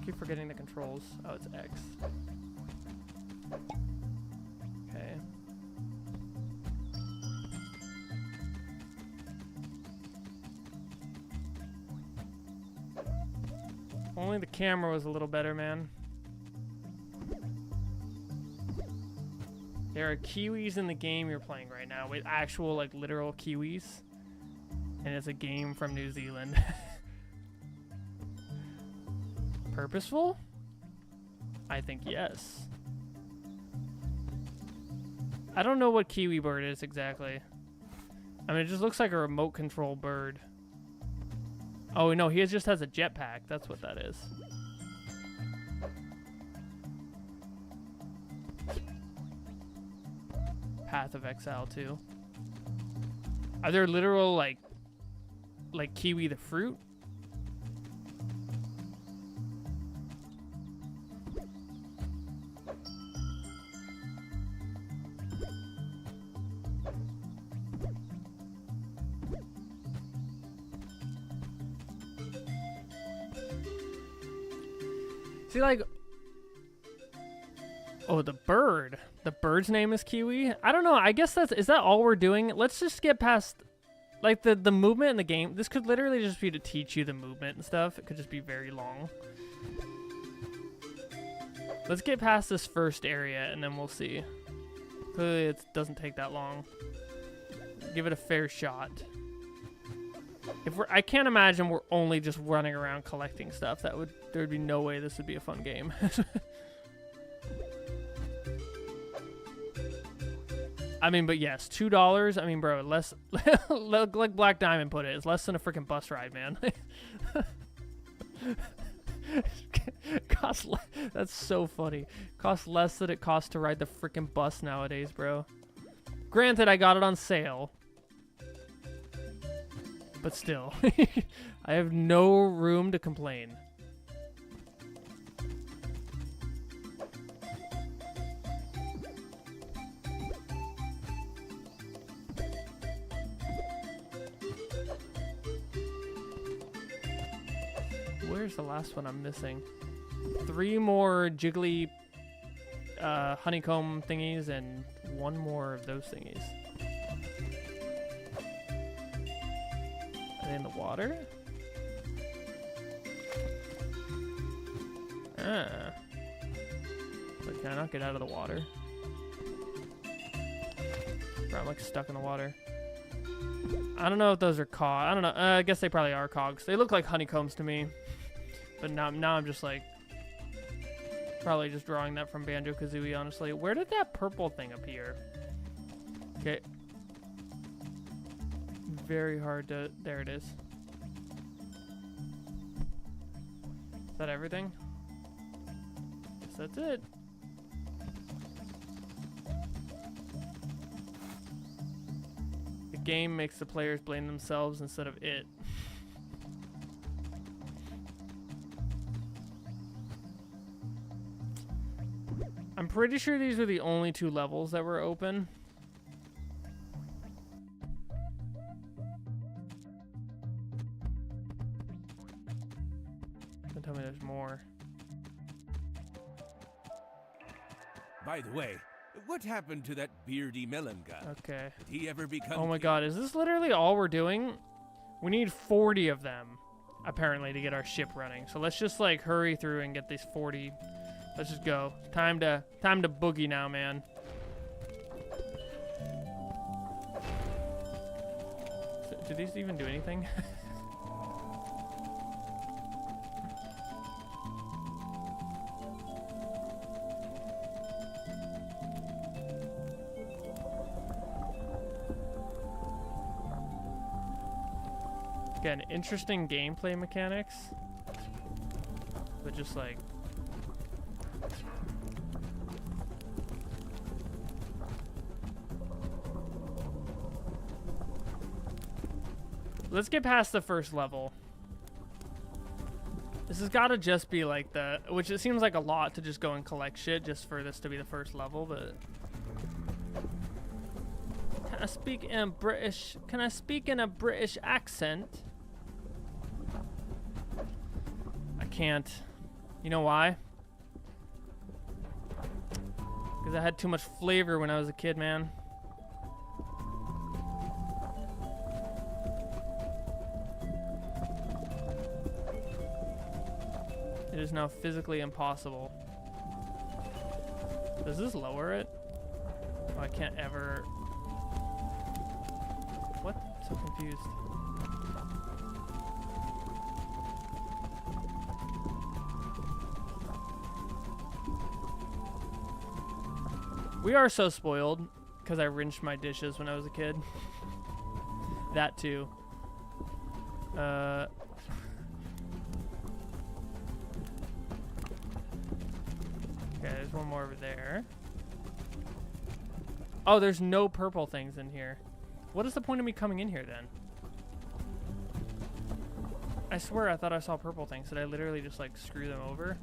I keep forgetting the controls. Oh, it's X. Okay. Only the camera was a little better, man. There are kiwis in the game you're playing right now with actual, like, literal kiwis. And it's a game from New Zealand. Purposeful? I think yes. I don't know what kiwi bird is exactly. I mean, it just looks like a remote control bird. Oh, no, he just has a jetpack. That's what that is. Path of Exile too. Are there literal like kiwi the fruit? See, like, oh, the bird. The bird's name is Kiwi. I don't know. I guess is that all we're doing? Let's just get past, like, the movement in the game. This could literally just be to teach you the movement and stuff. It could just be very long. Let's get past this first area and then we'll see. Clearly, it doesn't take that long. Give it a fair shot. I can't imagine we're only just running around collecting stuff. There would be no way this would be a fun game. I mean, but yes, $2. I mean, bro, less like Black Diamond put it, it's less than a freaking bus ride, man. That's so funny. Costs less than it costs to ride the freaking bus nowadays, bro. Granted, I got it on sale. But still, I have no room to complain. Where's the last one I'm missing? 3 more jiggly honeycomb thingies and 1 more of those thingies. In the water? Ah. But can I not get out of the water? Bro, I'm like stuck in the water. I don't know if those are cogs. I don't know. I guess they probably are cogs. They look like honeycombs to me. But now I'm just like probably just drawing that from Banjo-Kazooie, honestly. Where did that purple thing appear? Okay. Very hard to... There it is. Is that everything? Guess that's it. The game makes the players blame themselves instead of it. I'm pretty sure these were the only 2 levels that were open. Don't tell me there's more. By the way, what happened to that beardy melon guy? Okay. Did he ever become... Oh my god, is this literally all we're doing? We need 40 of them, apparently, to get our ship running. So let's just, like, hurry through and get these 40. Let's just go. Time to boogie now, man. So, do these even do anything? Again, interesting gameplay mechanics, but just like let's get past the first level. This has got to just be like which it seems like a lot to just go and collect shit just for this to be the first level, but can I speak in a British accent? I can't. You know why? Because I had too much flavor when I was a kid, man. It is now physically impossible. Does this lower it? Oh, I can't ever... What? So confused. We are so spoiled because I rinsed my dishes when I was a kid. That too. Okay, there's one more over there. Oh, there's no purple things in here. What is the point of me coming in here then? I swear I thought I saw purple things. Did I literally just like screw them over?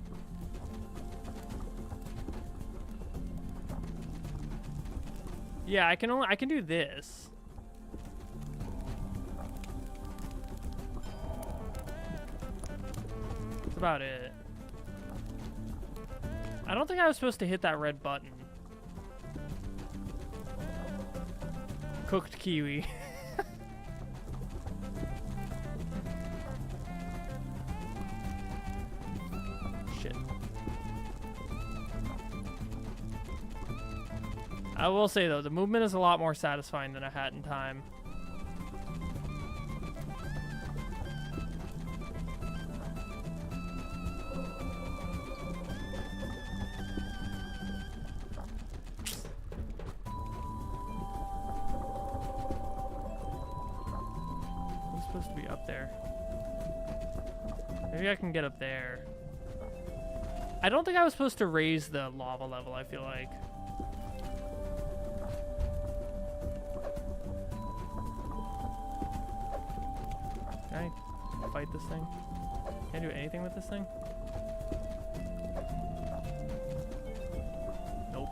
Yeah, I can do this. That's about it. I don't think I was supposed to hit that red button. Cooked kiwi. Shit. I will say though, the movement is a lot more satisfying than a Hat in Time. Supposed to be up there. Maybe I can get up there. I don't think I was supposed to raise the lava level, I feel like. Can I fight this thing? Can't do anything with this thing? Nope.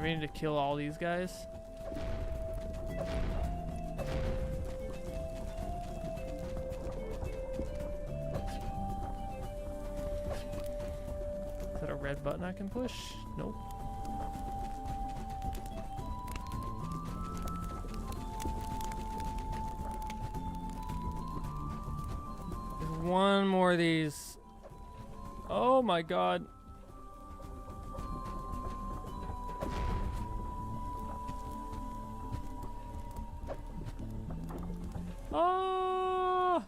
We need to kill all these guys. Is that a red button I can push? Nope. There's one more of these. Oh my god. Oh!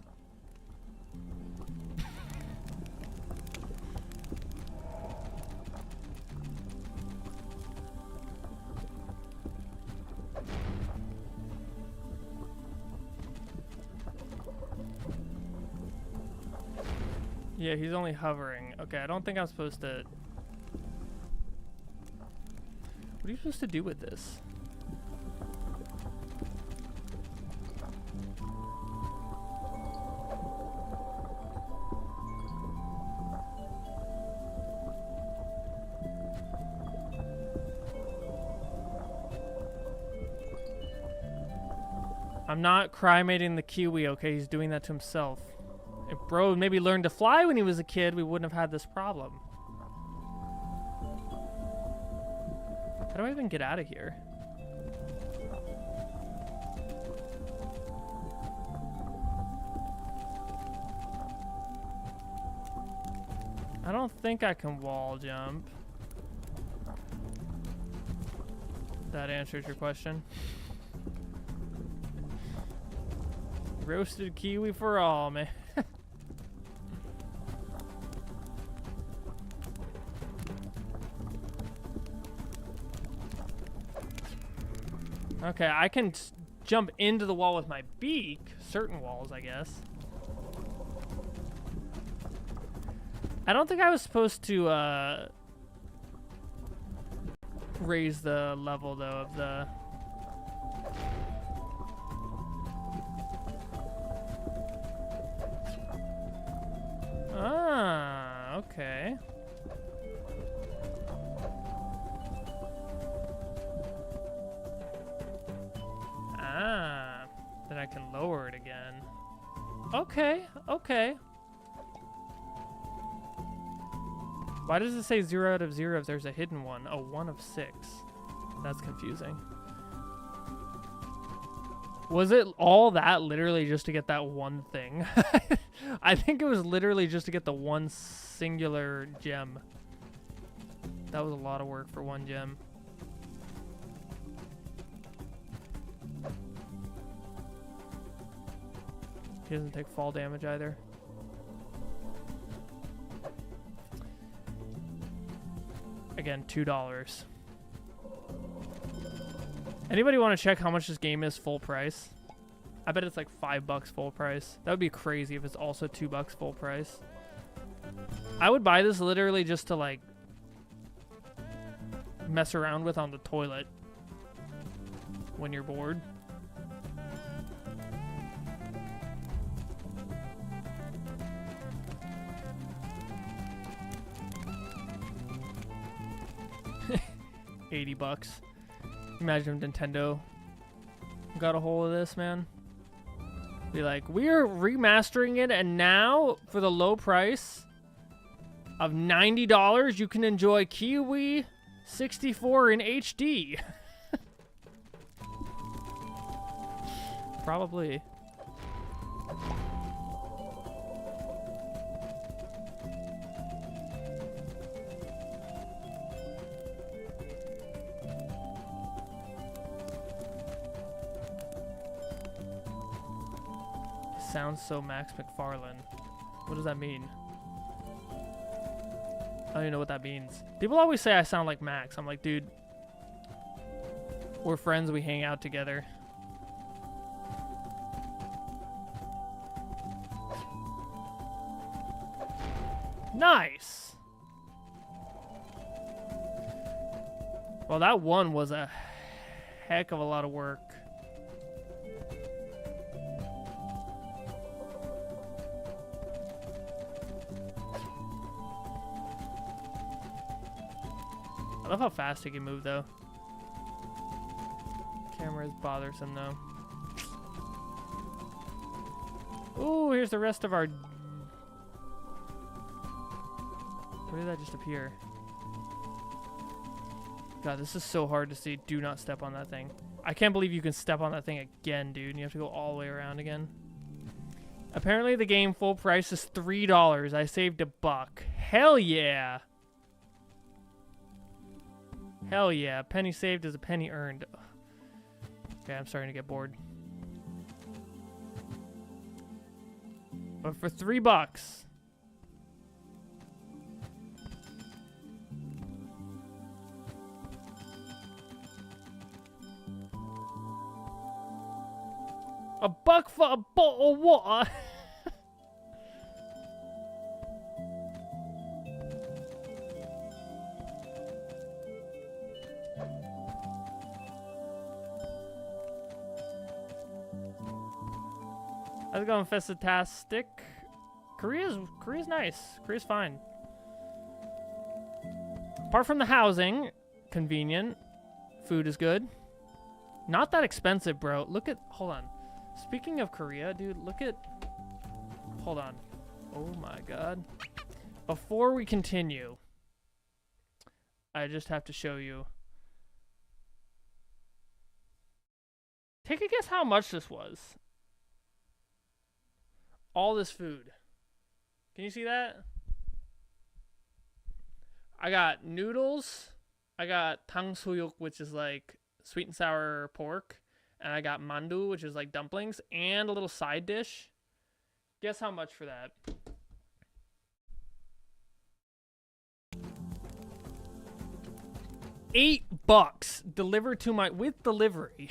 Yeah, he's only hovering. Okay, I don't think I'm supposed to... What are you supposed to do with this? I'm not cremating the kiwi, okay? He's doing that to himself. If bro maybe learned to fly when he was a kid, we wouldn't have had this problem. How do I even get out of here? I don't think I can wall jump. That answers your question. Roasted kiwi for all, man. Okay, I can jump into the wall with my beak. Certain walls, I guess. I don't think I was supposed to raise the level, though, of the... Ah, okay. Ah, then I can lower it again. Okay, okay. Why does it say 0 out of 0 if there's a hidden one? Oh, 1 of 6. That's confusing. Was it all that literally just to get that one thing? I think it was literally just to get the one singular gem. That was a lot of work for one gem. He doesn't take fall damage either. Again, $2. Anybody want to check how much this game is full price? I bet it's like $5 full price. That would be crazy if it's also $2 full price. I would buy this literally just to like mess around with on the toilet when you're bored. $80. Imagine if Nintendo got a hold of this, man. Be like, we're remastering it, and now for the low price of $90, you can enjoy Kiwi 64 in HD. Probably. Sounds so Max McFarlane. What does that mean? I don't even know what that means. People always say I sound like Max. I'm like, dude, we're friends. We hang out together. Nice. Well, that one was a heck of a lot of work. I love how fast he can move, though. Camera is bothersome, though. Ooh, here's the rest of our... Where did that just appear? God, this is so hard to see. Do not step on that thing. I can't believe you can step on that thing again, dude. And you have to go all the way around again. Apparently, the game full price is $3. I saved $1. Hell yeah! Hell yeah, a penny saved is a penny earned. Okay, I'm starting to get bored. But for $3. $1 for a bottle of water. How's it going, Festitastic? Korea's nice. Korea's fine. Apart from the housing, convenient. Food is good. Not that expensive, bro. Look at, hold on. Speaking of Korea, dude, look at, hold on. Oh my God. Before we continue, I just have to show you. Take a guess how much this was. All this food. Can you see that? I got noodles. I got tangsuyuk, which is like sweet and sour pork. And I got mandu, which is like dumplings. And a little side dish. Guess how much for that? $8 delivered to my, with delivery.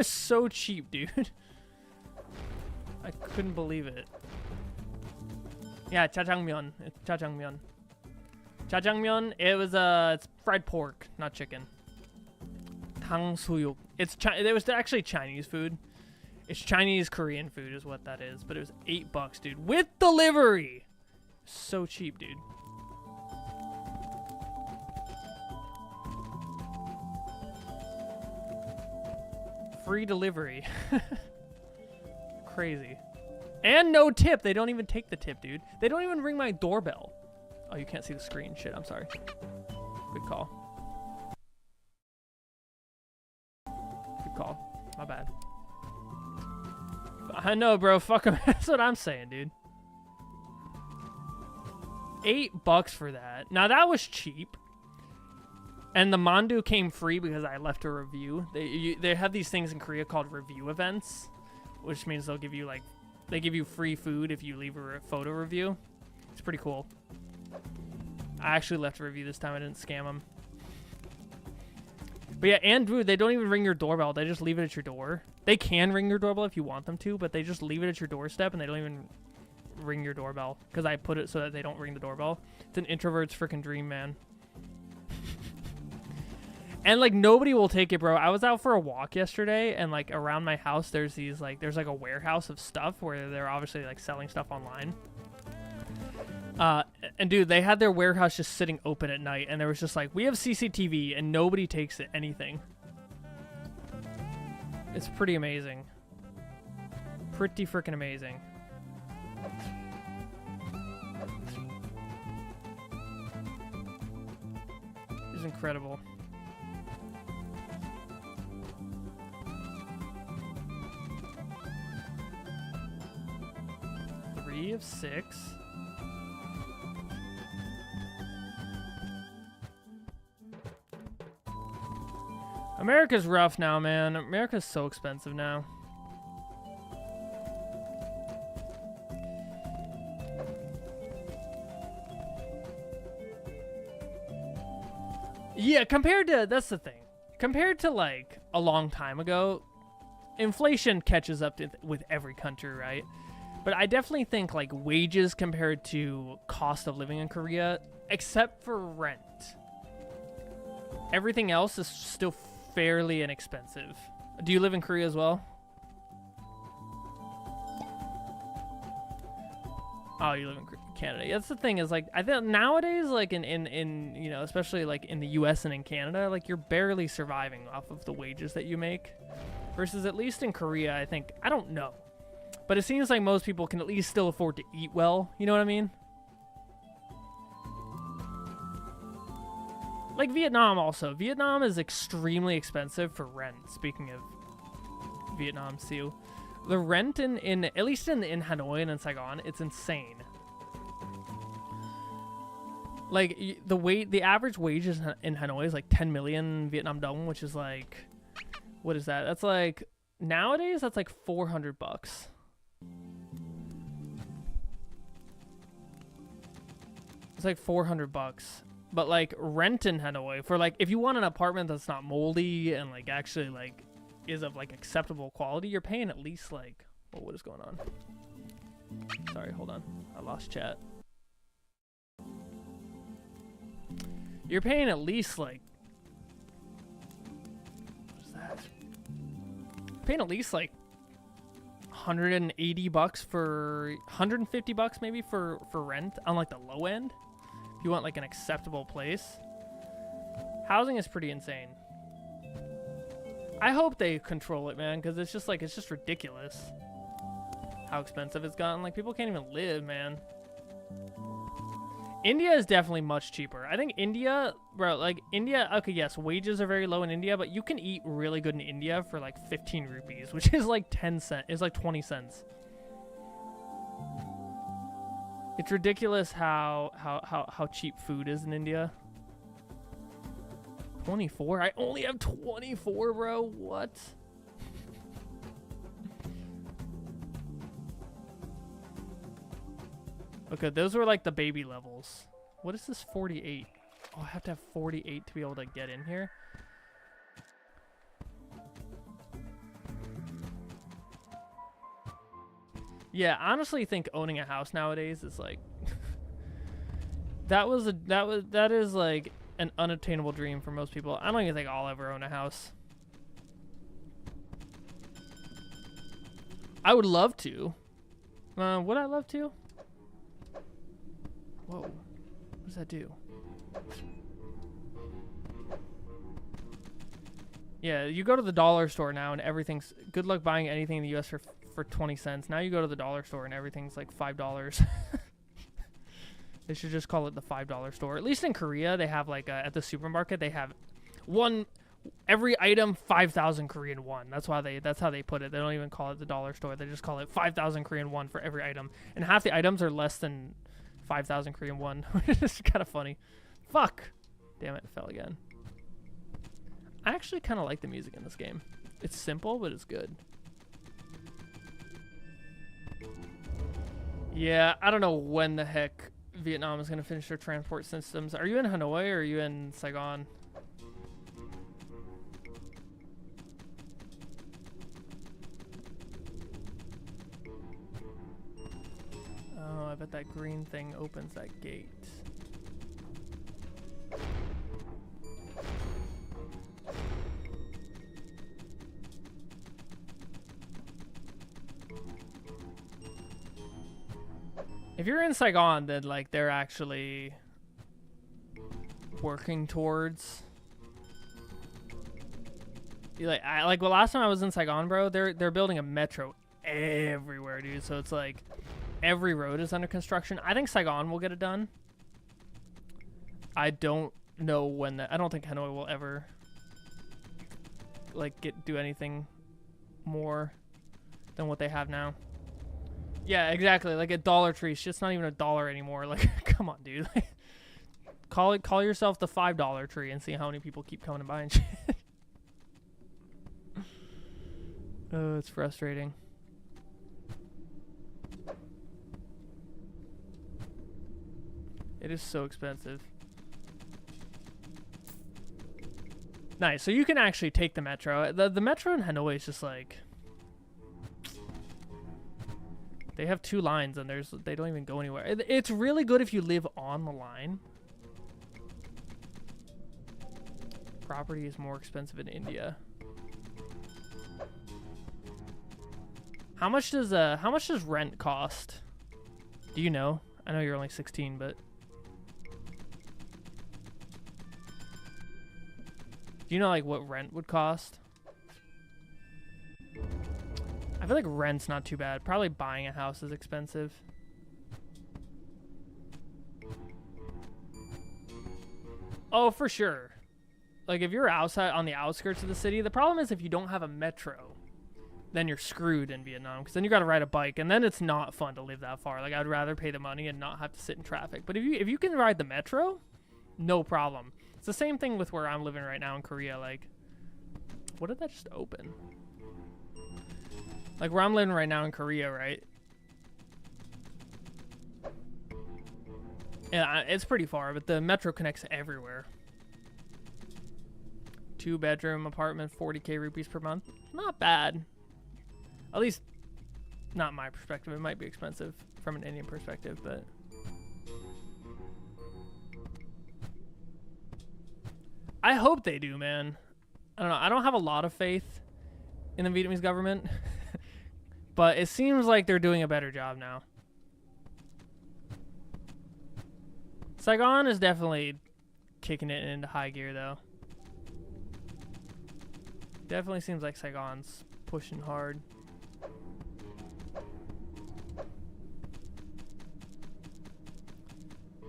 So cheap, dude. I couldn't believe it. Yeah, jjajangmyeon. It's jjajangmyeon. Jjajangmyeon, it's fried pork, not chicken. Tangsuyuk. It was actually Chinese food. It's Chinese Korean food is what that is, but it was $8, dude, with delivery. So cheap, dude. Free delivery. Crazy. And no tip. They don't even take the tip, dude. They don't even ring my doorbell. Oh, you can't see the screen. Shit, I'm sorry. Good call. Good call. My bad. I know, bro. Fuck them. That's what I'm saying, dude. $8 for that. Now, that was cheap. And the mandu came free because I left a review. They have these things in Korea called review events, which means they'll give you like, they give you free food if you leave a photo review. It's pretty cool. I actually left a review this time. I didn't scam them. But yeah, and dude, they don't even ring your doorbell. They just leave it at your door. They can ring your doorbell if you want them to, but they just leave it at your doorstep and they don't even ring your doorbell because I put it so that they don't ring the doorbell. It's an introvert's freaking dream, man. And like nobody will take it, bro. I was out for a walk yesterday and like around my house there's these like there's like a warehouse of stuff where they're obviously like selling stuff online. And dude, they had their warehouse just sitting open at night and there was just like, we have CCTV and nobody takes it anything. It's pretty amazing. Pretty freaking amazing. It's incredible. Three of 6. America's rough now, man. America's so expensive now. Yeah, compared to, that's the thing. Compared to like a long time ago, inflation catches up with every country, right? But I definitely think like wages compared to cost of living in Korea, except for rent, everything else is still fairly inexpensive. Do you live in Korea as well? Oh, you live in Canada. Yeah, that's the thing is like I think nowadays like in you know, especially like in the US and in Canada, like you're barely surviving off of the wages that you make versus at least in Korea, I think, I don't know. But it seems like most people can at least still afford to eat well, you know what I mean? Like Vietnam also. Vietnam is extremely expensive for rent, speaking of Vietnam too. The rent in at least in Hanoi and in Saigon, it's insane. Like the average wages in Hanoi is like 10 million Vietnam dong, which is like, what is that? That's like nowadays that's like $400. It's like $400. But like rent in Hanoi for like if you want an apartment that's not moldy and like actually like is of like acceptable quality, you're paying at least like, oh, what is going on? Sorry, hold on. I lost chat. You're paying at least like, what is that? You're paying at least like $180 for $150 maybe for rent on like the low end. If you want like an acceptable place. Housing is pretty insane. I hope they control it, man, because it's just like, it's just ridiculous how expensive it's gotten. Like people can't even live, man. India is definitely much cheaper. I think India, bro, like India, okay, yes, wages are very low in India, but you can eat really good in India for like 15 rupees, which is like 10 cents. It's like 20 cents. It's ridiculous how cheap food is in India. 24? I only have 24, bro. What? Okay, those were like the baby levels. What is this 48? Oh, I have to have 48 to be able to get in here. Yeah, honestly think owning a house nowadays is like that is like an unattainable dream for most people. I don't even think I'll ever own a house. I would love to. Would I love to? Whoa. What does that do? Yeah, you go to the dollar store now and everything's... Good luck buying anything in the US for 20 cents. Now you go to the dollar store and everything's like $5. They should just call it the $5 store. At least in Korea, they have like at the supermarket, they have every item 5,000 Korean won. That's how they put it. They don't even call it the dollar store. They just call it 5,000 Korean won for every item. And half the items are less than 5,000 Korean won. It's kind of funny. Fuck. Damn it, it fell again. I actually kind of like the music in this game. It's simple, but it's good. Yeah, I don't know when the heck Vietnam is going to finish their transport systems. Are you in Hanoi or are you in Saigon? bet that green thing opens that gate. If you're in Saigon, then like they're actually working towards. Like well, last time I was in Saigon, bro, they're building a metro everywhere, dude. So it's like every road is under construction. I think Saigon will get it done. I don't know when that. I don't think Hanoi will ever like do anything more than what they have now. Yeah, exactly. Like a Dollar Tree, shit's not even $1 anymore. Like, come on, dude. Call yourself the $5 tree and see how many people keep coming and buying shit. Oh, it's frustrating. It is so expensive. Nice. So you can actually take the metro. The metro in Hanoi is just like. They have 2 lines and they don't even go anywhere. It's really good if you live on the line. Property is more expensive in India. How much does rent cost? Do you know? I know you're only 16, but do you know like what rent would cost? I feel like rent's not too bad. Probably buying a house is expensive. Oh, for sure. Like if you're outside on the outskirts of the city, the problem is if you don't have a metro, then you're screwed in Vietnam because then you got to ride a bike and then it's not fun to live that far. Like I'd rather pay the money and not have to sit in traffic. But if you can ride the metro, no problem. It's the same thing with where I'm living right now in Korea. Like, what did that just open? Like where I'm living right now in Korea, right? Yeah, it's pretty far, but the metro connects everywhere. 2-bedroom apartment, 40k rupees per month. Not bad. At least, not my perspective. It might be expensive from an Indian perspective, but I hope they do, man. I don't know. I don't have a lot of faith in the Vietnamese government. But it seems like they're doing a better job now. Saigon is definitely kicking it into high gear, though. Definitely seems like Saigon's pushing hard.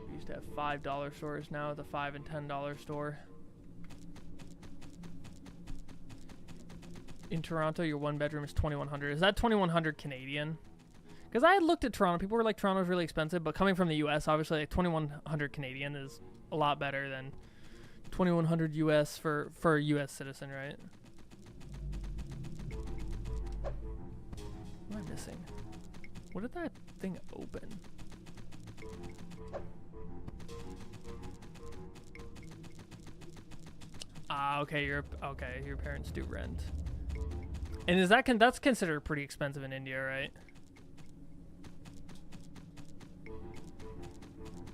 We used to have $5 stores, now the $5 and $10 store. In Toronto, your 1-bedroom is $2,100. Is that $2,100 Canadian? Because I had looked at Toronto. People were like, Toronto's really expensive. But coming from the U.S., obviously, like $2,100 Canadian is a lot better than $2,100 U.S. for a U.S. citizen, right? What am I missing? What did that thing open? Ah, okay. Your parents do rent. And is that's considered pretty expensive in India, right?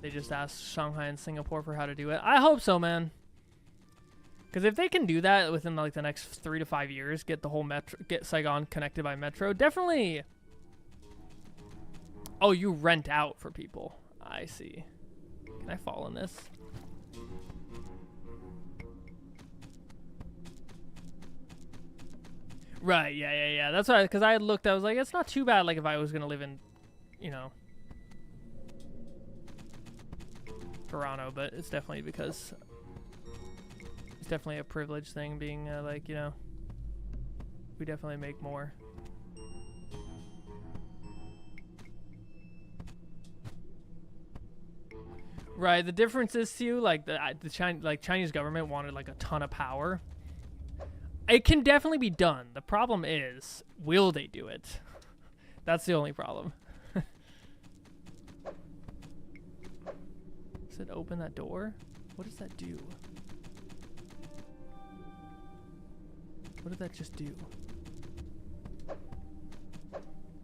They just asked Shanghai and Singapore for how to do it. I hope so, man. Because if they can do that within like the next 3 to 5 years, get the whole metro, get Saigon connected by metro, definitely. Oh, you rent out for people. I see. Can I fall in this? Right, yeah. That's why, because I had looked, I was like, it's not too bad, like, if I was going to live in, you know, Toronto, but it's definitely because it's definitely a privilege thing being, like, you know, we definitely make more. Right, the difference is, too, like, the Chinese government wanted, like, a ton of power. It can definitely be done. The problem is, will they do it? That's the only problem. Does it open that door? What does that do? What did that just do?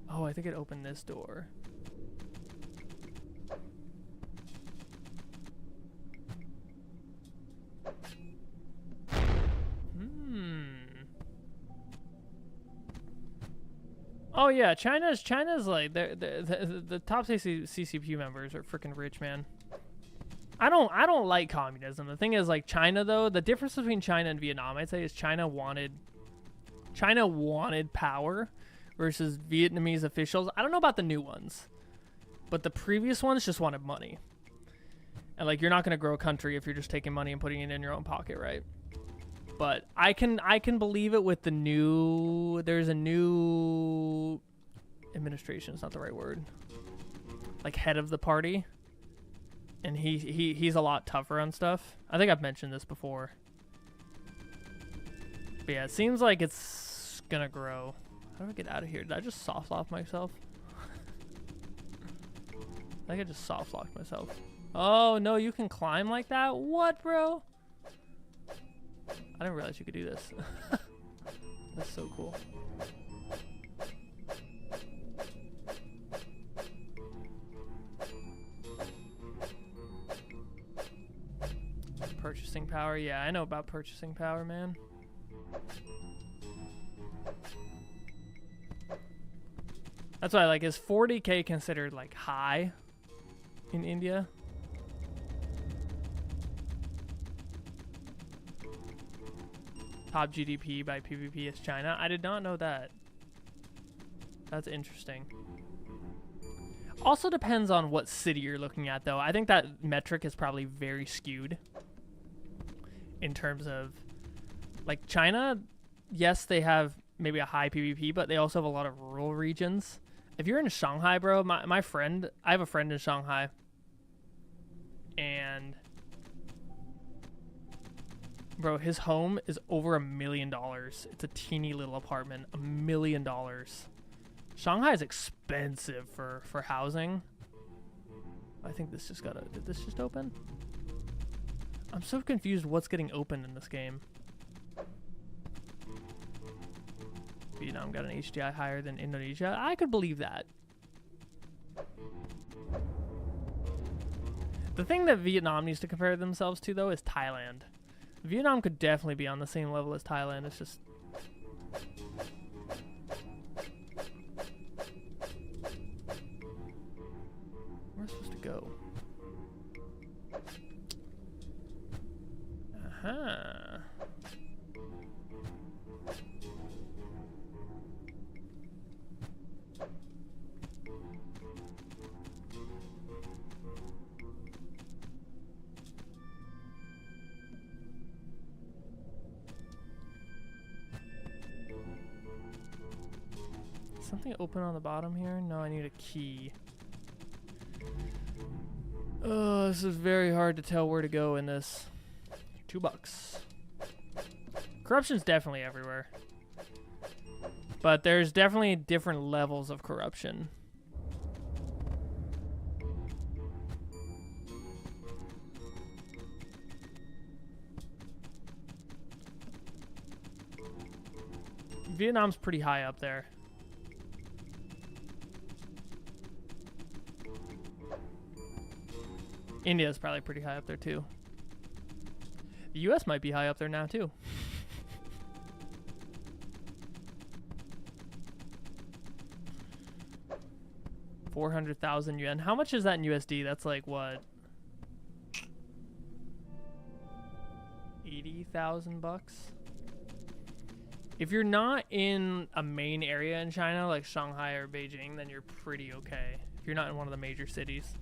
Oh, I think it opened this door. Oh yeah, China's like the top CCP members are freaking rich, man. I don't like communism. The thing is, like, China though, the difference between China and Vietnam, I'd say, is China wanted power versus Vietnamese officials. I don't know about the new ones, but the previous ones just wanted money. And like, you're not going to grow a country if you're just taking money and putting it in your own pocket, right? But I can believe it with the new, there's a new administration, it's not the right word, like head of the party, and he's a lot tougher on stuff. I think I've mentioned this before. But yeah, it seems like it's gonna grow. How do I get out of here? Did I just soft lock myself? I think I just soft locked myself. Oh no, you can climb like that? What, bro? I didn't realize you could do this. That's so cool. Purchasing power. Yeah, I know about purchasing power, man. That's why, like, is 40K considered, like, high in India? Top GDP by PvP is China. I did not know that. That's interesting. Also depends on what city you're looking at, though. I think that metric is probably very skewed in terms of, like, China, yes, they have maybe a high PvP, but they also have a lot of rural regions. If you're in Shanghai, bro, my friend, I have a friend in Shanghai, and bro, his home is over $1 million. It's a teeny little apartment. $1 million. Shanghai is expensive for housing. I think this just did this just open? I'm so confused what's getting opened in this game. Vietnam got an HDI higher than Indonesia. I could believe that. The thing that Vietnam needs to compare themselves to, though, is Thailand. Vietnam could definitely be on the same level as Thailand. It's just... Where am I supposed to go? Uh-huh. Something open on the bottom here? No, I need a key. Oh, this is very hard to tell where to go in this. $2. Corruption's definitely everywhere. But there's definitely different levels of corruption. Vietnam's pretty high up there. India's probably pretty high up there too. The US might be high up there now too. $400,000 yuan. How much is that in USD? That's like what? 80,000 bucks? If you're not in a main area in China like Shanghai or Beijing, then you're pretty okay. If you're not in one of the major cities.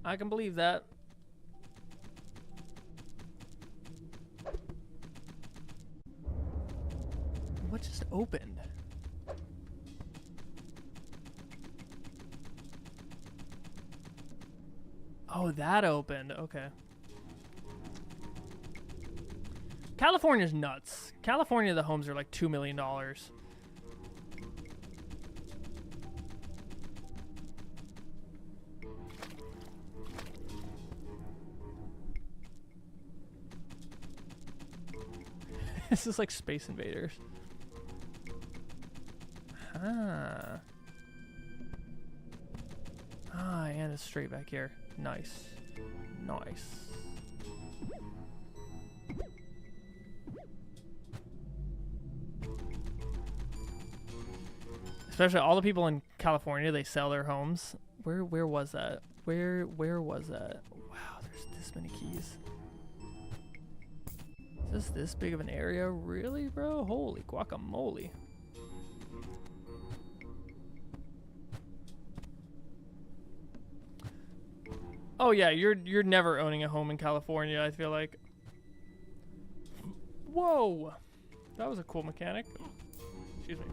I can believe that. What just opened? Oh, that opened. Okay. California's nuts. California, the homes are like $2 million. This is like Space Invaders. Ah. Ah, and it's straight back here. Nice. Nice. Especially all the people in California, they sell their homes. Where was that? Where was that? Wow, there's this many keys. Is this big of an area? Really, bro? Holy guacamole. Oh yeah, you're never owning a home in California, I feel like. Whoa! That was a cool mechanic. Excuse me.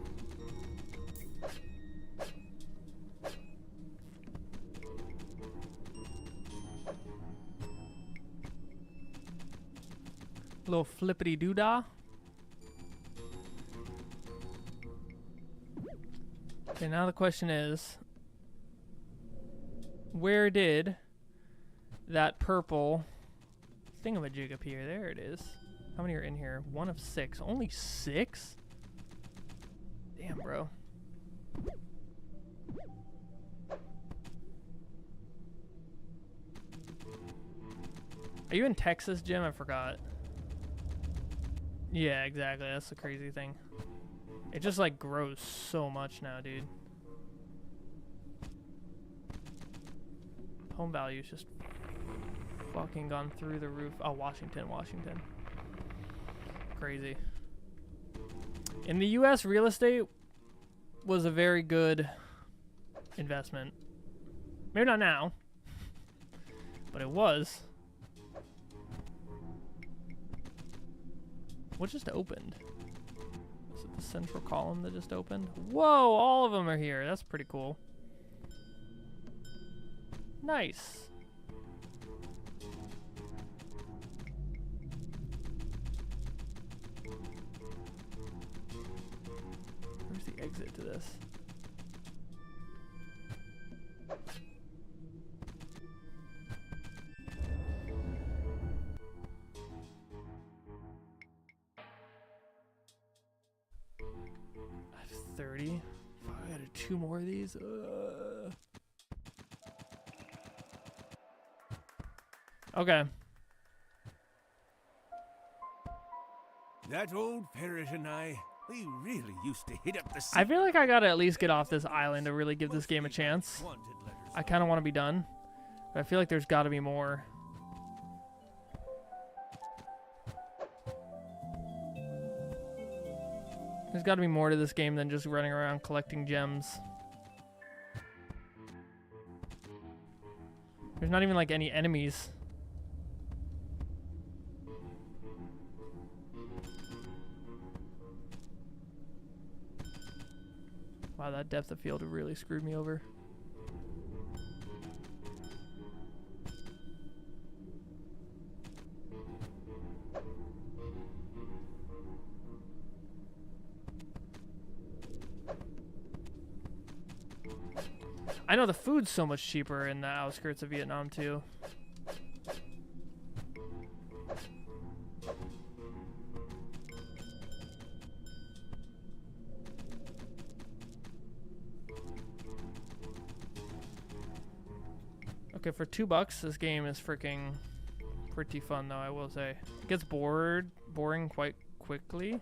Little flippity doodah. Okay, now the question is, where did that purple thingamajig appear? There it is. How many are in here? 1 of 6. Only 6? Damn, bro. Are you in Texas, Jim? I forgot. Yeah, exactly. That's the crazy thing. It just like grows so much now, dude. Home value's just fucking gone through the roof. Oh, Washington. Crazy. In the US, real estate was a very good investment. Maybe not now, but it was. What just opened? Is it the central column that just opened? Whoa, all of them are here. That's pretty cool. Nice. Where's the exit to this? I have 30. Fuck, I gotta do 2 more of these. Okay. That old parrot and I, we really used to hit up the I feel like I gotta at least get off this island to really give this game a chance. I kind of want to be done, but I feel like there's got to be more. There's got to be more to this game than just running around collecting gems. There's not even like any enemies. Wow, that depth of field really screwed me over. I know the food's so much cheaper in the outskirts of Vietnam too. Okay, for $2, this game is freaking pretty fun though, I will say. It gets boring quite quickly,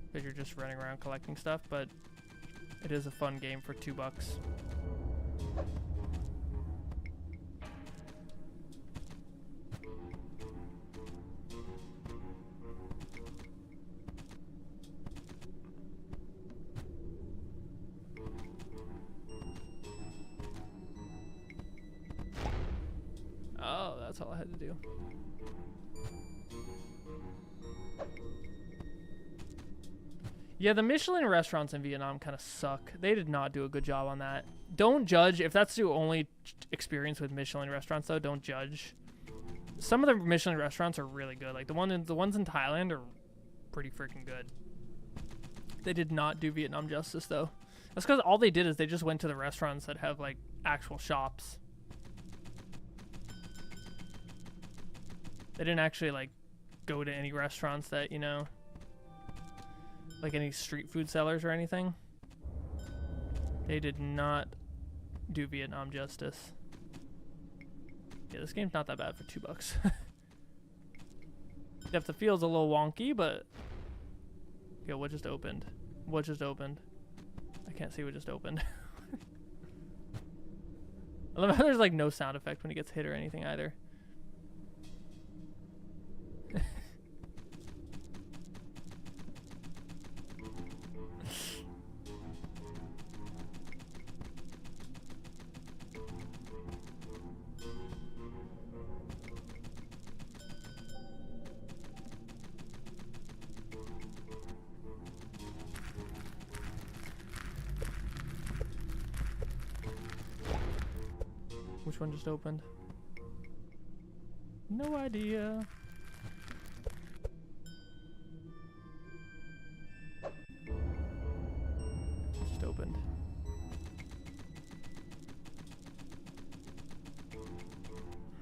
because you're just running around collecting stuff, but it is a fun game for $2. Oh, that's all I had to do. Yeah, the Michelin restaurants in Vietnam kind of suck. They did not do a good job on that. Don't judge. If that's your only experience with Michelin restaurants, though, don't judge. Some of the Michelin restaurants are really good. Like the ones in Thailand are pretty freaking good. They did not do Vietnam justice, though. That's because all they did is they just went to the restaurants that have like actual shops. They didn't actually like go to any restaurants that, you know, like any street food sellers or anything. They did not do Vietnam justice. Yeah, this game's not that bad for $2. Depth of field's a little wonky, but yeah, what just opened? What just opened? I can't see what just opened. I love how there's like no sound effect when he gets hit or anything either. Which one just opened? No idea. Just opened.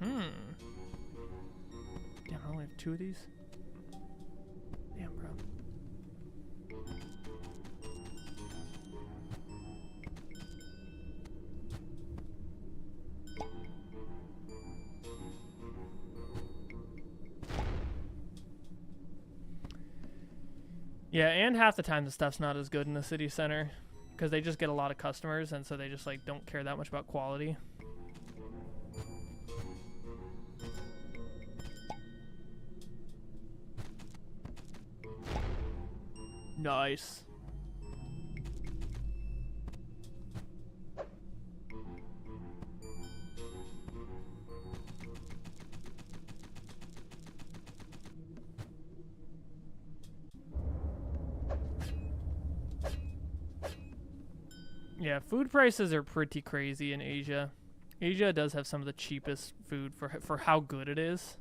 Damn, I only have 2 of these. Damn, bro. Yeah, and half the time the stuff's not as good in the city center because they just get a lot of customers, and so they just like don't care that much about quality. Nice. Yeah, food prices are pretty crazy in Asia. Asia does have some of the cheapest food for how good it is.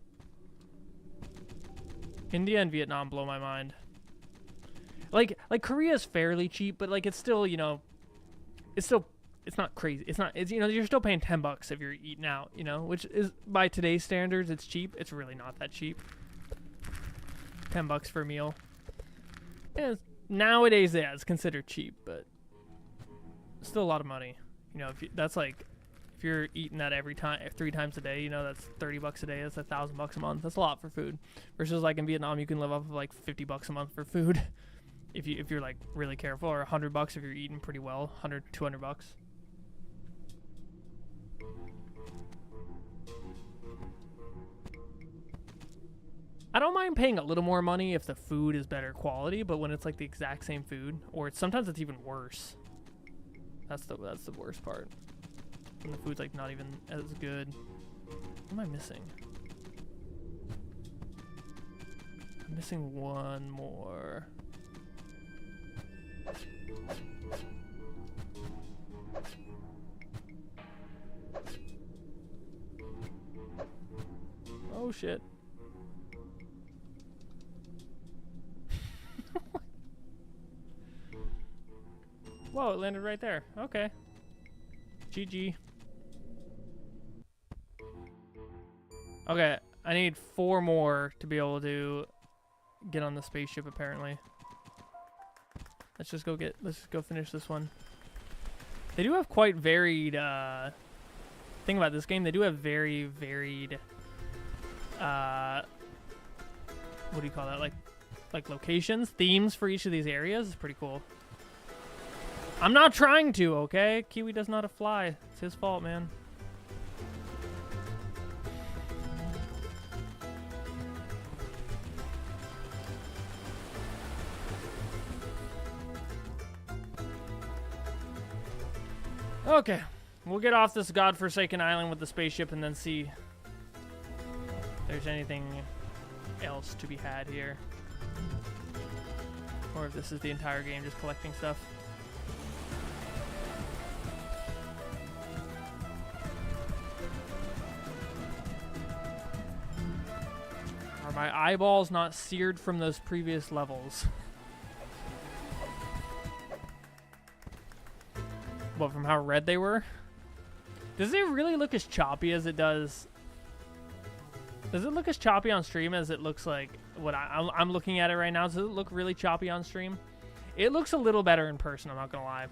India and Vietnam blow my mind. Like Korea is fairly cheap, but like it's still, you know, it's not crazy. It's you know, you're still paying $10 if you're eating out, you know, which is by today's standards, it's cheap. It's really not that cheap. $10 for a meal. Yeah, nowadays, yeah, it's considered cheap, but still a lot of money. You know, that's like, if you're eating that every time, 3 times a day, you know, that's $30 a day. That's $1,000 a month. That's a lot for food. Versus like in Vietnam, you can live off of like $50 a month for food, if you're like really careful, or $100 if you're eating pretty well. $200. I don't mind paying a little more money if the food is better quality, but when it's like the exact same food, or sometimes it's even worse. That's the worst part. When the food's like not even as good. What am I missing? I'm missing one more. Oh shit. Whoa, it landed right there. Okay. GG. Okay, I need 4 more to be able to get on the spaceship, apparently. Let's just go finish this one. They do have quite varied, thing about this game, they do have very varied, what do you call that? Like locations, themes for each of these areas. It's pretty cool. I'm not trying to, okay? Kiwi does not fly. It's his fault, man. Okay, we'll get off this godforsaken island with the spaceship and then see if there's anything else to be had here. Or if this is the entire game just collecting stuff. Are my eyeballs not seared from those previous levels? What, from how red they were? Does it really look as choppy as it does? Does it look as choppy on stream as it looks like what I'm looking at it right now? Does it look really choppy on stream? It looks a little better in person, I'm not gonna lie.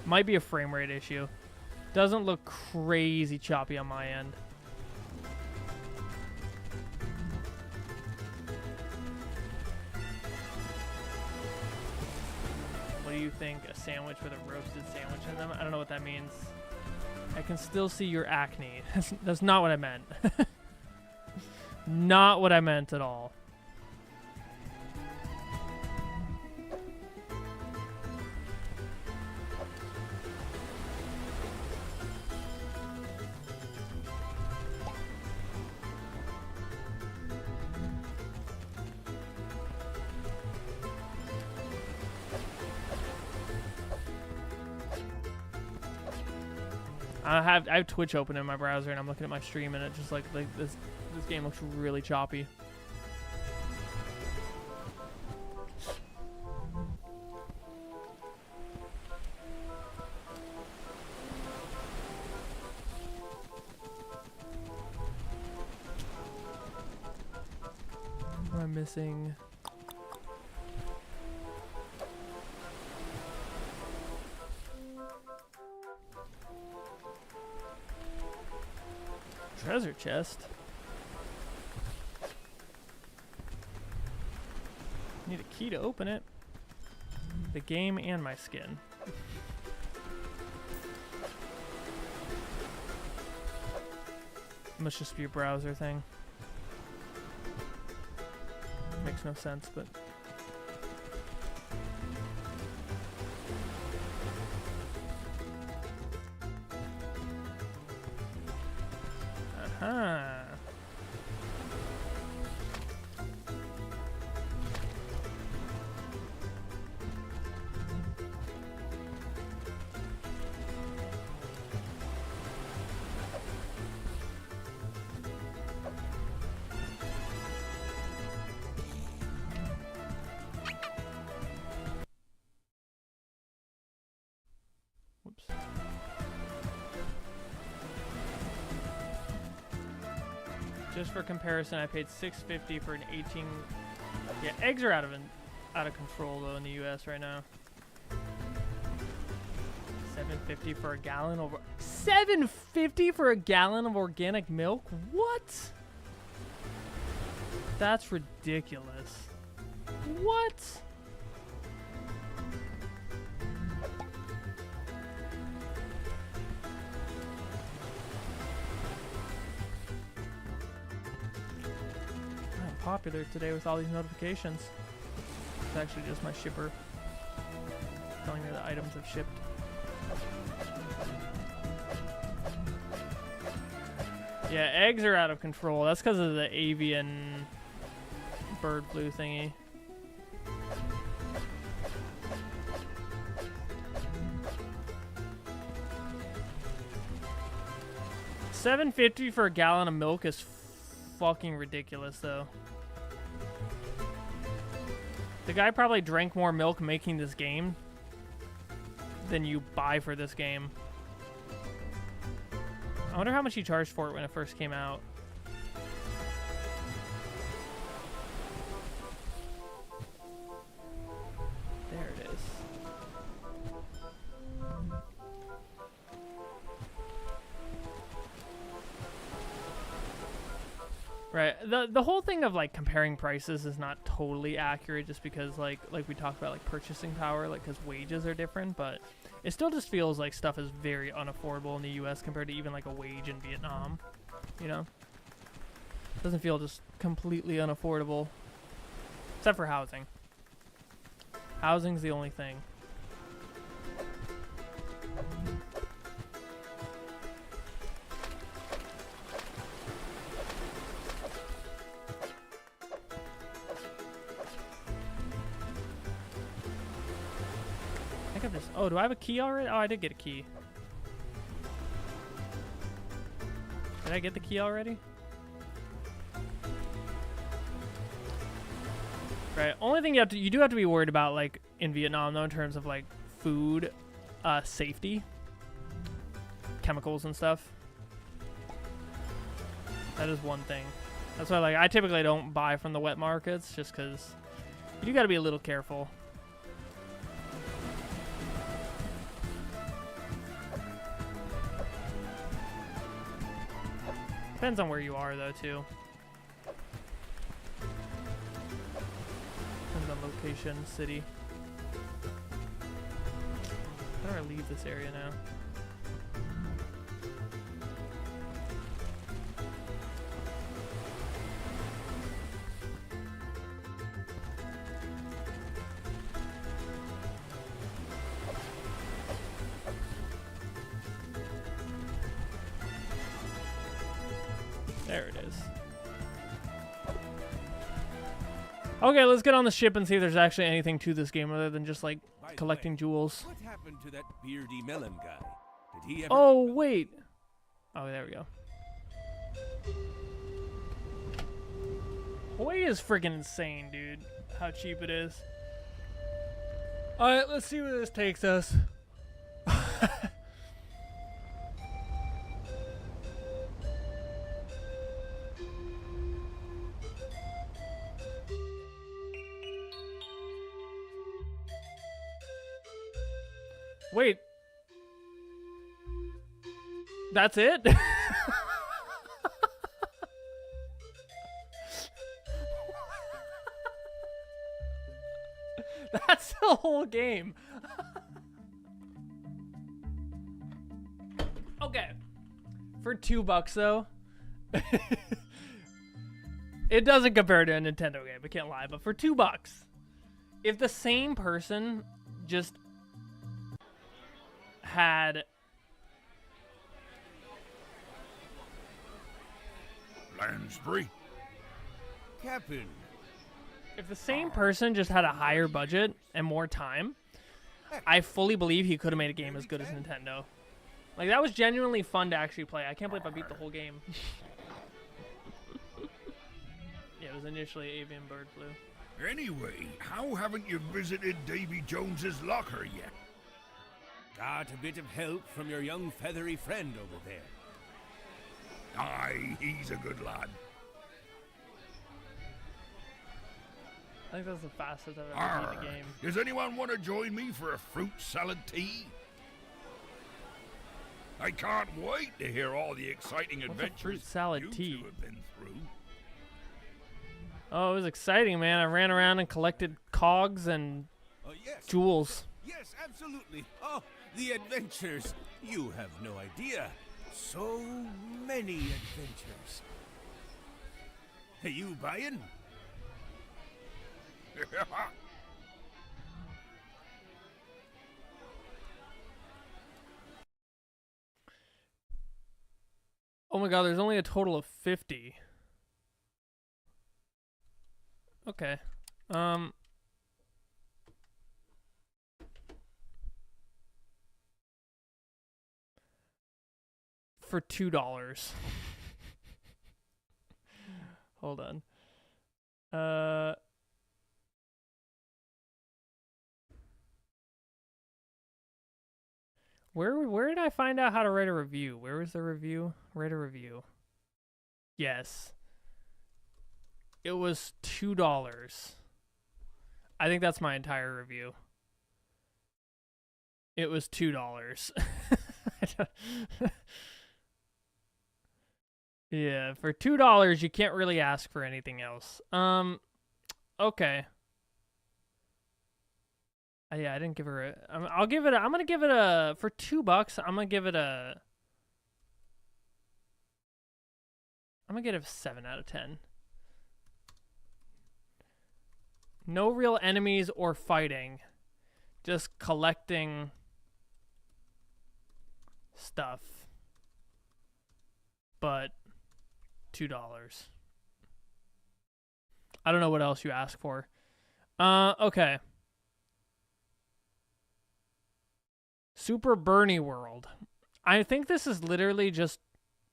Might be a frame rate issue. Doesn't look crazy choppy on my end. you think a sandwich with a roasted sandwich in them. I don't know what that means. I can still see your acne. That's not what I meant. Not what I meant at all. I have Twitch open in my browser and I'm looking at my stream and it just like this game looks really choppy. What am I missing? Treasure chest. Need a key to open it. The game and my skin. Must just be a browser thing. Makes no sense, but. Huh. Whoops. Just for comparison, I paid $6.50 for an 18. Yeah, eggs are out of control though in the U.S. right now. $7.50 for a gallon of $7.50 for a gallon of organic milk? What? That's ridiculous. What? Popular today with all these notifications. It's actually just my shipper telling me the items have shipped. Yeah, eggs are out of control. That's because of the avian bird flu thingy. $7.50 for a gallon of milk is fucking ridiculous, though. The guy probably drank more milk making this game than you buy for this game. I wonder how much he charged for it when it first came out. There it is. Right. The whole thing of like comparing prices is not totally accurate just because like we talked about like purchasing power, like because wages are different, but it still just feels like stuff is very unaffordable in the US compared to even like a wage in Vietnam, you know? It doesn't feel just completely unaffordable. Except for housing. Housing's the only thing. Oh, do I have a key already? Oh, I did get a key. Did I get the key already? Right. Only thing you do have to be worried about, like in Vietnam, though, in terms of like food safety, chemicals and stuff. That is one thing. That's why, like, I typically don't buy from the wet markets, just because you do got to be a little careful. Depends on where you are, though, too. Depends on location, city. How do I leave this area now? There it is. Okay, let's get on the ship and see if there's actually anything to this game other than just like collecting jewels. What happened to that beardy melon guy? Did he ever... Oh, wait. Oh, there we go. Hawaii is freaking insane, dude. How cheap it is. Alright, let's see where this takes us. Wait. That's it? That's the whole game. Okay. For $2 though. It doesn't compare to a Nintendo game, I can't lie, but for $2, if the same person just had Lansbury. Captain. If the same person just had a higher budget and more time, I fully believe he could have made a game as good as Nintendo. Like, that was genuinely fun to actually play. I can't believe I beat the whole game. Yeah, it was initially avian bird flu. Anyway, how haven't you visited Davy Jones's locker yet? Got a bit of help from your young feathery friend over there. Aye, he's a good lad. I think that's the fastest I've ever Arr, beat a game. does anyone want to join me for a fruit salad tea? I can't wait to hear all the exciting What's a adventures fruit salad you tea? two have been through. Oh, it was exciting, man. I ran around and collected cogs and Yes. jewels. Yes, absolutely. Oh, the adventures. You have no idea. So many adventures. Are you buying? Oh my god, there's only a total of 50. Okay. For $2. Hold on. Where did I find out how to write a review? Where was the review? Write a review. Yes. It was $2. I think that's my entire review. It was $2. Yeah, for $2 you can't really ask for anything else. Okay. Yeah, I didn't give her a. I'll give it. I'm gonna give it a for $2. I'm gonna give it a. I'm gonna give it a 7 out of 10. No real enemies or fighting, just collecting stuff. But $2. I don't know what else you ask for. Okay. Super Bernie World. I think this is literally just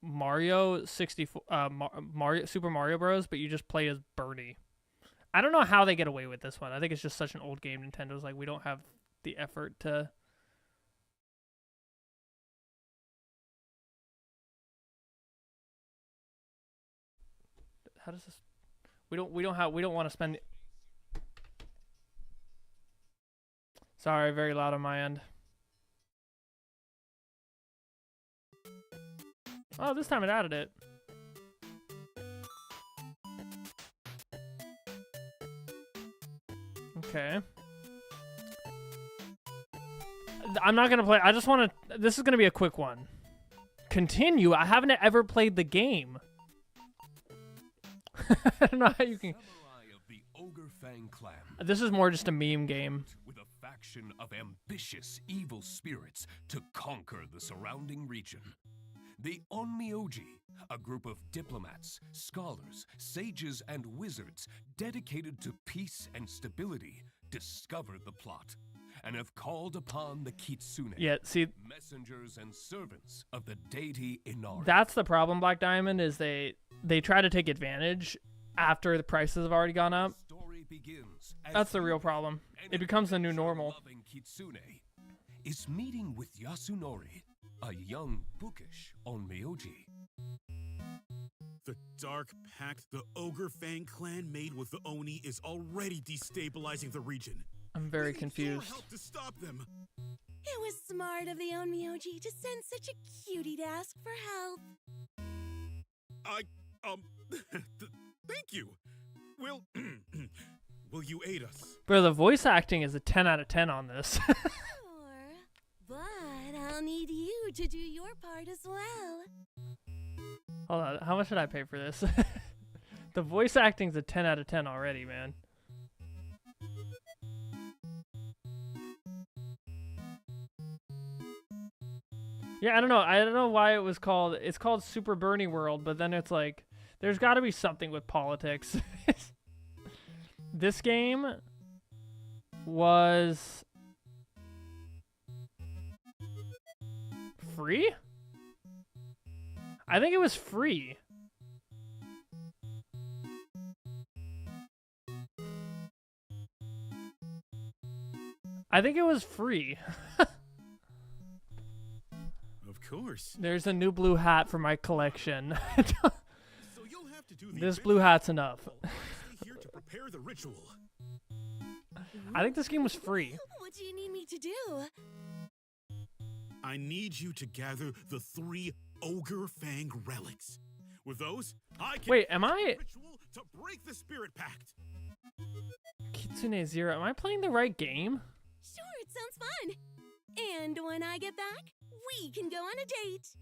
Mario 64, Super Mario Bros. But you just play as Bernie. I don't know how they get away with this one. I think it's just such an old game. Nintendo's like, we don't have the effort to. How does this? We don't want to spend. Sorry, very loud on my end. Oh, this time it added it. Okay. I'm not gonna play. I just want to. This is gonna be a quick one. Continue. I haven't ever played the game. I don't know how you can. Of the Ogre Fang clan. This is more just a meme game. With a faction of ambitious evil spirits to conquer the surrounding region. The Onmyoji, a group of diplomats, scholars, sages, and wizards dedicated to peace and stability, discovered the plot and have called upon the Kitsune, messengers and servants of the deity Inari. That's the problem, Black Diamond, is they try to take advantage after the prices have already gone up. That's the real problem. It becomes the new normal. Kitsune is meeting with Yasunori, a young, bookish Onmyoji. The dark pact the Ogre Fang clan made with the Oni is already destabilizing the region. I'm very confused. Help to stop them. It was smart of the Onmyoji to send such a cutie to ask for help. Thank you. Will you aid us? Bro, the voice acting is a 10 out of 10 on this. But I'll need you to do your part as well. Hold on, how much did I pay for this? The voice acting's a 10 out of 10 already, man. Yeah, I don't know why it was called. It's called Super Bernie World, but then it's like there's got to be something with politics. This game was free? I think it was free. I think it was free. Of course. There's a new blue hat for my collection. This blue hat's enough. Here to prepare the ritual. I think this game was free. What do you need me to do? I need you to gather the 3 Ogre Fang relics. With those, I can Wait, am I ritual to break the spirit pact. Kitsune Zero? Am I playing the right game? Sure, it sounds fun. And when I get back, we can go on a date.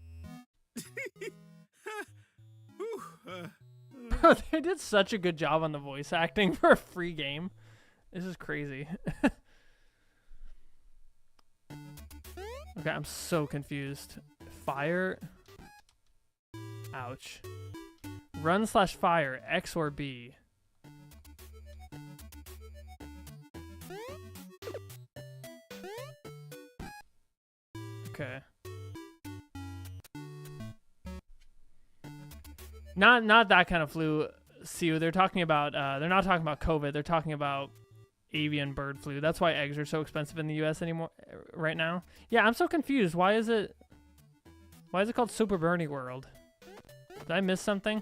Bro, they did such a good job on the voice acting for a free game. This is crazy. Okay, I'm so confused. Fire. Ouch. Run/fire, X or B. Okay. Not that kind of flu, Siu. They're talking about they're not talking about COVID. They're talking about avian bird flu. That's why eggs are so expensive in the US anymore right now. Yeah, I'm so confused. Why is it called Super Bernie World? Did I miss something?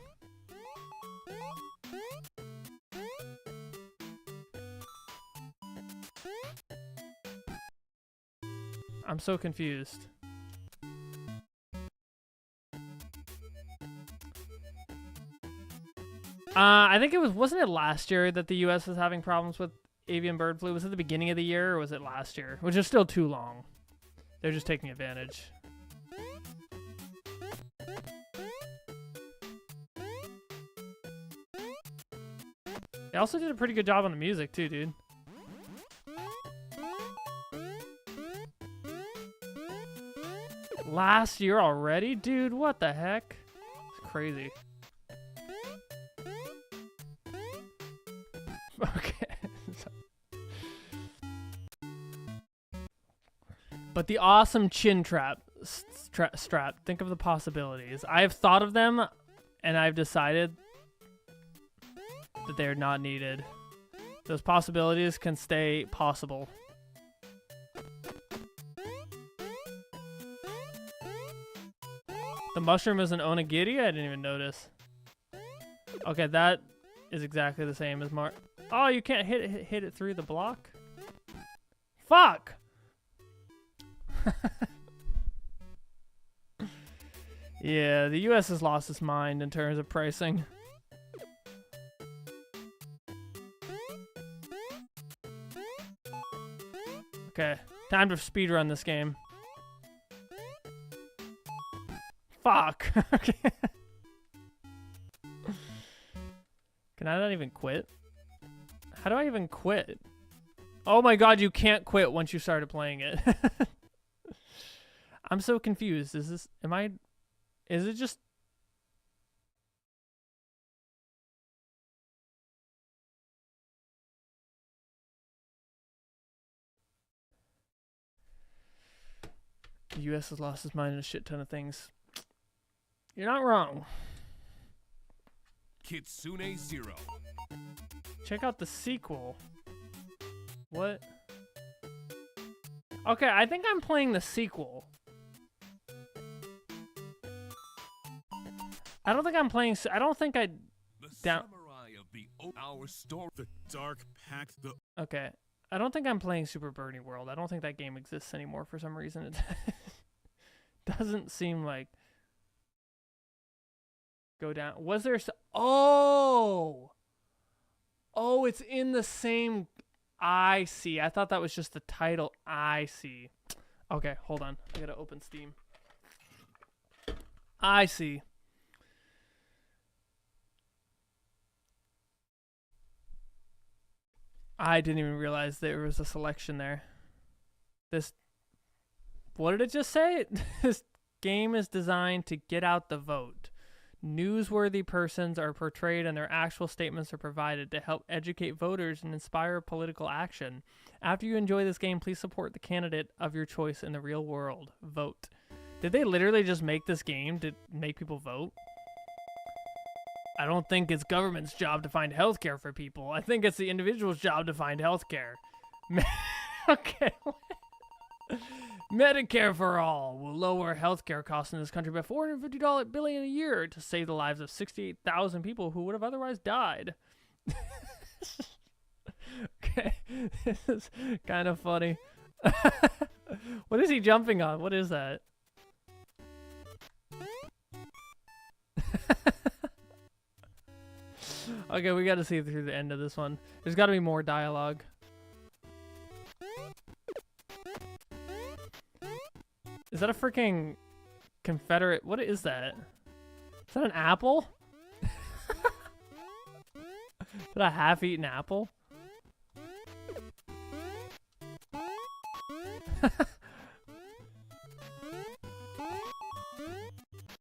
I'm so confused. I think wasn't it last year that the US was having problems with avian bird flu? Was it the beginning of the year or was it last year? Which is still too long. They're just taking advantage. They also did a pretty good job on the music too, dude. Last year already? Dude, what the heck? It's crazy. Okay. But the awesome chin strap. Think of the possibilities. I have thought of them, and I've decided that they are not needed. Those possibilities can stay possible. The mushroom is an onigiri? I didn't even notice. Okay, that is exactly the same as Oh, you can't hit it through the block? Fuck! Yeah, the US has lost its mind in terms of pricing. Okay, Time to speedrun this game. Fuck. Okay. Can I not even quit? How do I even quit? Oh my god, you can't quit once you started playing it. I'm so confused. Is it just... The US has lost its mind in a shit ton of things. You're not wrong. Kitsune Zero. Check out the sequel. What? Okay, I think I'm playing the sequel. I don't think I'm playing... I don't think I... Samurai of the Our Story. The Dark Pact, the... Okay. I don't think I'm playing Super Birdie World. I don't think that game exists anymore for some reason. It doesn't seem like... Go down. Was there... Oh! Oh, it's in the same... I see. I thought that was just the title. I see. Okay, hold on. I gotta open Steam. I see. I didn't even realize there was a selection there. This... What did it just say? This game is designed to get out the vote. Newsworthy persons are portrayed and their actual statements are provided to help educate voters and inspire political action. After you enjoy this game, please support the candidate of your choice in the real world. Vote. Did they literally just make this game to make people vote? I don't think it's government's job to find healthcare for people. I think it's the individual's job to find healthcare. Okay. Medicare for all will lower healthcare costs in this country by $450 billion a year to save the lives of 68,000 people who would have otherwise died. Okay, this is kind of funny. What is he jumping on? What is that? Okay, we got to see through the end of this one. There's got to be more dialogue. Is that a freaking Confederate? What is that? Is that an apple? Is that a half-eaten apple?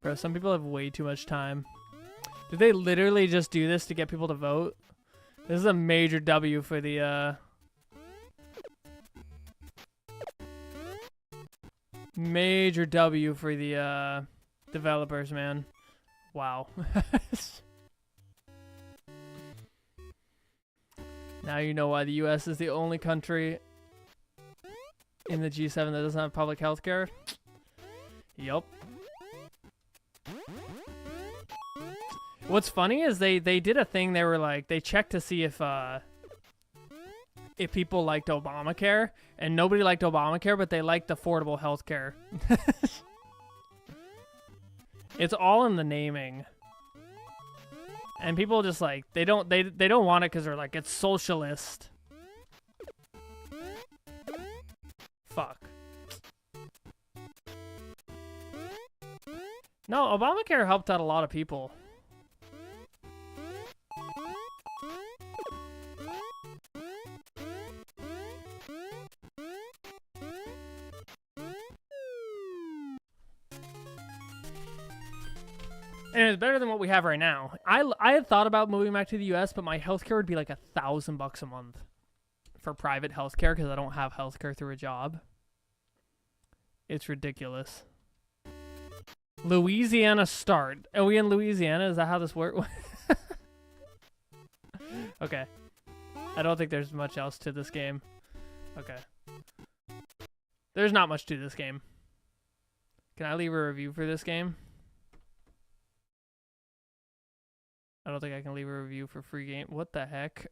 Bro, some people have way too much time. Did they literally just do this to get people to vote? This is a major W for the, Major W for the, developers, man. Wow. Now you know why the US is the only country in the G7 that doesn't have public health care. Yup. What's funny is they did a thing. They were like, they checked to see if people liked Obamacare, and nobody liked Obamacare, but they liked affordable health care. It's all in the naming. And people just like, they don't want it because they're like, it's socialist. Fuck. No, Obamacare helped out a lot of people. And it's better than what we have right now. I had thought about moving back to the US, but my healthcare would be like $1,000 a month for private healthcare because I don't have healthcare through a job. It's ridiculous. Louisiana start. Are we in Louisiana? Is that how this works? Okay. I don't think there's much else to this game. Okay. There's not much to this game. Can I leave a review for this game? I don't think I can leave a review for free game. What the heck?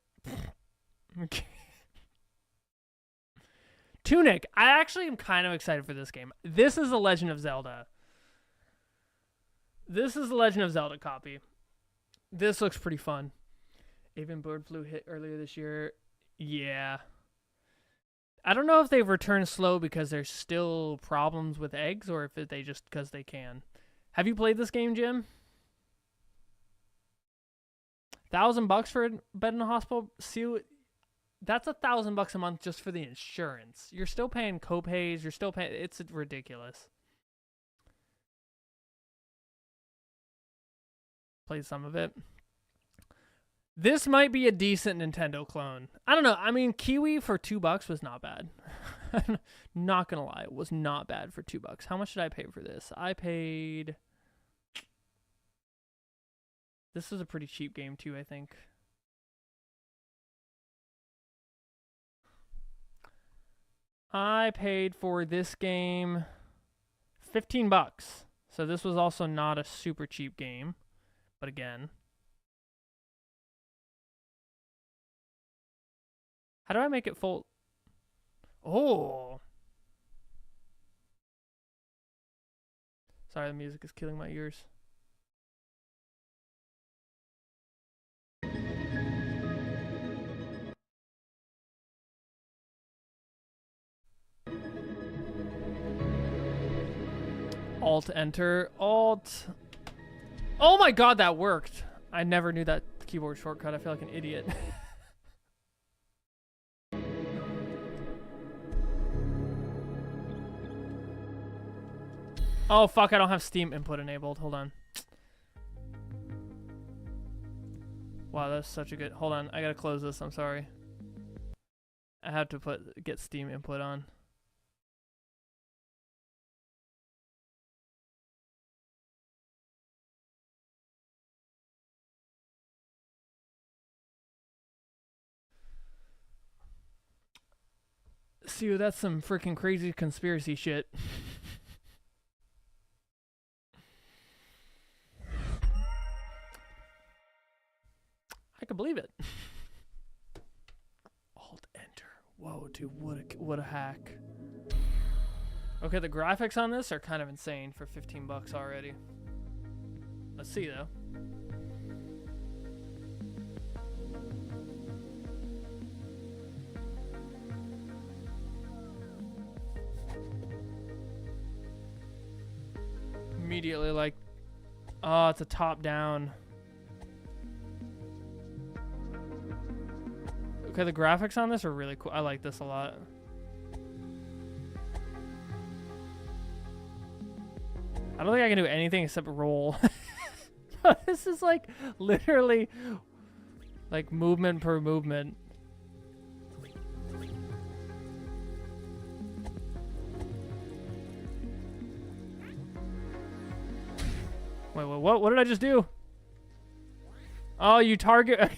Okay. Tunic. I actually am kind of excited for this game. This is The Legend of Zelda. This is The Legend of Zelda copy. This looks pretty fun. Avian bird flu hit earlier this year. Yeah. I don't know if they've returned slow because there's still problems with eggs or if they just because they can. Have you played this game, Jim? $1,000 for a bed in a hospital? See, that's $1,000 a month just for the insurance. You're still paying co-pays. You're still paying. It's ridiculous. Played some of it. This might be a decent Nintendo clone. I don't know. I mean, Kiwi for $2 was not bad. Not gonna lie, it was not bad for $2. How much did I pay for this? I paid. This was a pretty cheap game too, I think. I paid for this game $15. So this was also not a super cheap game. But again, how do I make it full? Oh. Sorry, the music is killing my ears. Alt enter. Alt. Oh my god, that worked. I never knew that keyboard shortcut. I feel like an idiot. Oh fuck, I don't have Steam input enabled. Hold on. Wow, that's such a good... Hold on, I gotta close this. I'm sorry. I have to get Steam input on. See, that's some freaking crazy conspiracy shit. I can believe it. Alt enter. Whoa, dude, what a hack. Okay, the graphics on this are kind of insane for $15 already. Let's see though. Immediately like, oh, it's a top down. Okay, the graphics on this are really cool. I like this a lot. I don't think I can do anything except roll. This is like literally like movement per movement. Wait, what did I just do? Oh, you target.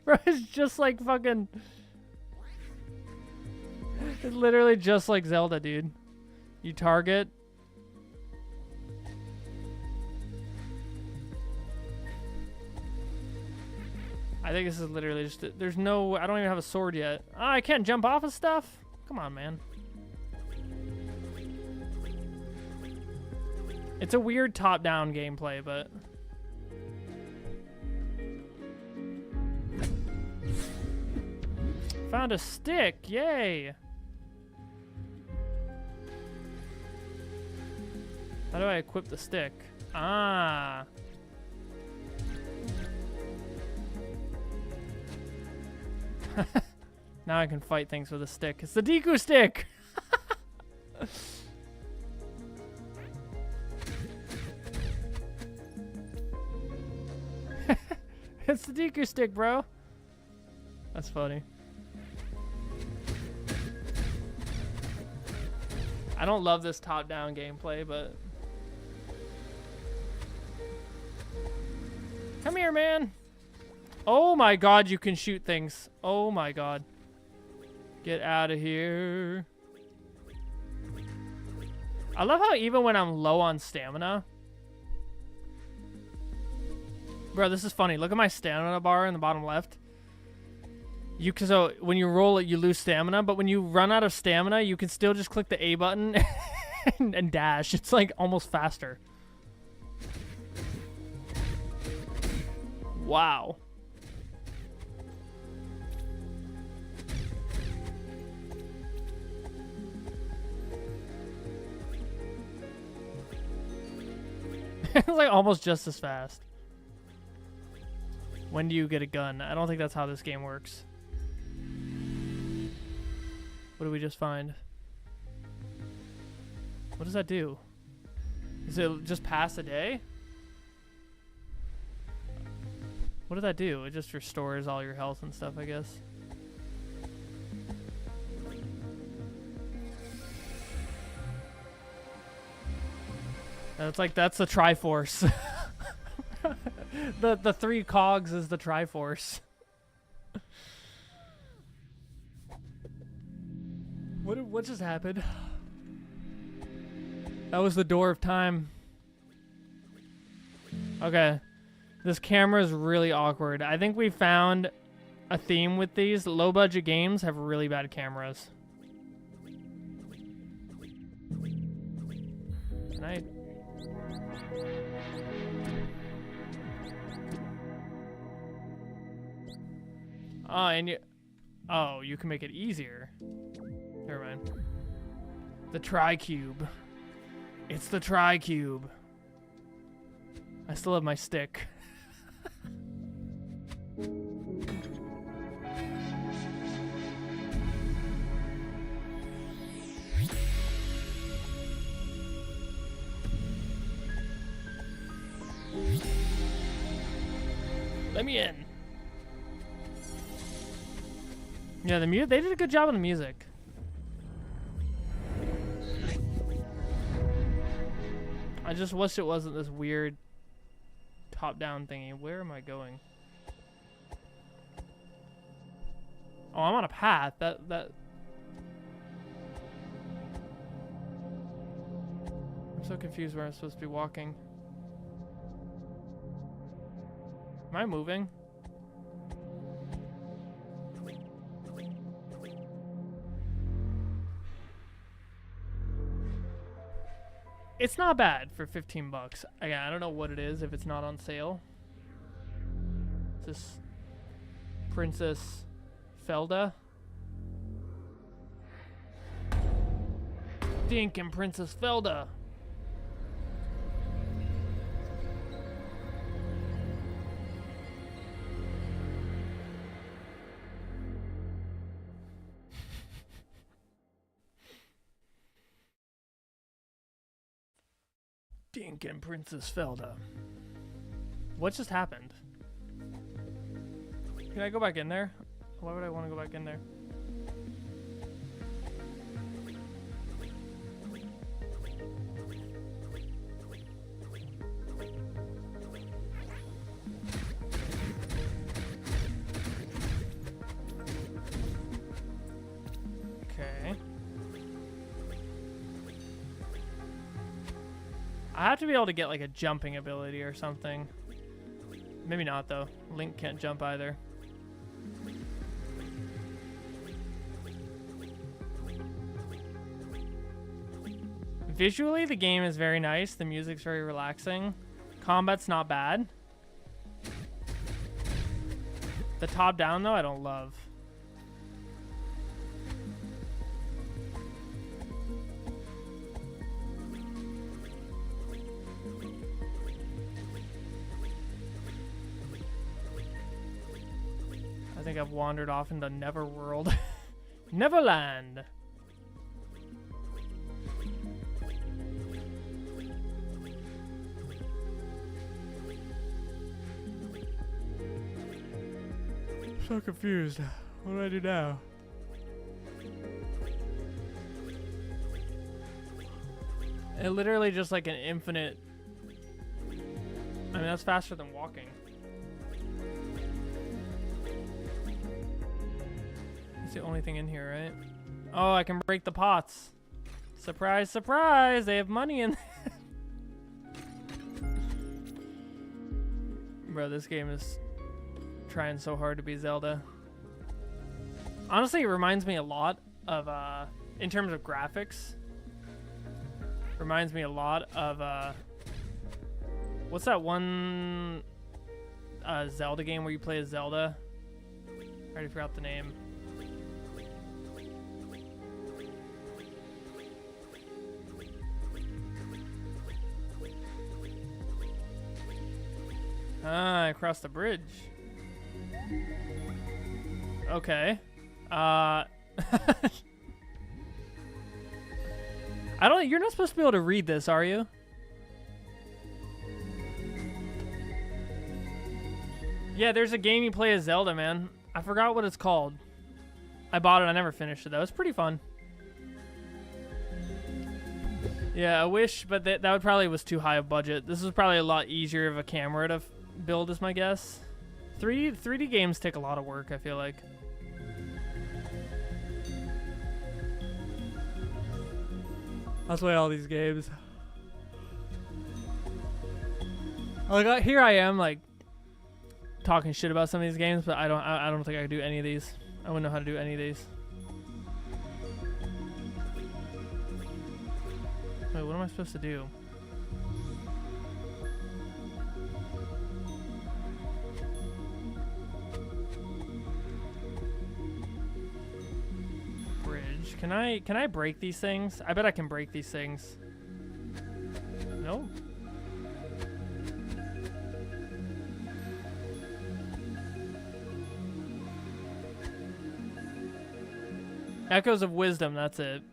Bro, it's just like fucking... It's literally just like Zelda, dude. You target. I think this is literally just... There's no... I don't even have a sword yet. Oh, I can't jump off of stuff? Come on, man. It's a weird top-down gameplay, but... Found a stick, yay! How do I equip the stick? Ah. Now I can fight things with a stick. It's the Deku stick! It's the Deku stick, bro. That's funny. I don't love this top-down gameplay, but... Come here, man! Oh my god, you can shoot things. Oh my god. Get out of here. I love how even when I'm low on stamina... Bro, this is funny. Look at my stamina bar in the bottom left. So when you roll it, you lose stamina, but when you run out of stamina, you can still just click the A button and dash. It's like almost faster. Wow. It's like almost just as fast. When do you get a gun? I don't think that's how this game works. What did we just find? What does that do? Does it just pass a day? What did that do? It just restores all your health and stuff, I guess. It's like, that's the Triforce. the 3 cogs is the Triforce. What just happened? That was the door of time. Okay. This camera is really awkward. I think we found a theme with these. Low budget games have really bad cameras. Can I... Oh, and you... Oh, you can make it easier. Never mind. The Tri-Cube. It's the Tri-Cube. I still have my stick. Let me in. Yeah, they did a good job on the music. I just wish it wasn't this weird top-down thingy. Where am I going? Oh, I'm on a path. That I'm so confused where I'm supposed to be walking. Am I moving? It's not bad for 15 bucks. Again, I don't know what it is if it's not on sale. Is this Princess Felda? Dinkin' Princess Felda. Dinkin' Princess Felda. What just happened? Can I go back in there? Why would I want to go back in there? Okay. I have to be able to get like a jumping ability or something. Maybe not though. Link can't jump either. Visually, the game is very nice. The music's very relaxing. Combat's not bad. The top down though, I don't love. I think I've wandered off into Neverworld. Neverland. So confused. What do I do now? It literally just like an infinite. I mean, that's faster than walking. It's the only thing in here, right? Oh, I can break the pots. Surprise, surprise! They have money in there. Bro, this game is trying so hard to be Zelda. Honestly, it reminds me a lot of, in terms of graphics, reminds me a lot of, what's that one Zelda game where you play as Zelda? I already forgot the name. Ah, across the bridge. Okay. I don't. You're not supposed to be able to read this, are you? Yeah, there's a game you play as Zelda, man. I forgot what it's called. I bought it. I never finished it though. It's pretty fun. Yeah, I wish, but that would probably was too high of budget. This is probably a lot easier of a camera to build, is my guess. 3D games take a lot of work, I feel like. That's why all these games. Like here I am, like talking shit about some of these games, but I don't think I could do any of these. I wouldn't know how to do any of these. Wait, what am I supposed to do? Bridge. Can I break these things? I bet I can break these things. No. Echoes of Wisdom, that's it.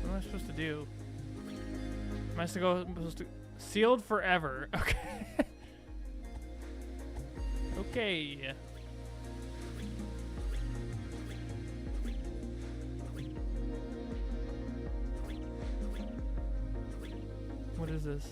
What am I supposed to do? Am I supposed to sealed forever? Okay. Okay. What is this?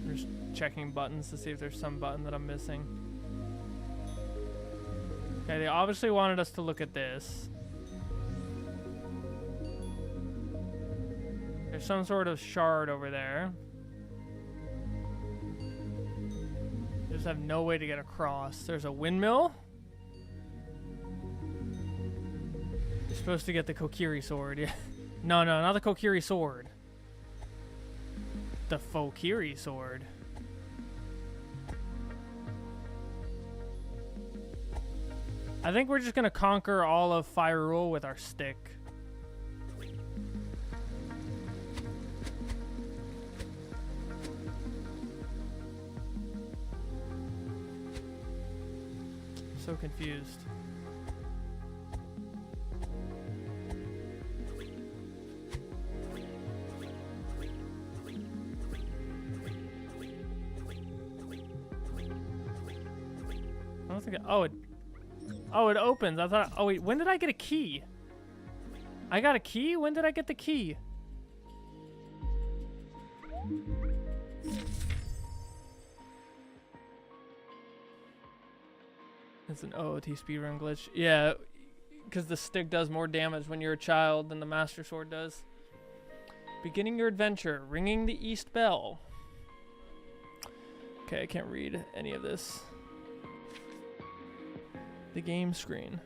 Just checking buttons to see if there's some button that I'm missing. Okay, they obviously wanted us to look at this. There's some sort of shard over there. I just have no way to get across. There's a windmill. You're supposed to get the Kokiri sword. Yeah. No, not the Kokiri sword. The Fokiri sword. I think we're just gonna conquer all of Fyrule with our stick. I'm so confused. I don't think Oh, it opens. I thought, oh wait, when did I get a key? I got a key? When did I get the key? It's an OOT speedrun glitch. Yeah, because the stick does more damage when you're a child than the Master Sword does. Beginning your adventure, ringing the East Bell. Okay, I can't read any of this. The game screen.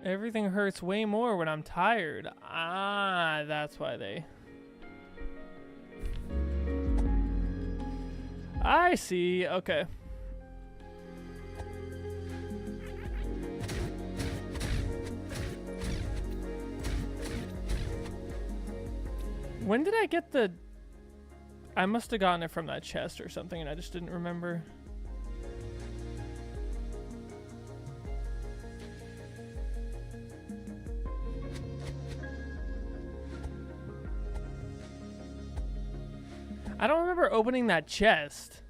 Everything hurts way more when I'm tired. Ah, that's why they... I see. Okay. When did I get the... I must have gotten it from that chest or something and I just didn't remember. I don't remember opening that chest.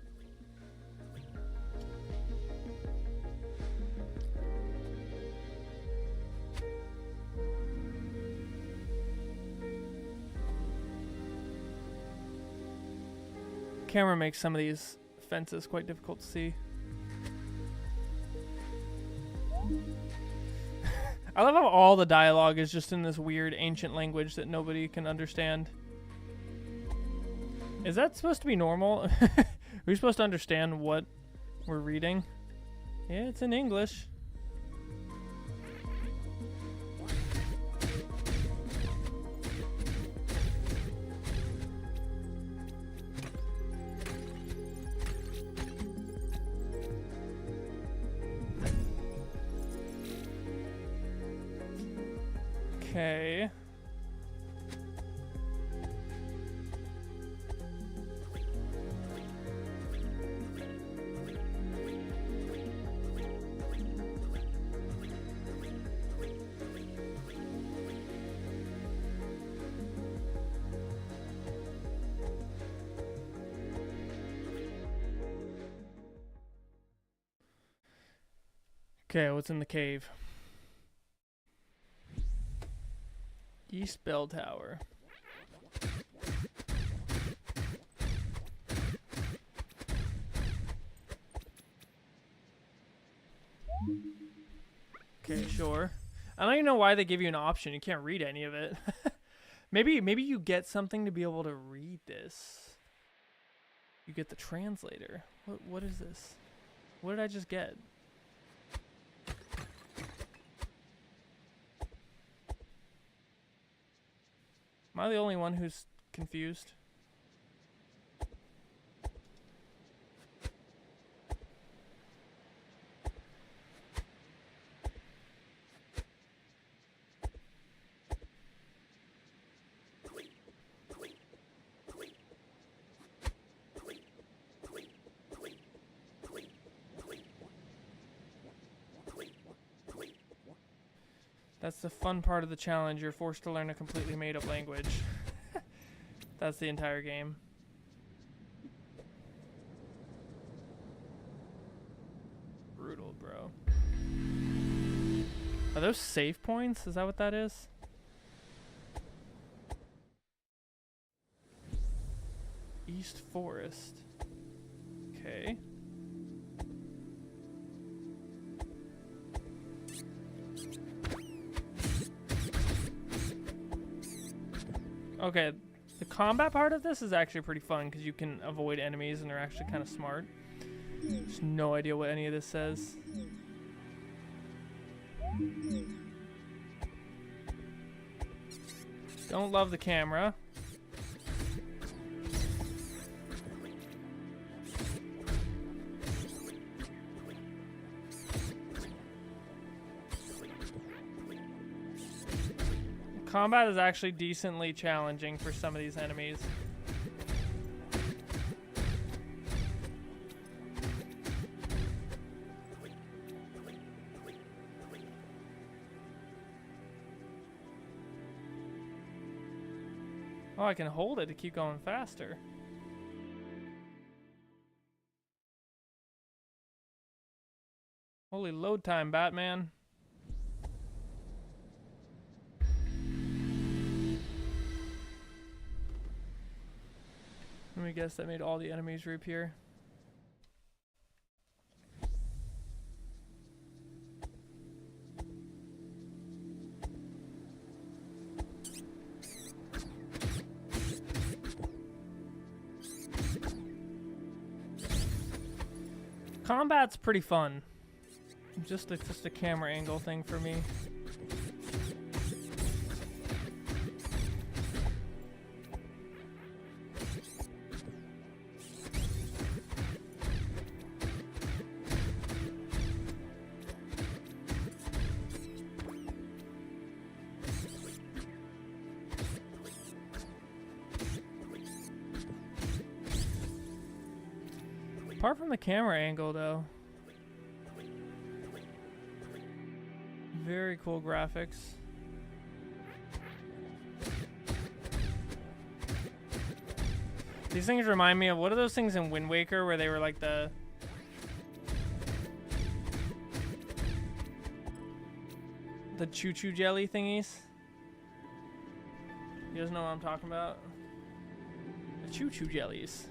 Camera makes some of these fences quite difficult to see. I love how all the dialogue is just in this weird ancient language that nobody can understand. Is that supposed to be normal? Are we supposed to understand what we're reading? Yeah, it's in English. Okay. Okay, what's in the cave? East Bell Tower. Okay, sure. I don't even know why they give you an option. You can't read any of it. maybe you get something to be able to read this. You get the translator. What is this? What did I just get? Am I the only one who's confused? That's the fun part of the challenge. You're forced to learn a completely made-up language. That's the entire game. Brutal, bro. Are those save points? Is that what that is? East Forest. Okay. Okay, the combat part of this is actually pretty fun because you can avoid enemies and they're actually kind of smart. Just no idea what any of this says. Don't love the camera. Combat is actually decently challenging for some of these enemies. Oh, I can hold it to keep going faster. Holy load time, Batman. Let me guess that made all the enemies reappear. Combat's pretty fun. Just a camera angle thing for me. Apart from the camera angle, though. Very cool graphics. These things remind me of, what are those things in Wind Waker where they were like the choo-choo jelly thingies? You guys know what I'm talking about? The choo-choo jellies.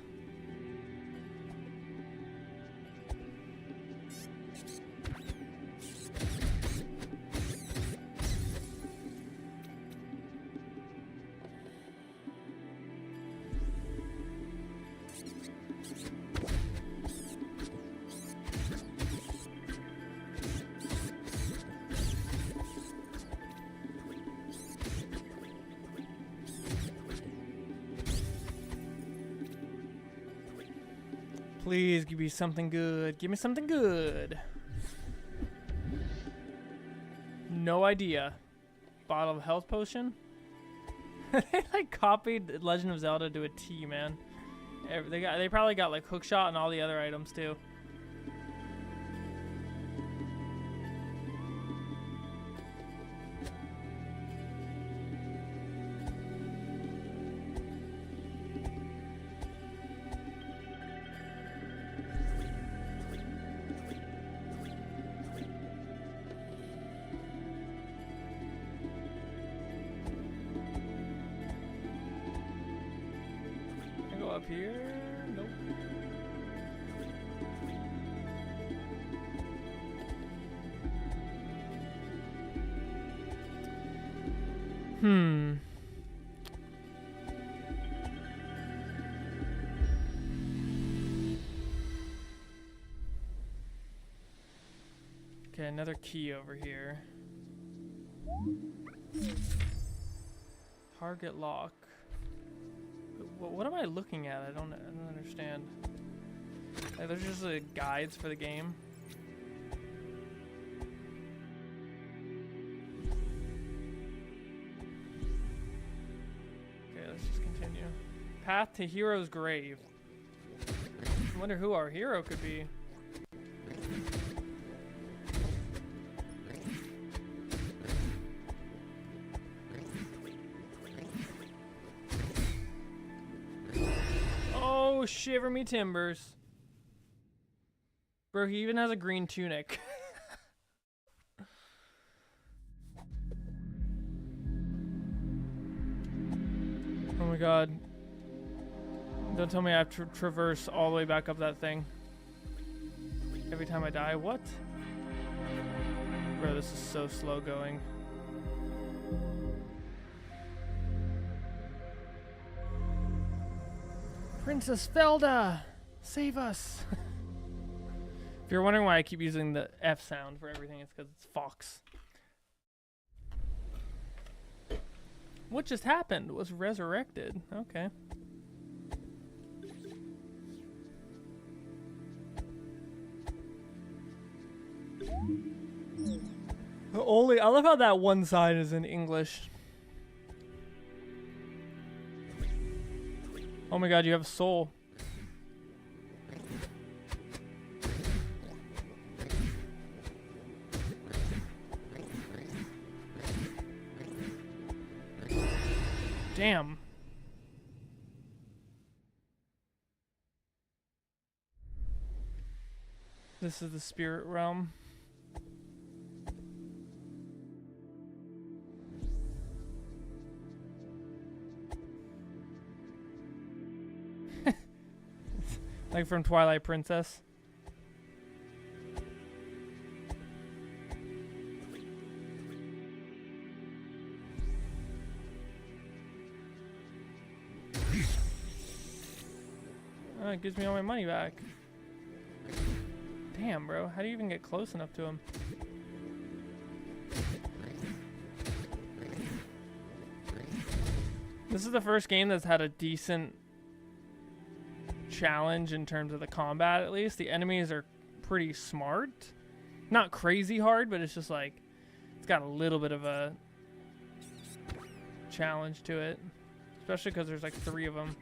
Please give me something good. Give me something good. No idea. Bottle of health potion? They like copied Legend of Zelda to a T, man. They probably got like hookshot and all the other items too. Up here? Nope. Okay, another key over here. Target lock. What am I looking at? I don't understand. Like, there's just guides for the game. Okay, let's just continue. Path to Hero's Grave. I wonder who our hero could be. Oh, shiver me timbers. Bro, he even has a green tunic. Oh my god. Don't tell me I have to traverse all the way back up that thing. Every time I die. What? Bro, this is so slow going. Princess Felda! Save us! If you're wondering why I keep using the F sound for everything, it's because it's Fox. What just happened? Was resurrected. Okay. Only, I love how that one side is in English. Oh my god, you have a soul. Damn. This is the spirit realm. Like from Twilight Princess. Oh, it gives me all my money back. Damn, bro. How do you even get close enough to him? This is the first game that's had a decent challenge in terms of the combat, at least. The enemies are pretty smart. Not crazy hard, but it's just like, it's got a little bit of a challenge to it. Especially because there's like 3 of them.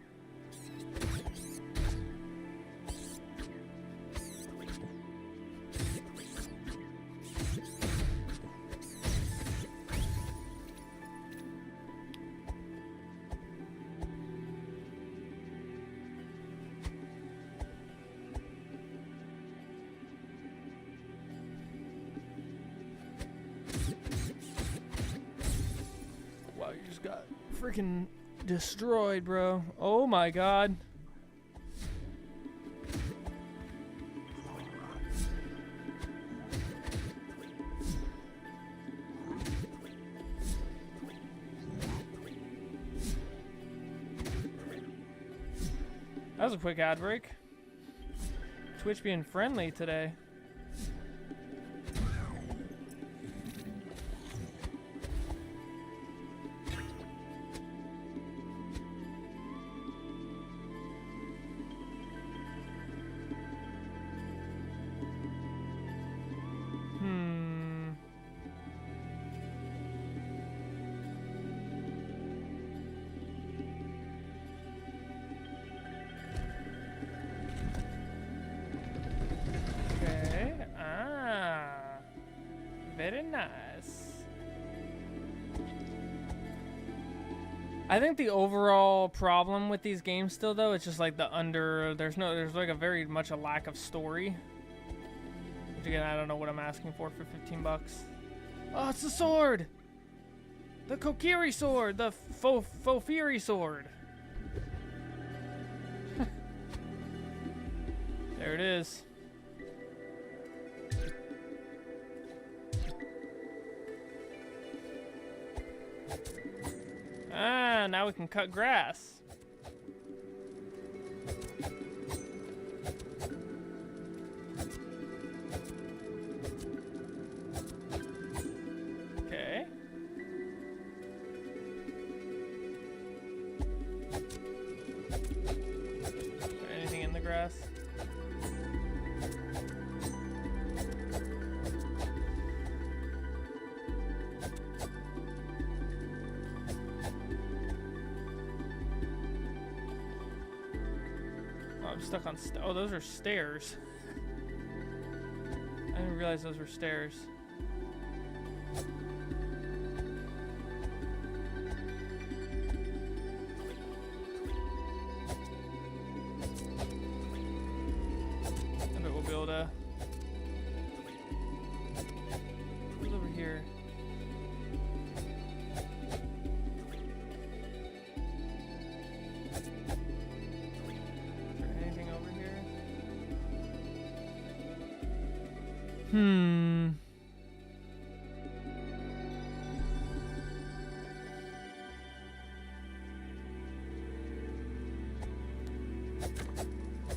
Got freaking destroyed, bro. Oh my god. That was a quick ad break. Twitch being friendly today. I think the overall problem with these games still though, it's just like there's like a very much a lack of story. Which again, I don't know what I'm asking for 15 bucks. Oh, it's the sword! The Kokiri sword! The Fofiri sword! There it is. Ah, now we can cut grass. Okay. Is there anything in the grass? I'm stuck on oh, those are stairs. I didn't realize those were stairs. I bet we'll be able to... Who's over here?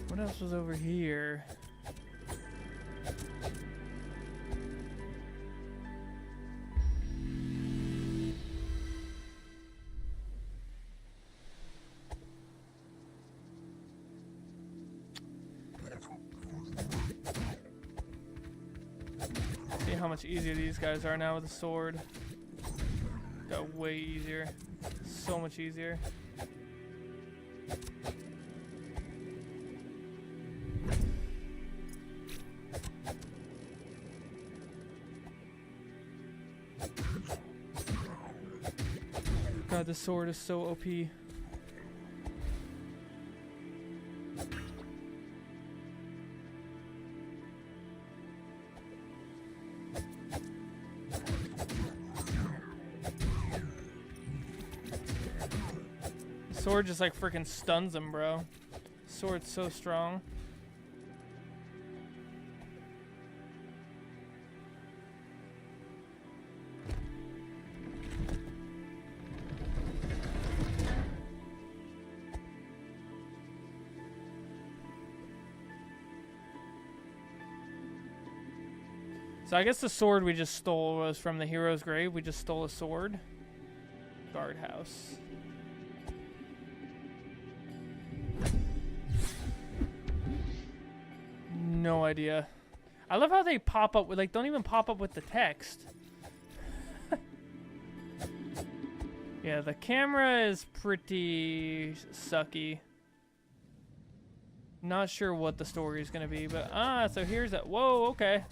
What else was over here? See how much easier these guys are now with a sword. Got way easier. So much easier. God, the sword is so OP. Sword just like freaking stuns him, bro. Sword's so strong. So I guess the sword we just stole was from the hero's grave. We just stole a sword. Guardhouse. No idea. I love how they pop up with, like, don't even pop up with the text. Yeah, the camera is pretty sucky. Not sure what the story is gonna be, but so here's that. Whoa, okay.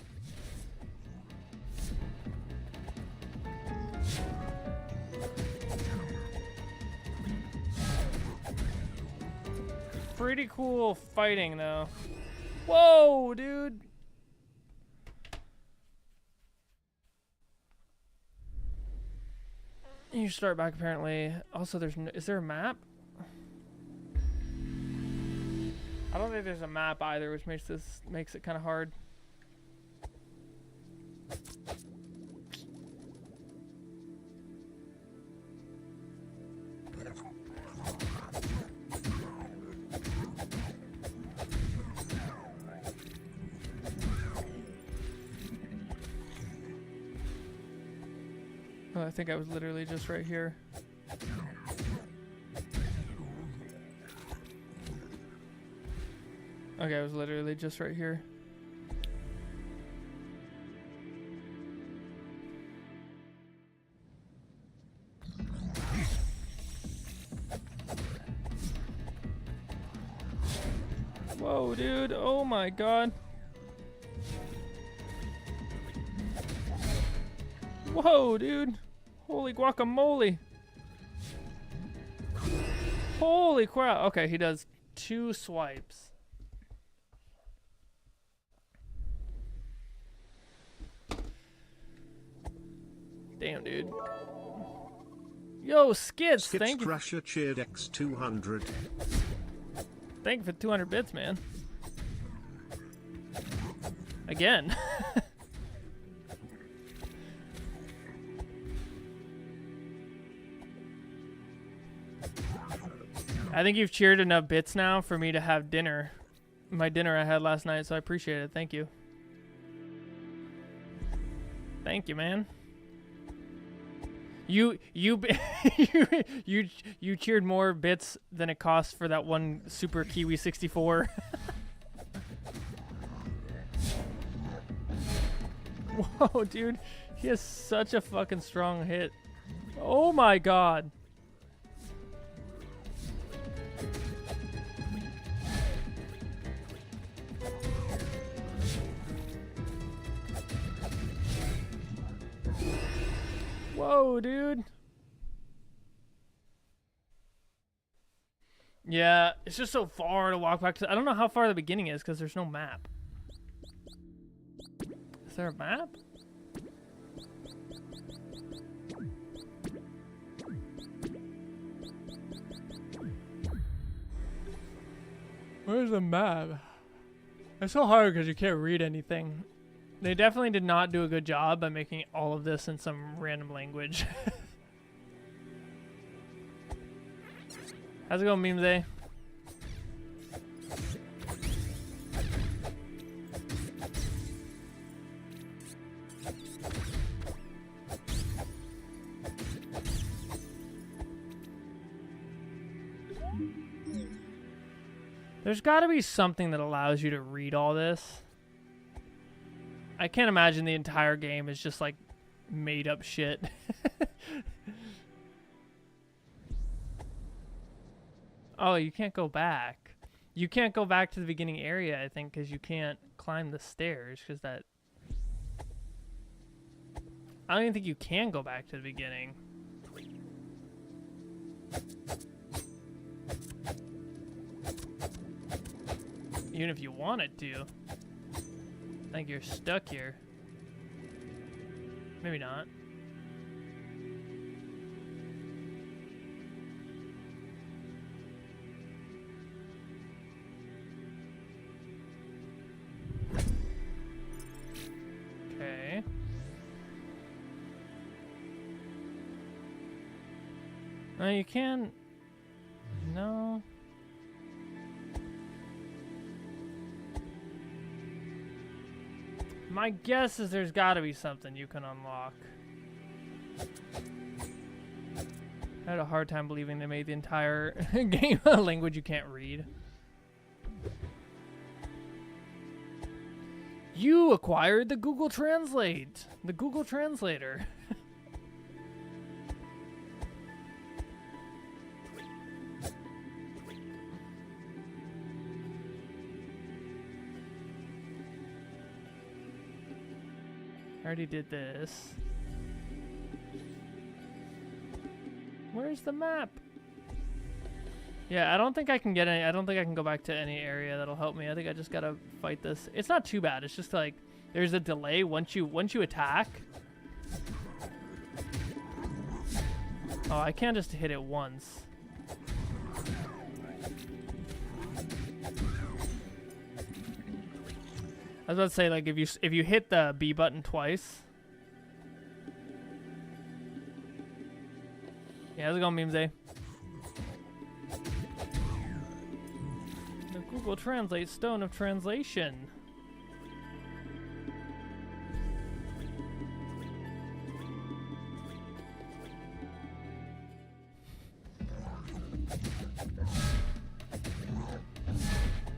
Pretty cool fighting though. Whoa, dude. You start back apparently. Also, is there a map? I don't think there's a map either, which makes it kind of hard. Oh, I think I was literally just right here. Okay, I was literally just right here. Whoa, dude. Oh my god. Whoa, dude. Holy guacamole. Holy crap. Okay, he does 2 swipes. Damn, dude. Yo, Skits, thank you. Crusher cheered X200. Thank you for 200 bits, man. Again. I think you've cheered enough bits now for me to have dinner. My dinner I had last night, so I appreciate it. Thank you. Thank you, man. You cheered more bits than it cost for that one Super Kiwi 64. Whoa, dude. He has such a fucking strong hit. Oh my god. Whoa, dude. Yeah, it's just so far to walk back to. I don't know how far the beginning is because there's no map. Is there a map? Where's the map? It's so hard because you can't read anything. They definitely did not do a good job by making all of this in some random language. How's it going, Meme Day? There's got to be something that allows you to read all this. I can't imagine the entire game is just like made up shit. Oh, you can't go back. You can't go back to the beginning area, I think, because you can't climb the stairs, because that... I don't even think you can go back to the beginning. Even if you wanted to. I think you're stuck here. Maybe not. Okay. No, you can... No. My guess is there's got to be something you can unlock. I had a hard time believing they made the entire game a language you can't read. You acquired the Google Translate. The Google Translator. I already did this. Where's the map? Yeah, I don't think I can get any. I don't think I can go back to any area that'll help me. I think I just gotta fight this. It's not too bad. It's just like there's a delay once you attack. Oh, I can't just hit it once. I was about to say, like, if you hit the B button twice. Yeah, how's it going, Memes Day? The Google Translate Stone of Translation.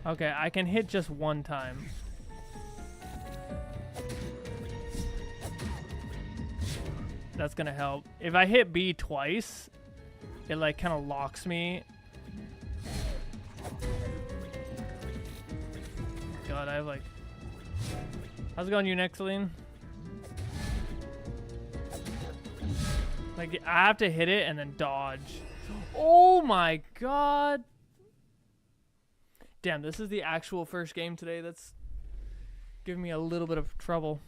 Okay, I can hit just one time. That's gonna help. If I hit B twice, it like kind of locks me. God, I have like... How's it going, you Nexaline? Like, I have to hit it and then dodge. Oh my god. Damn, this is the actual first game today that's giving me a little bit of trouble.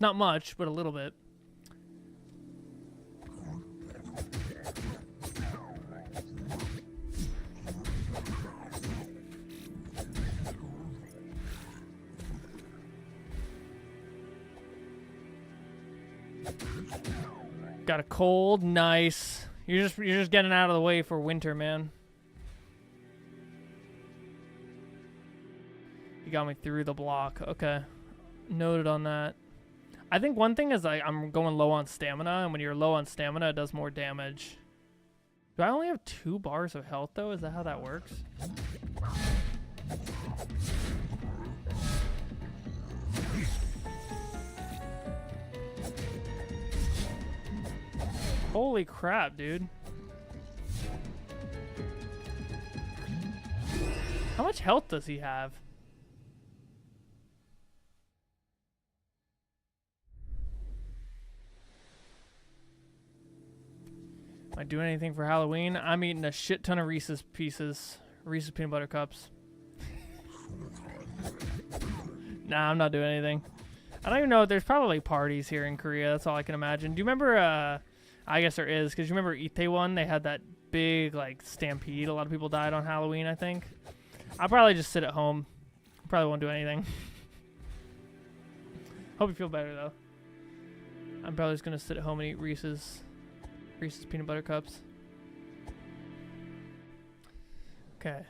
Not much, but a little bit. Got a cold, nice. You're just getting out of the way for winter, man. You got me through the block. Okay. Noted on that. I think one thing is I'm going low on stamina, and when you're low on stamina, it does more damage. Do I only have 2 bars of health, though? Is that how that works? Holy crap, dude. How much health does he have? Am I doing anything for Halloween? I'm eating a shit ton of Reese's Pieces. Reese's Peanut Butter Cups. Nah, I'm not doing anything. I don't even know. There's probably parties here in Korea. That's all I can imagine. Do you remember, I guess there is, because you remember Itaewon? They had that big, like, stampede. A lot of people died on Halloween, I think. I'll probably just sit at home. Probably won't do anything. Hope you feel better, though. I'm probably just going to sit at home and eat Reese's Peanut Butter Cups. Okay.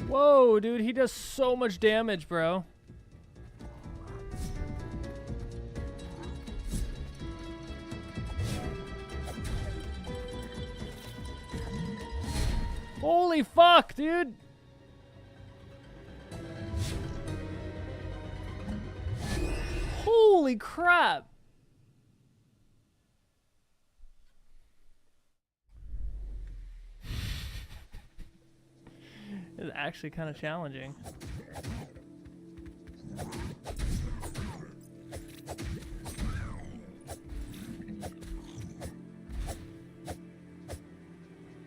Whoa, dude, he does so much damage, bro. Holy fuck, dude. Holy crap. It's actually kind of challenging.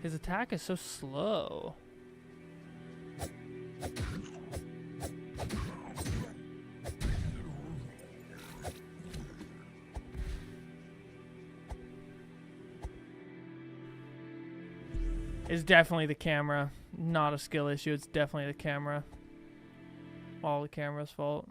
His attack is so slow. It's definitely the camera. Not a skill issue. It's definitely the camera. All the camera's fault.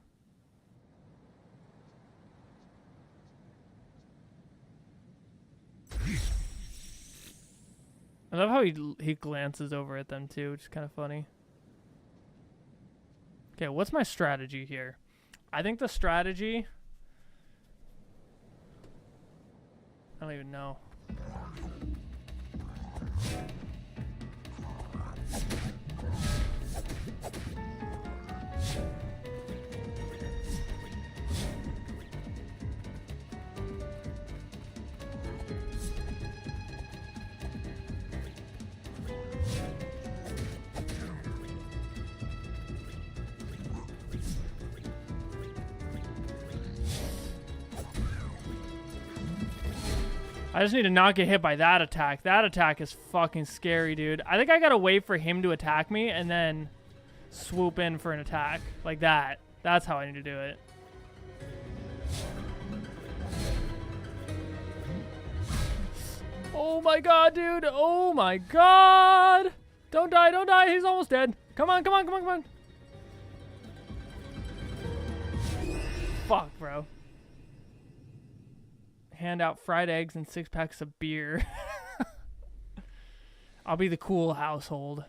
I love how he glances over at them too, which is kind of funny. Okay, what's my strategy here? I think the strategy... I don't even know. I just need to not get hit by that attack. That attack is fucking scary, dude. I think I gotta wait for him to attack me and then swoop in for an attack. Like that. That's how I need to do it. Oh my god, dude. Oh my god. Don't die, don't die. He's almost dead. Come on, come on, come on, come on. Fuck, bro. Hand out fried eggs and 6 packs of beer. I'll be the cool household.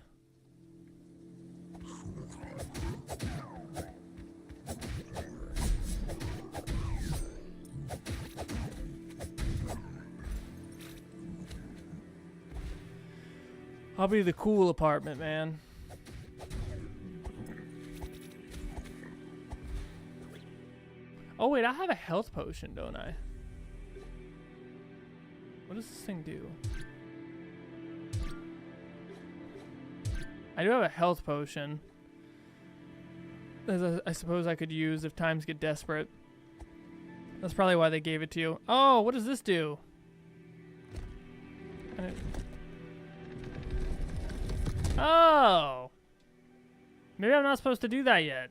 I'll be the cool apartment, man. Oh wait, I have a health potion, don't I? What does this thing do? I do have a health potion. I suppose I could use if times get desperate. That's probably why they gave it to you. Oh, what does this do? Oh! Maybe I'm not supposed to do that yet.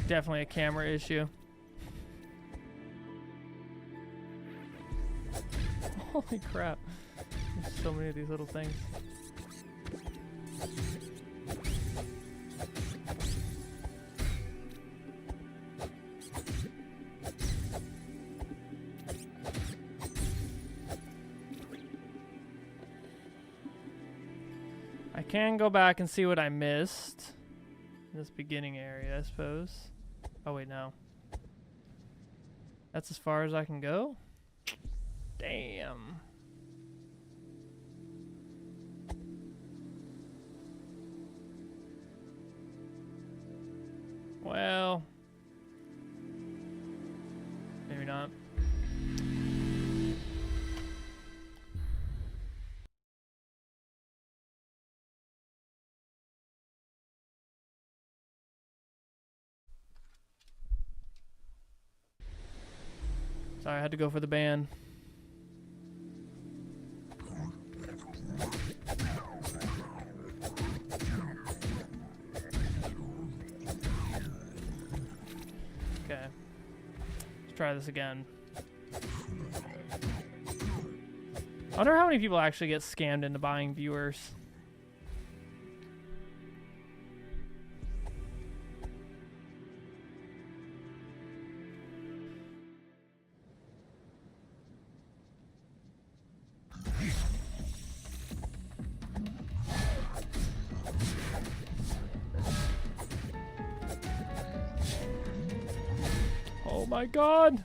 Definitely a camera issue. Holy crap. There's so many of these little things. I can go back and see what I missed in this beginning area, I suppose. Oh wait, no. That's as far as I can go? Damn. Well, maybe not. Sorry, I had to go for the ban. Okay. Let's try this again. I wonder how many people actually get scammed into buying viewers. Oh my god!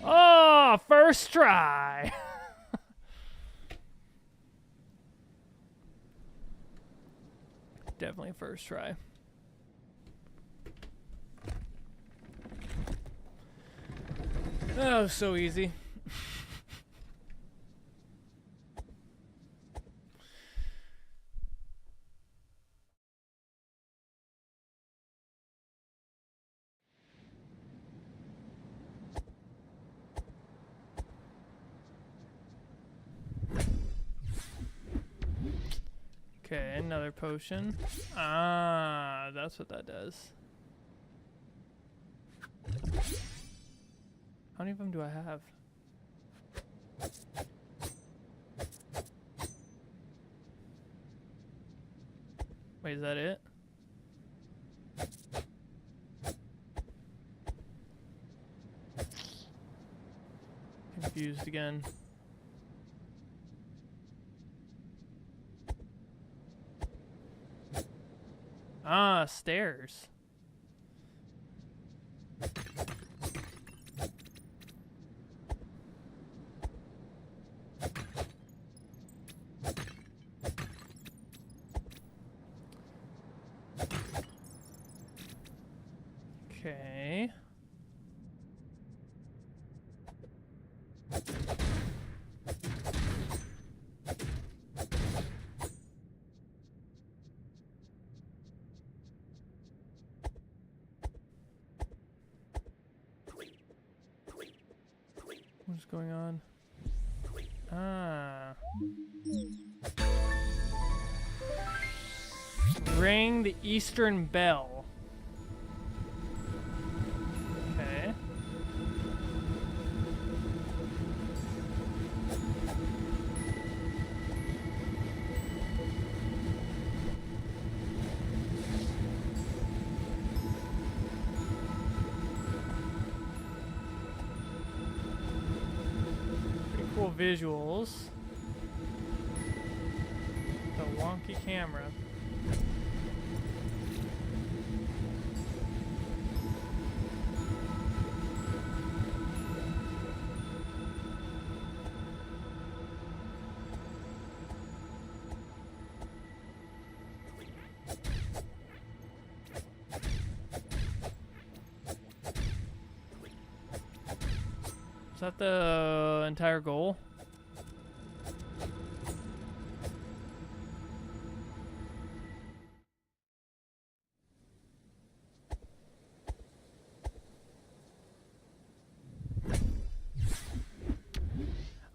Oh, first try! Definitely first try. Oh, so easy. Okay, another potion. Ah, that's what that does. How many of them do I have? Wait, is that it? Confused again. Ah, stairs. Okay. What's going on? Ah. Ring the Eastern Bell. Okay. Pretty cool visuals. Funky camera. Is that the entire goal?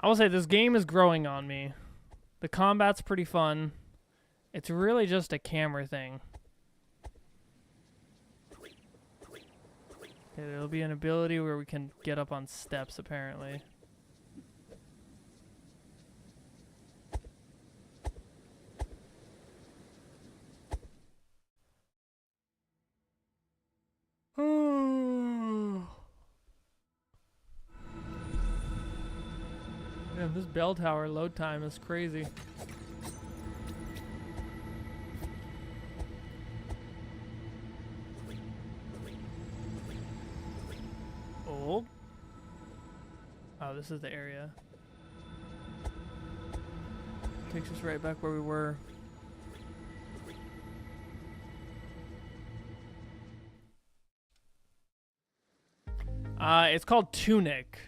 I will say this game is growing on me. The combat's pretty fun. It's really just a camera thing. Okay, there'll be an ability where we can get up on steps, apparently. Damn, this bell tower load time is crazy. Oh. Oh, this is the area. Takes us right back where we were. It's called Tunic.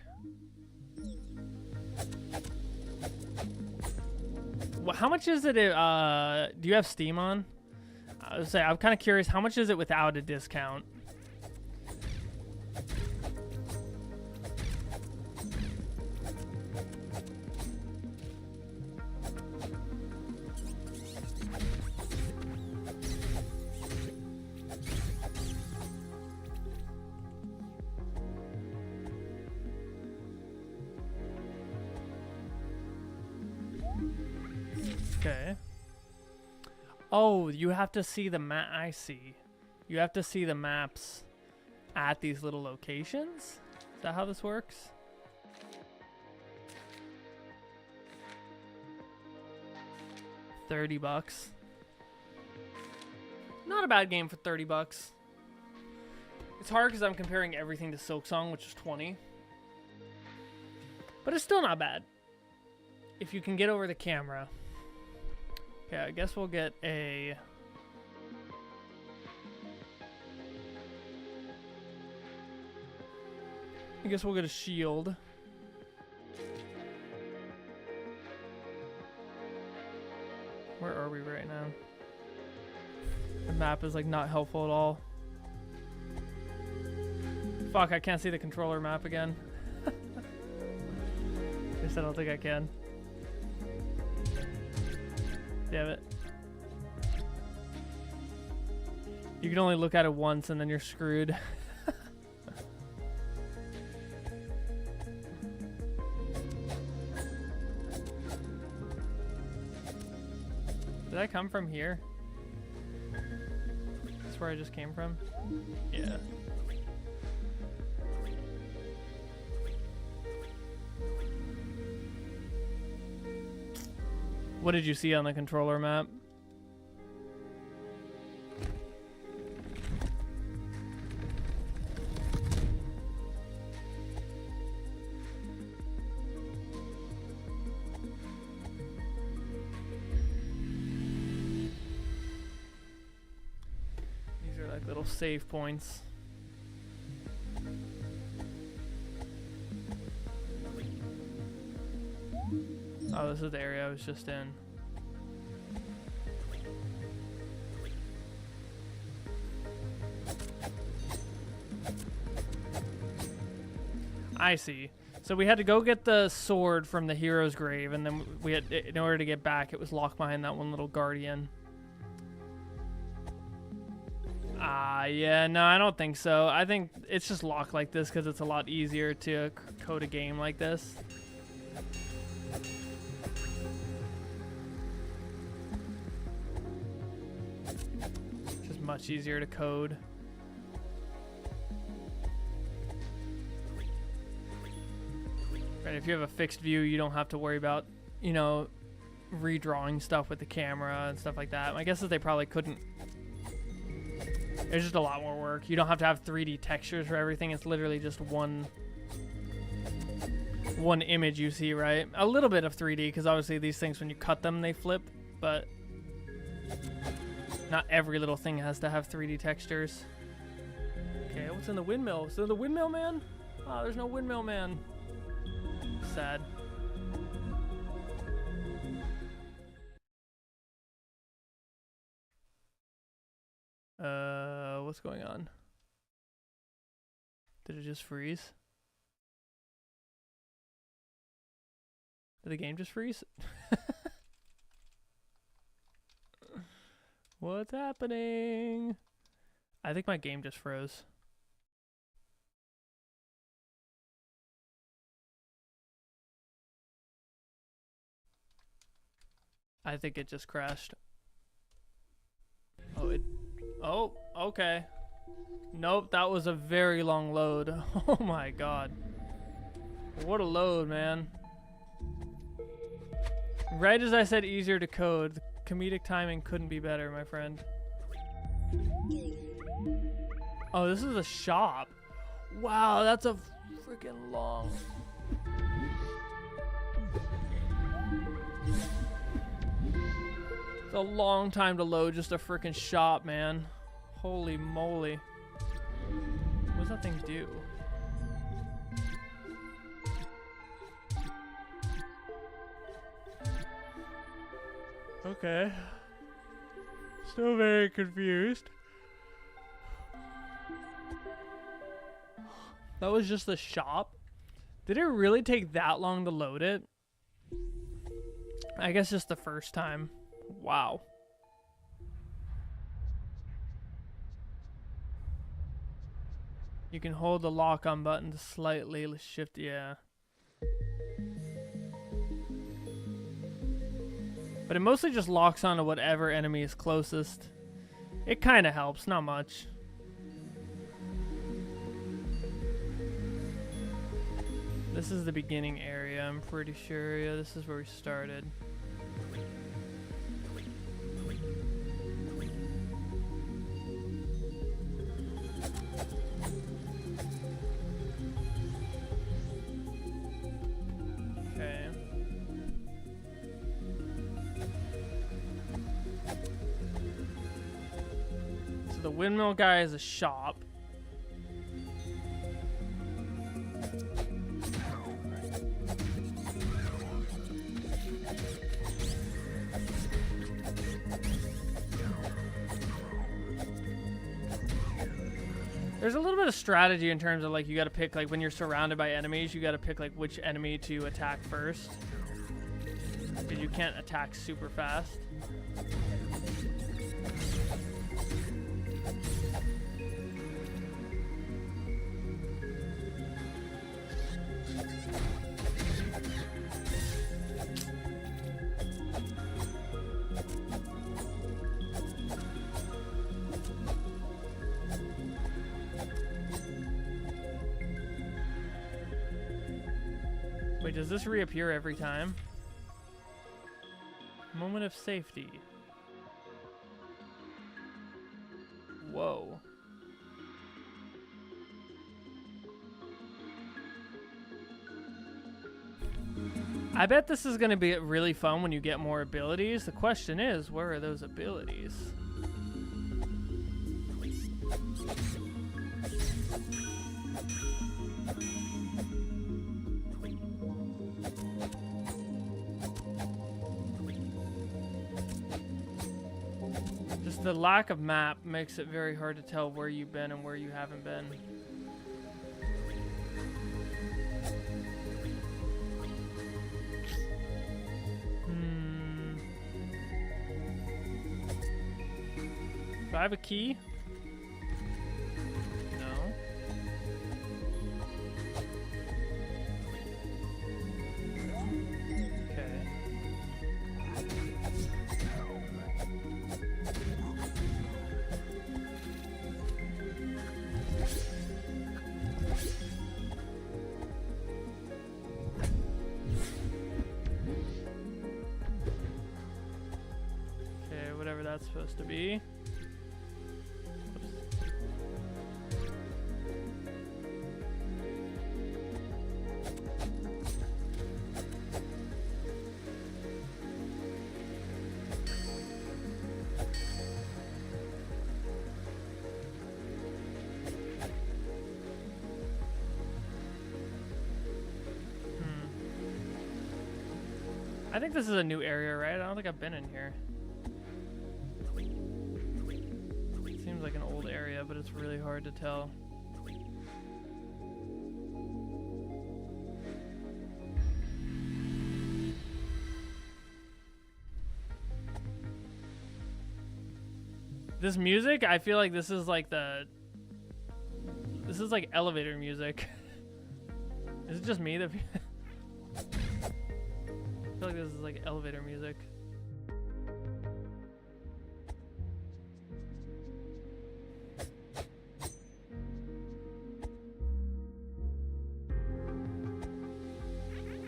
How much is it? Do you have Steam on? I was say I'm kind of curious. How much is it without a discount? Okay. Oh, you have to see the map. I see. You have to see the maps at these little locations? Is that how this works? $30. Not a bad game for $30. It's hard because I'm comparing everything to Silksong, which is $20. But it's still not bad. If you can get over the camera. Okay, I guess we'll get a... I guess we'll get a shield. Where are we right now? The map is like not helpful at all. Fuck, I can't see the controller map again. Guess I don't think I can. Damn it. You can only look at it once and then you're screwed. Did I come from here? That's where I just came from? Yeah. What did you see on the controller map? These are like little save points. Oh, this is the area I was just in. I see. So we had to go get the sword from the hero's grave, and then we had, in order to get back, it was locked behind that one little guardian. Yeah, no, I don't think so. I think it's just locked like this because it's a lot easier to code a game like this. Just much easier to code. Right, if you have a fixed view, you don't have to worry about, you know, redrawing stuff with the camera and stuff like that. My guess is they probably couldn't. There's just a lot more work. You don't have to have 3D textures for everything. It's literally just one image you see, right? A little bit of 3D, because obviously these things, when you cut them, they flip, but not every little thing has to have 3D textures. Okay, what's in the windmill? So the windmill man? Oh, there's no windmill man. Sad. What's going on? Did it just freeze? Did the game just freeze? What's happening? I think my game just froze. I think it just crashed. Oh, okay. Nope, that was a very long load. Oh my god. What a load, man. Right as I said easier to code, the comedic timing couldn't be better, my friend. Oh, this is a shop. Wow, that's a freaking long... It's a long time to load just a freaking shop, man. Holy moly. What does that thing do? Okay. Still very confused. That was just the shop? Did it really take that long to load it? I guess just the first time. Wow. You can hold the lock on button to slightly shift, yeah. But it mostly just locks onto whatever enemy is closest. It kind of helps, not much. This is the beginning area, I'm pretty sure. Yeah, this is where we started. Okay. So the windmill guy is a shop. There's a little bit of strategy in terms of like you got to pick like when you're surrounded by enemies, you got to pick like which enemy to attack first. Because you can't attack super fast. Wait, does this reappear every time? Moment of safety. Whoa. I bet this is going to be really fun when you get more abilities. The question is, where are those abilities? The lack of map makes it very hard to tell where you've been and where you haven't been. Do I have a key? No. Okay. that's supposed to be. I think this is a new area, right? I don't think I've been in here. Seems like an old area, but it's really hard to tell. This music, I feel like this is like this is like elevator music. Is it just me that I feel like this is like elevator music.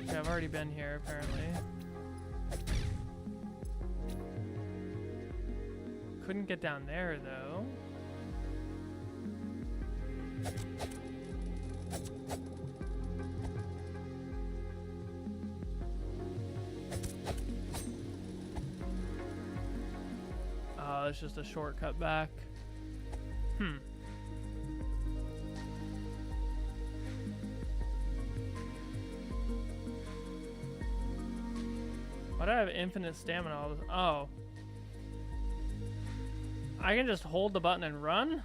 Okay, I've already been here apparently. Couldn't get down there though. It's just a shortcut back. Why do I have infinite stamina all this? Oh. I can just hold the button and run?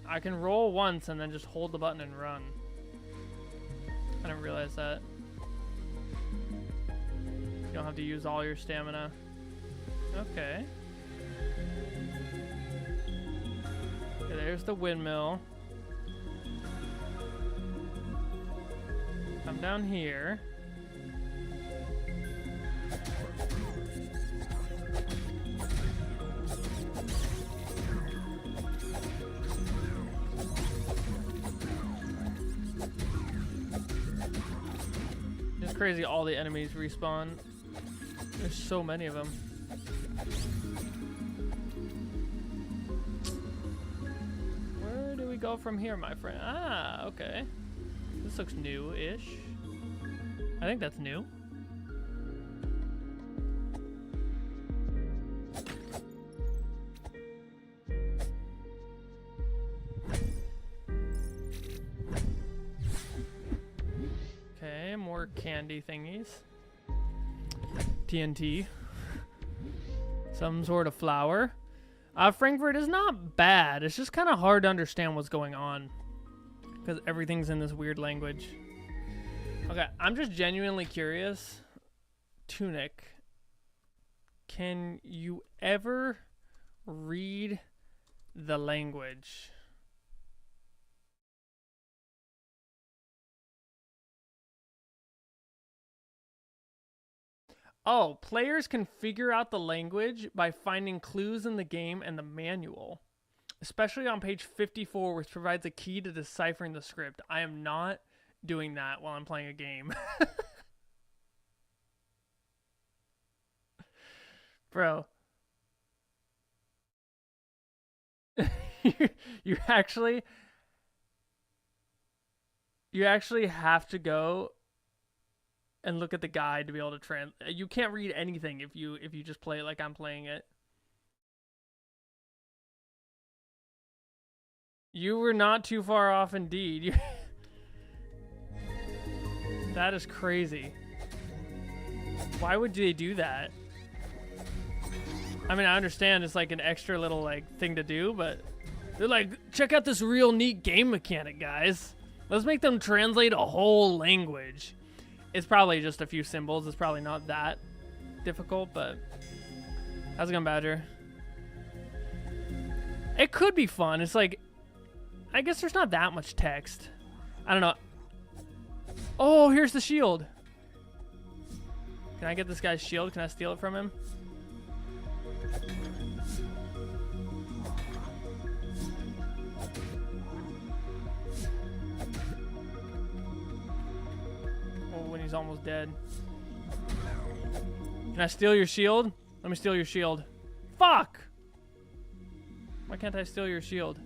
I can roll once and then just hold the button and run. I didn't realize that. You don't have to use all your stamina. Okay. Okay, there's the windmill. I'm down here. It's crazy all the enemies respawn. There's so many of them. Where do we go from here, my friend? Ah, okay. This looks new-ish. I think that's new. Okay, more candy thingies. TNT. Some sort of flower. Frankfurt is not bad. It's just kind of hard to understand what's going on because everything's in this weird language. Okay, I'm just genuinely curious. Tunic, can you ever read the language? Oh, players can figure out the language by finding clues in the game and the manual, especially on page 54, which provides a key to deciphering the script. I am not doing that while I'm playing a game. Bro. you actually have to go and look at the guide to be able to translate. You can't read anything if you just play it like I'm playing it. You were not too far off indeed. That is crazy. Why would they do that? I mean, I understand it's like an extra little like thing to do, but they're like, check out this real neat game mechanic, guys. Let's make them translate a whole language. It's probably just a few symbols. It's probably not that difficult, but how's it going, Badger? It could be fun. It's like, I guess there's not that much text. I don't know. Oh, here's the shield. Can I get this guy's shield? Can I steal it from him? When he's almost dead. Can I steal your shield? Let me steal your shield. Fuck! Why can't I steal your shield?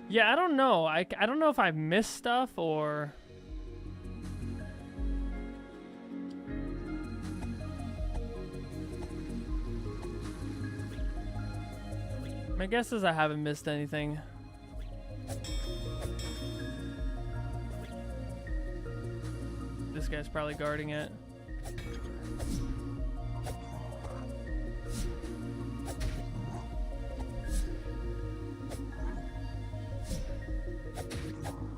Yeah, I don't know. I don't know if I've missed stuff or... My guess is I haven't missed anything. This guy's probably guarding it.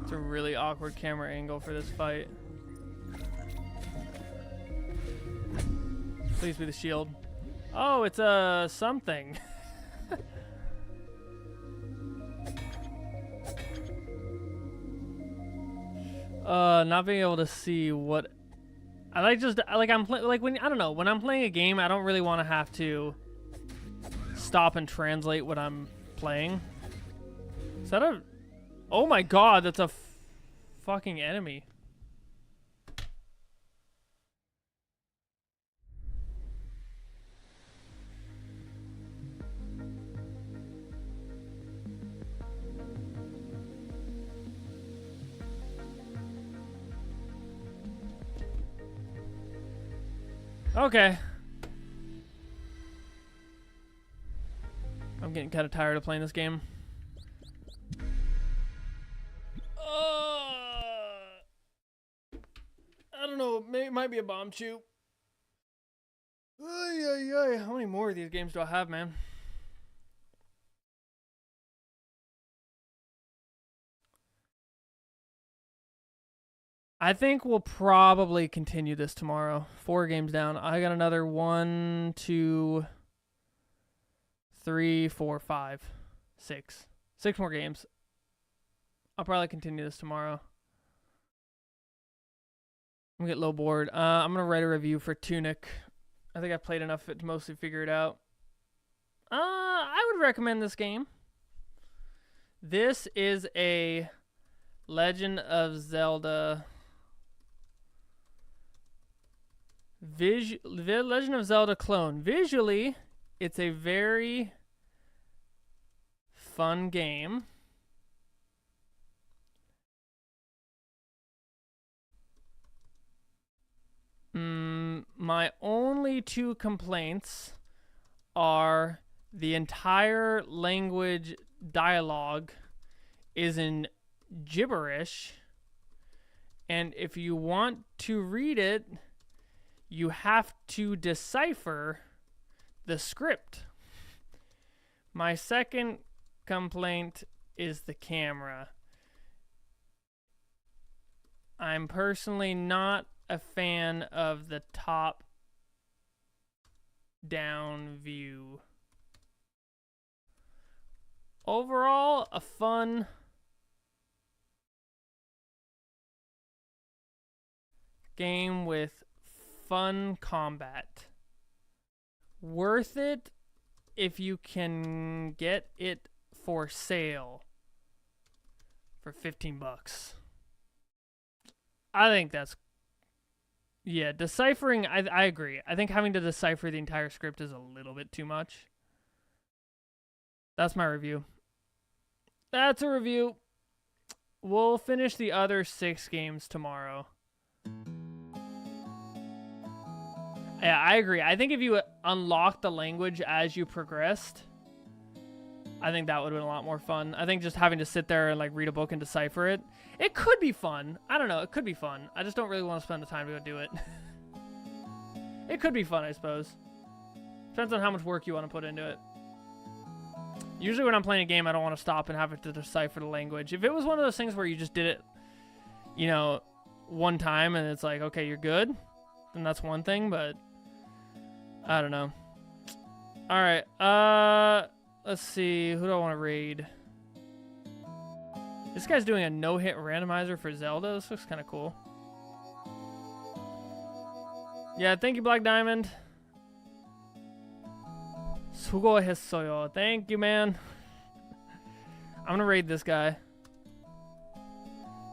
It's a really awkward camera angle for this fight. Please be the shield. Oh, it's a something. Not being able to see what I like, just like when I don't know, when I'm playing a game, I don't really want to have to stop and translate what I'm playing. Is that a... Oh my god, that's a fucking enemy. Okay. I'm getting kind of tired of playing this game. I don't know. Maybe it might be a bomb shoot. How many more of these games do I have, man? I think we'll probably continue this tomorrow. 4 games down. I got another 1, 2, 3, 4, 5, 6. 6 more games. I'll probably continue this tomorrow. I'm gonna get low bored. I'm gonna write a review for Tunic. I think I played enough of it to mostly figure it out. I would recommend this game. This is a Legend of Zelda... Legend of Zelda clone. Visually, it's a very fun game. My only 2 complaints are the entire language dialogue is in gibberish, and if you want to read it, you have to decipher the script. My second complaint is the camera. I'm personally not a fan of the top down view. Overall, a fun game with fun combat. Worth it if you can get it for sale for 15 bucks. I think that's... Yeah, deciphering, I agree. I think having to decipher the entire script is a little bit too much. That's my review. That's a review. We'll finish the other 6 games tomorrow. Yeah, I agree. I think if you unlock the language as you progressed, I think that would have been a lot more fun. I think just having to sit there and like read a book and decipher it, it could be fun. I don't know. It could be fun. I just don't really want to spend the time to go do it. It could be fun, I suppose. Depends on how much work you want to put into it. Usually when I'm playing a game, I don't want to stop and have to decipher the language. If it was one of those things where you just did it, you know, one time and it's like, okay, you're good, then that's one thing, but I don't know. All right. Let's see. Who do I want to raid? This guy's doing a no-hit randomizer for Zelda. This looks kind of cool. Yeah, thank you, Black Diamond. Sugohessoyo. Thank you, man. I'm gonna raid this guy.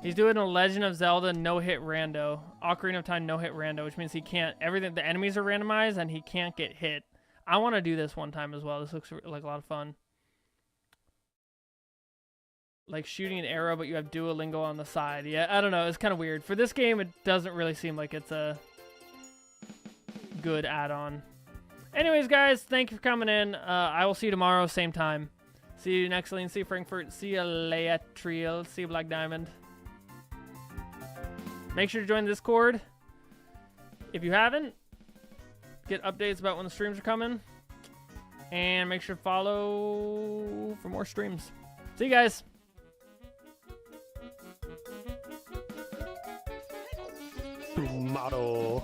He's doing a Legend of Zelda no-hit rando. Ocarina of Time no-hit rando, which means he can't... Everything, the enemies are randomized, and he can't get hit. I want to do this one time as well. This looks like a lot of fun. Like shooting an arrow, but you have Duolingo on the side. Yeah, I don't know. It's kind of weird. For this game, it doesn't really seem like it's a good add-on. Anyways, guys, thank you for coming in. I will see you tomorrow, same time. See you next lane. See you Frankfurt. See you Latriel. See you Black Diamond. Make sure to join the Discord if you haven't. Get updates about when the streams are coming. And make sure to follow for more streams. See you guys. Model.